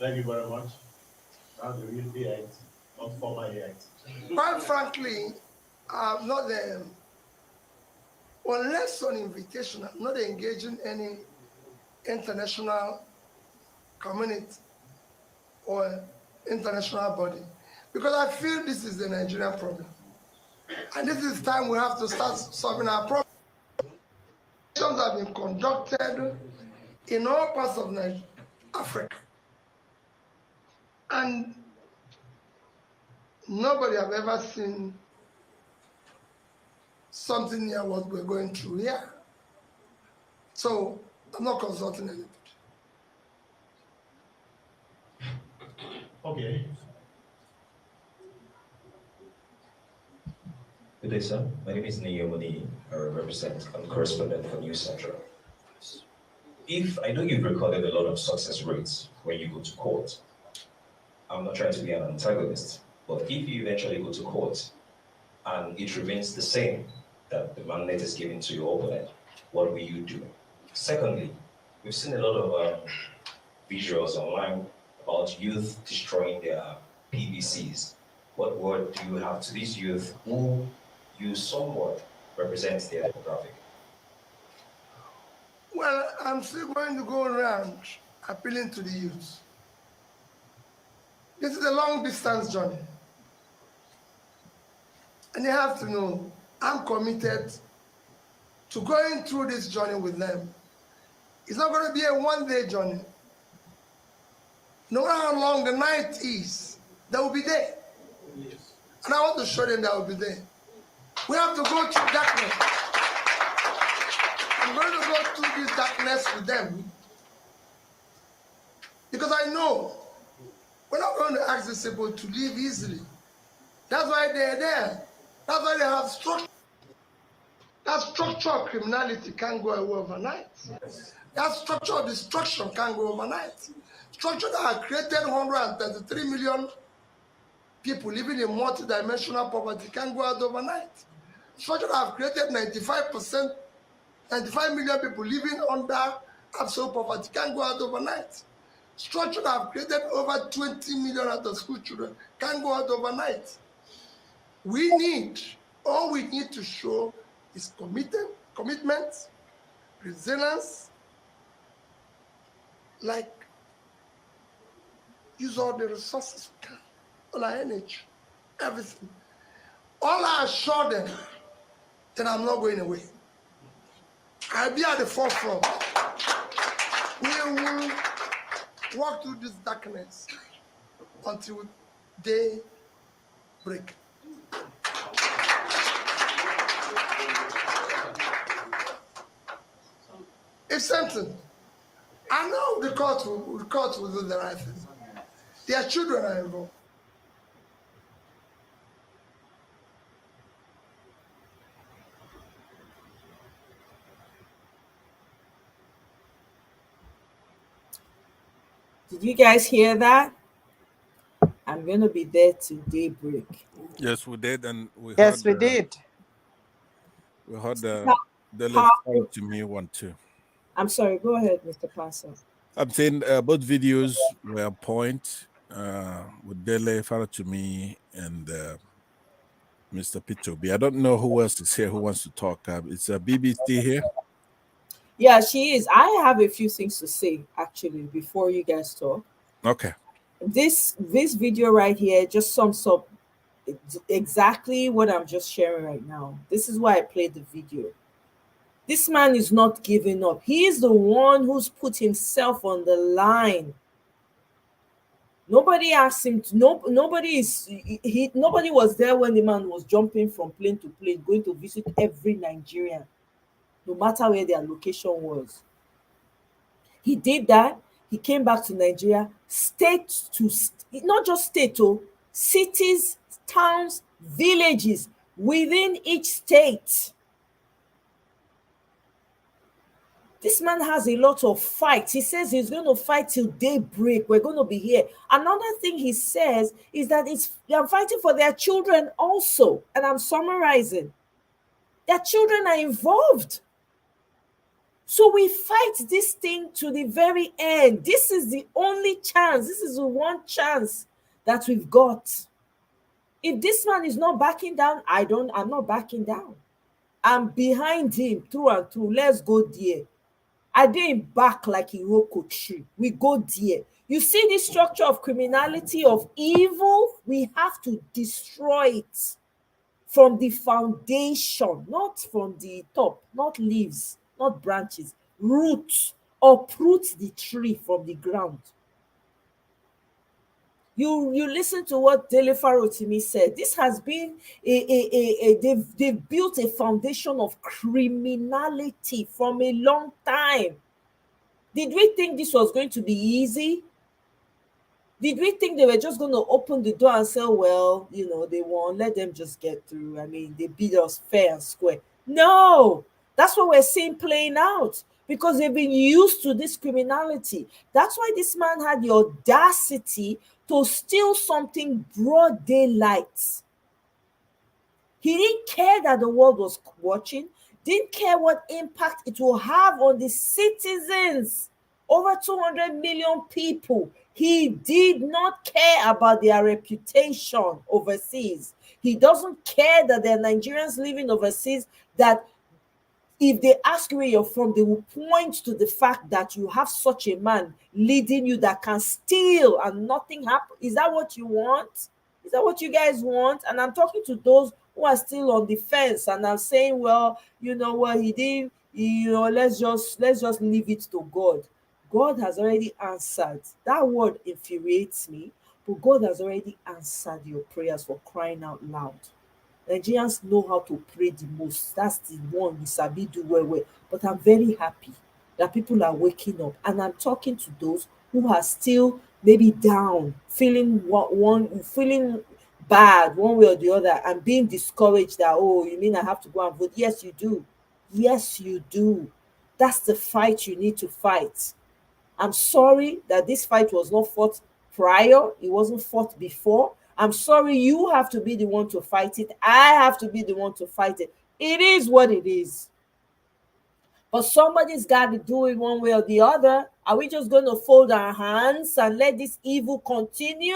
Thank you very much. Now the real AIT, not former AIT. Quite frankly, I'm not unless on invitation, I'm not engaging any international community or international body, because I feel this is the Nigerian problem. And this is time we have to start solving our problems. Elections have been conducted in all parts of Africa. And nobody have ever seen something near what we're going through here. So I'm not consulting anybody. Okay. Good day, sir. My name is Niyomoni. I represent, I'm correspondent for News Central. If I know you've recorded a lot of success rates when you go to court, I'm not trying to be an antagonist, but if you eventually go to court and it remains the same, that the mandate is given to your opponent, what will you do? Secondly, we've seen a lot of visuals online about youth destroying their PVCs. What word do you have to these youth who you somewhat represent their demographic? Well, I'm still going to go around appealing to the youth. This is a long distance journey. And they have to know I'm committed to going through this journey with them. It's not going to be a one-day journey. No matter how long the night is, they will be there. Yes. And I want to show them that I will be there. We have to go through darkness. I'm going to go through this darkness with them. Because I know we're not going to ask these people to live easily. That's why they're there. That's why they have structure. That structure of criminality can't go away overnight. That structure of destruction can't go overnight. Structure that have created 133 million people living in multidimensional poverty can't go out overnight. Structure that have created 95 million people living under absolute poverty can't go out overnight. Structure that have created over 20 million out of school children can't go out overnight. All we need to show is commitment, resilience, like use all the resources we can, all our energy, everything. All I assure them that I'm not going away. I'll be at the forefront. We will walk through this darkness until day break. It's something. I know the court will do the right thing. Their children are involved. Did you guys hear that? I'm going to be there till daybreak. Yes, we did, and we Yes, heard, we did. We heard the left to me one too. I'm sorry. Go ahead, Mr. Passer. I'm saying both videos were on point. with Dele Faratumi and Mr. Pitobi. I don't know who else is here who wants to talk. It's a BBC here. Yeah, she is. I have a few things to say actually before you guys talk. Okay. This video right here just sums up exactly what I'm just sharing right now. This is why I played the video. This man is not giving up. He is the one who's put himself on the line. Nobody asked him to, nobody was there when the man was jumping from plane to plane, going to visit every Nigerian, no matter where their location was. He did that. He came back to Nigeria, not just state, cities, towns, villages within each state. This man has a lot of fight. He says he's going to fight till daybreak. We're going to be here. Another thing he says is that they're fighting for their children also. And I'm summarizing. Their children are involved. So we fight this thing to the very end. This is the only chance. This is the one chance that we've got. If this man is not backing down, I'm not backing down. I'm behind him through and through. Let's go there. I didn't back like Iroko tree. We go there. You see this structure of criminality, of evil, we have to destroy it from the foundation, not from the top, not leaves, not branches, roots. Uproot the tree from the ground. You listen to what Dele Farotimi said. This has been they've built a foundation of criminality from a long time. Did we think this was going to be easy? Did we think they were just going to open the door and say, well, they won't let them just get through? I mean, they beat us fair and square. No, that's what we're seeing playing out because they've been used to this criminality. That's why this man had the audacity to steal something broad daylight. He didn't care that the world was watching, didn't care what impact it will have on the citizens. Over 200 million people. He did not care about their reputation overseas. He doesn't care that there are Nigerians living overseas that if they ask where you're from, they will point to the fact that you have such a man leading you that can steal and nothing happen. Is that what you want? Is that what you guys want? And I'm talking to those who are still on the fence and I'm saying, well, you know what, he didn't, let's just leave it to God. God has already answered. That word infuriates me, but God has already answered your prayers for crying out loud. Nigerians know how to pray the most. That's the one we sabi do well. But I'm very happy that people are waking up. And I'm talking to those who are still maybe down, feeling bad one way or the other, and being discouraged that, oh, you mean I have to go and vote? Yes, you do. Yes, you do. That's the fight you need to fight. I'm sorry that this fight was not fought prior. It wasn't fought before. I'm sorry you have to be the one to fight it. I have to be the one to fight it. It is what it is. But somebody's got to do it one way or the other. Are we just going to fold our hands and let this evil continue?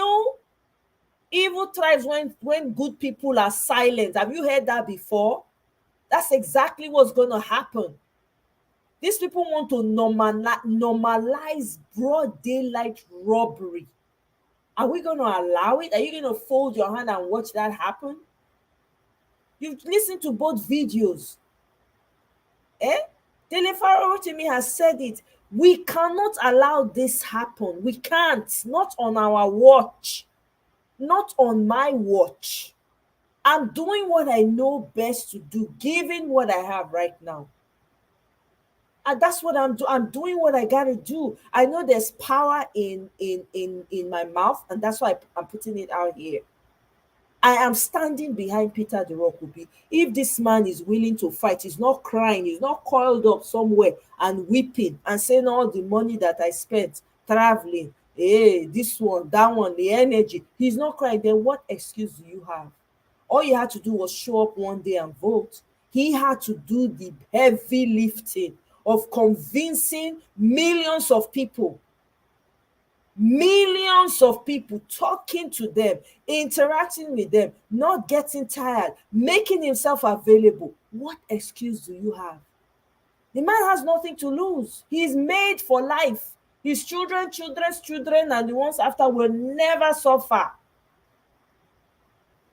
Evil thrives when good people are silent. Have you heard that before? That's exactly what's going to happen. These people want to normalize broad daylight robbery. Are we going to allow it? Are you going to fold your hand and watch that happen? You've listened to both videos. Dele Farotimi has said it. We cannot allow this happen. We can't. Not on our watch. Not on my watch. I'm doing what I know best to do, given what I have right now. And that's what I'm doing. I'm doing what I gotta do. I know there's power in my mouth, and that's why I'm putting it out here. I am standing behind Peter the Rock Obi. If this man is willing to fight, he's not crying, he's not coiled up somewhere and weeping and saying all the money that I spent traveling, this one, that one, the energy. He's not crying. Then what excuse do you have? All you had to do was show up one day and vote. He had to do the heavy lifting of convincing millions of people millions of people talking to them, interacting with them, not getting tired, making himself available. What excuse do you have? The man has nothing to lose. He's made for life. His children, children's children, and the ones after will never suffer.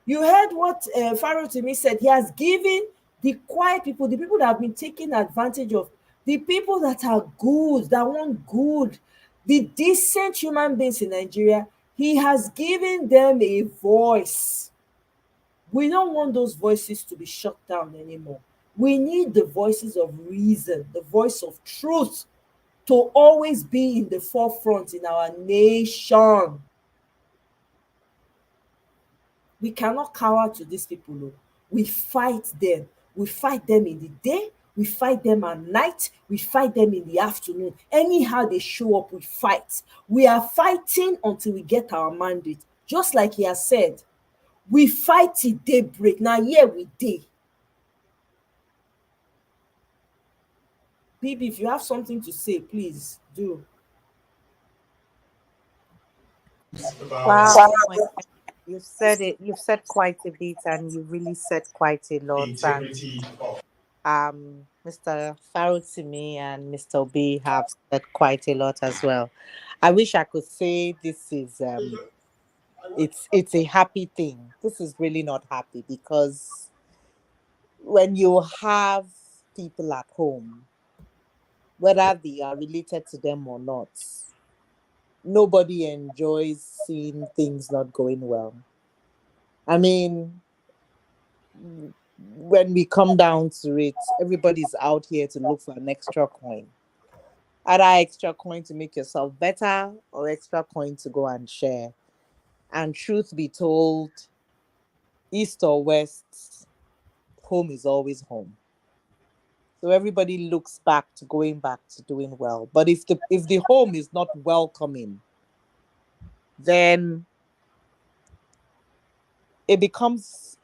You heard what Pharaoh to me said. He has given the quiet people, the people that have been taken advantage of, the people that are good, that want good, the decent human beings in Nigeria, he has given them a voice. We don't want those voices to be shut down anymore. We need the voices of reason, the voice of truth to always be in the forefront in our nation. We cannot cower to these people. Oh. We fight them. We fight them in the day, we fight them at night, we fight them in the afternoon. Anyhow they show up, we fight. We are fighting until we get our mandate. Just like he has said, we fight till daybreak. Now here we dey. Bibi, if you have something to say, please do. Wow, you've said it. You've said quite a bit, and you really said quite a lot. And Mr. Farotimi and Mr. Obi have said quite a lot as well. I wish I could say this is it's a happy thing. This is really not happy, because when you have people at home, whether they are related to them or not, nobody enjoys seeing things not going well. I mean, when we come down to it, everybody's out here to look for an extra coin. Either extra coin to make yourself better or extra coin to go and share. And truth be told, east or west, home is always home. So everybody looks back to going back to doing well. But if the home is not welcoming, then it becomes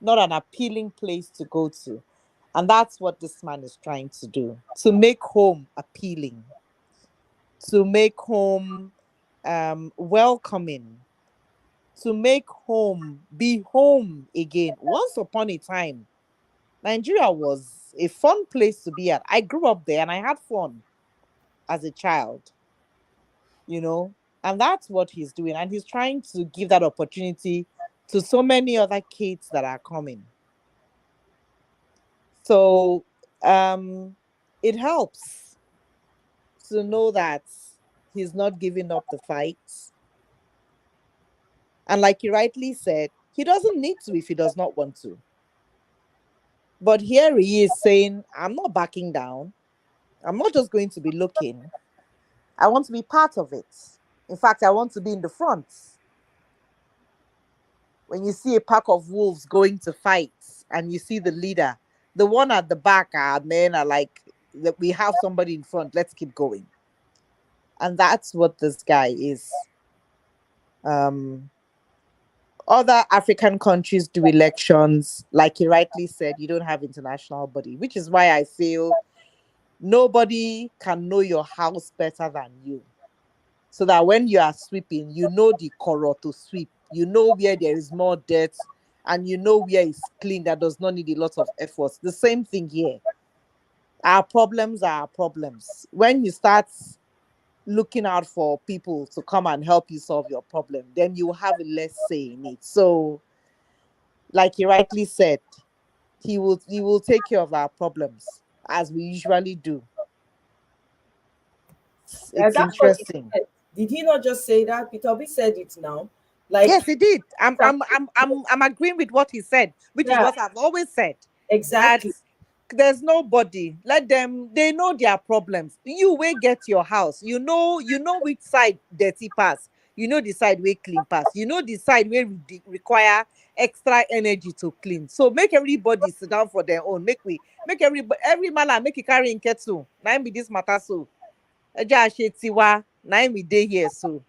not an appealing place to go to. And that's what this man is trying to do, to make home appealing, to make home welcoming, to make home be home again. Once upon a time, Nigeria was a fun place to be at. I grew up there and I had fun as a child, and that's what he's doing. And he's trying to give that opportunity to so many other kids that are coming. So it helps to know that he's not giving up the fight. And like he rightly said, he doesn't need to if he does not want to. But here he is saying, I'm not backing down. I'm not just going to be looking. I want to be part of it. In fact, I want to be in the front. When you see a pack of wolves going to fight and you see the leader, the one at the back men are like, we have somebody in front, let's keep going. And that's what this guy is. Other African countries do elections. Like he rightly said, you don't have international body, which is why I feel nobody can know your house better than you. So that when you are sweeping, you know the corridor to sweep. You know where there is more dirt, and you know where it's clean that does not need a lot of effort. The same thing here. Our problems are our problems. When you start looking out for people to come and help you solve your problem, then you have less say in it. So, like he rightly said, he will take care of our problems as we usually do. It's interesting. Did he not just say that? Peter Obi said it now. Like, yes, he did. I'm agreeing with what he said, which is what I've always said. Exactly. That there's nobody. Let them. They know their problems. You will get your house. You know which side dirty pass. You know the side where clean pass. You know the side where require extra energy to clean. So make everybody sit down for their own. Make every man make it carry in kettle. Now be this matter so. Now we day here so.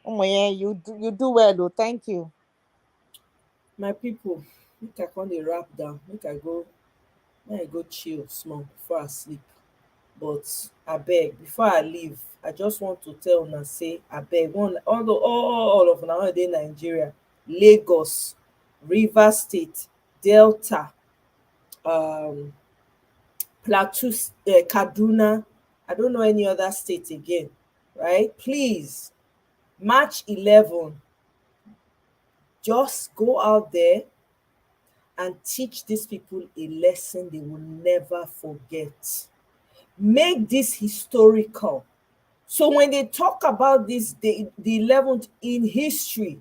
Oh yeah, you do well though. Thank you. My people, make I come dey wrap down. Make I go chill small before I sleep. But I beg, before I leave, I just want to tell una say I beg one all of una dey Nigeria, Lagos, Rivers State, Delta, um Plateau, Kaduna, I don't know any other state again, right? Please, March 11, just go out there and teach these people a lesson they will never forget. Make this historical. So when they talk about this, the 11th in history,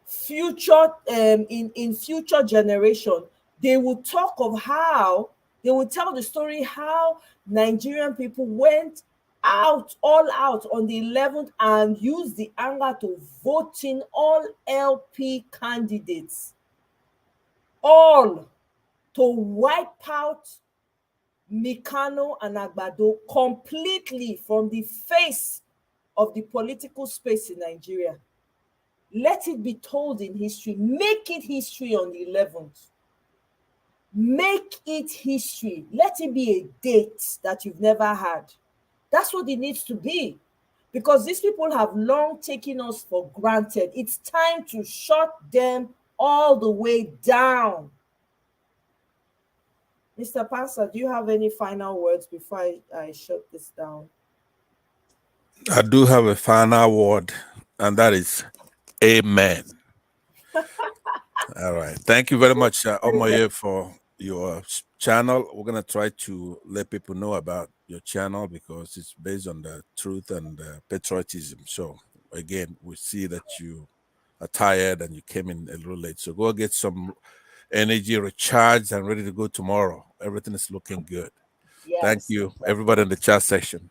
future in future generation, they will talk of how they will tell the story how Nigerian people went out all out on the 11th and used the anger to vote in all LP candidates, all to wipe out Mikano and Agbado completely from the face of the political space in Nigeria. Let it be told in history. Make it history on the 11th. Make it history. Let it be a date that you've never had. That's what it needs to be. Because these people have long taken us for granted. It's time to shut them all the way down. Mr. Pansa, do you have any final words before I shut this down? I do have a final word, and that is amen. All right. Thank you very much, Omoye, for your channel. We're going to try to let people know about your channel because it's based on the truth and patriotism. So, again, we see that you are tired and you came in a little late. So, go get some energy recharged and ready to go tomorrow. Everything is looking good. Yes. Thank you, everybody in the chat section.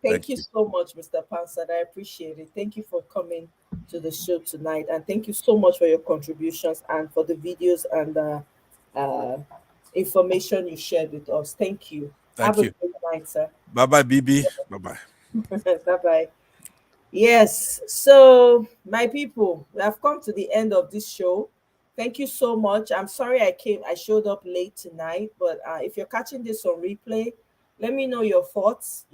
Thank you so much, Mr. Pansad. I appreciate it. Thank you for coming to the show tonight. And thank you so much for your contributions and for the videos and information you shared with us. Thank you. Thank you. Have a good night, sir. Bye-bye, BB. Bye-bye. Bye-bye. Yes. So, my people, we have come to the end of this show. Thank you so much. I'm sorry I showed up late tonight, but if you're catching this on replay, let me know your thoughts.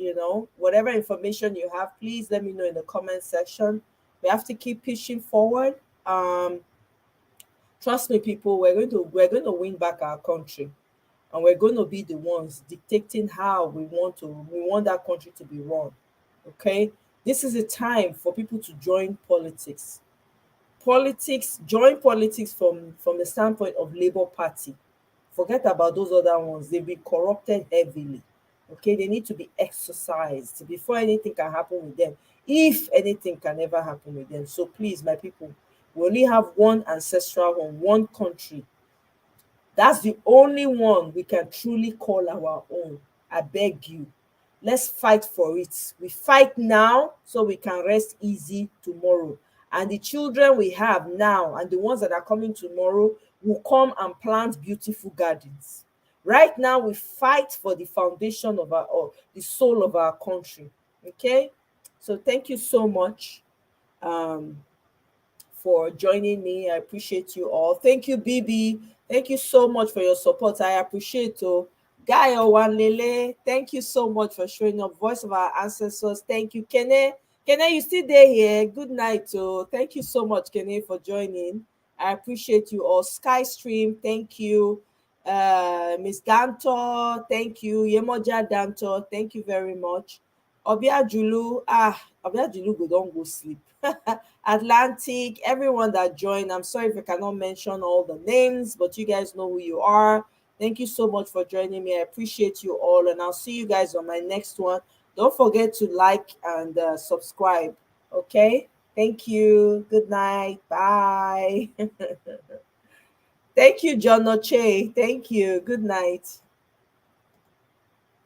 Whatever information you have, please let me know in the comment section. We have to keep pushing forward. Trust me, people, we're going to win back our country, and we're going to be the ones dictating how we want that country to be run. Okay, this is a time for people to join politics. Join politics from the standpoint of Labour Party. Forget about those other ones. They've been corrupted heavily. Okay, they need to be exercised before anything can happen with them, if anything can ever happen with them. So please, my people, we only have one ancestral home, one country. That's the only one we can truly call our own. I beg you, let's fight for it. We fight now so we can rest easy tomorrow. And the children we have now and the ones that are coming tomorrow will come and plant beautiful gardens. Right now, we fight for the foundation of the soul of our country. Okay? So thank you so much for joining me. I appreciate you all. Thank you, BB. Thank you so much for your support. I appreciate you. Guy Owanlele, thank you so much for showing up. Voice of our ancestors. Thank you, Kene. Kene, you still there here? Good night. Thank you so much, Kene, for joining. I appreciate you all. Skystream, thank you. Miss Danto, thank you. Yemoja Danto, thank you very much. Obia Julu, go don't go sleep. Atlantic, everyone that joined. I'm sorry if I cannot mention all the names, but you guys know who you are. Thank you so much for joining me. I appreciate you all, and I'll see you guys on my next one. Don't forget to like and subscribe. Okay? Thank you. Good night. Bye. Thank you, John Oche. Thank you. Good night.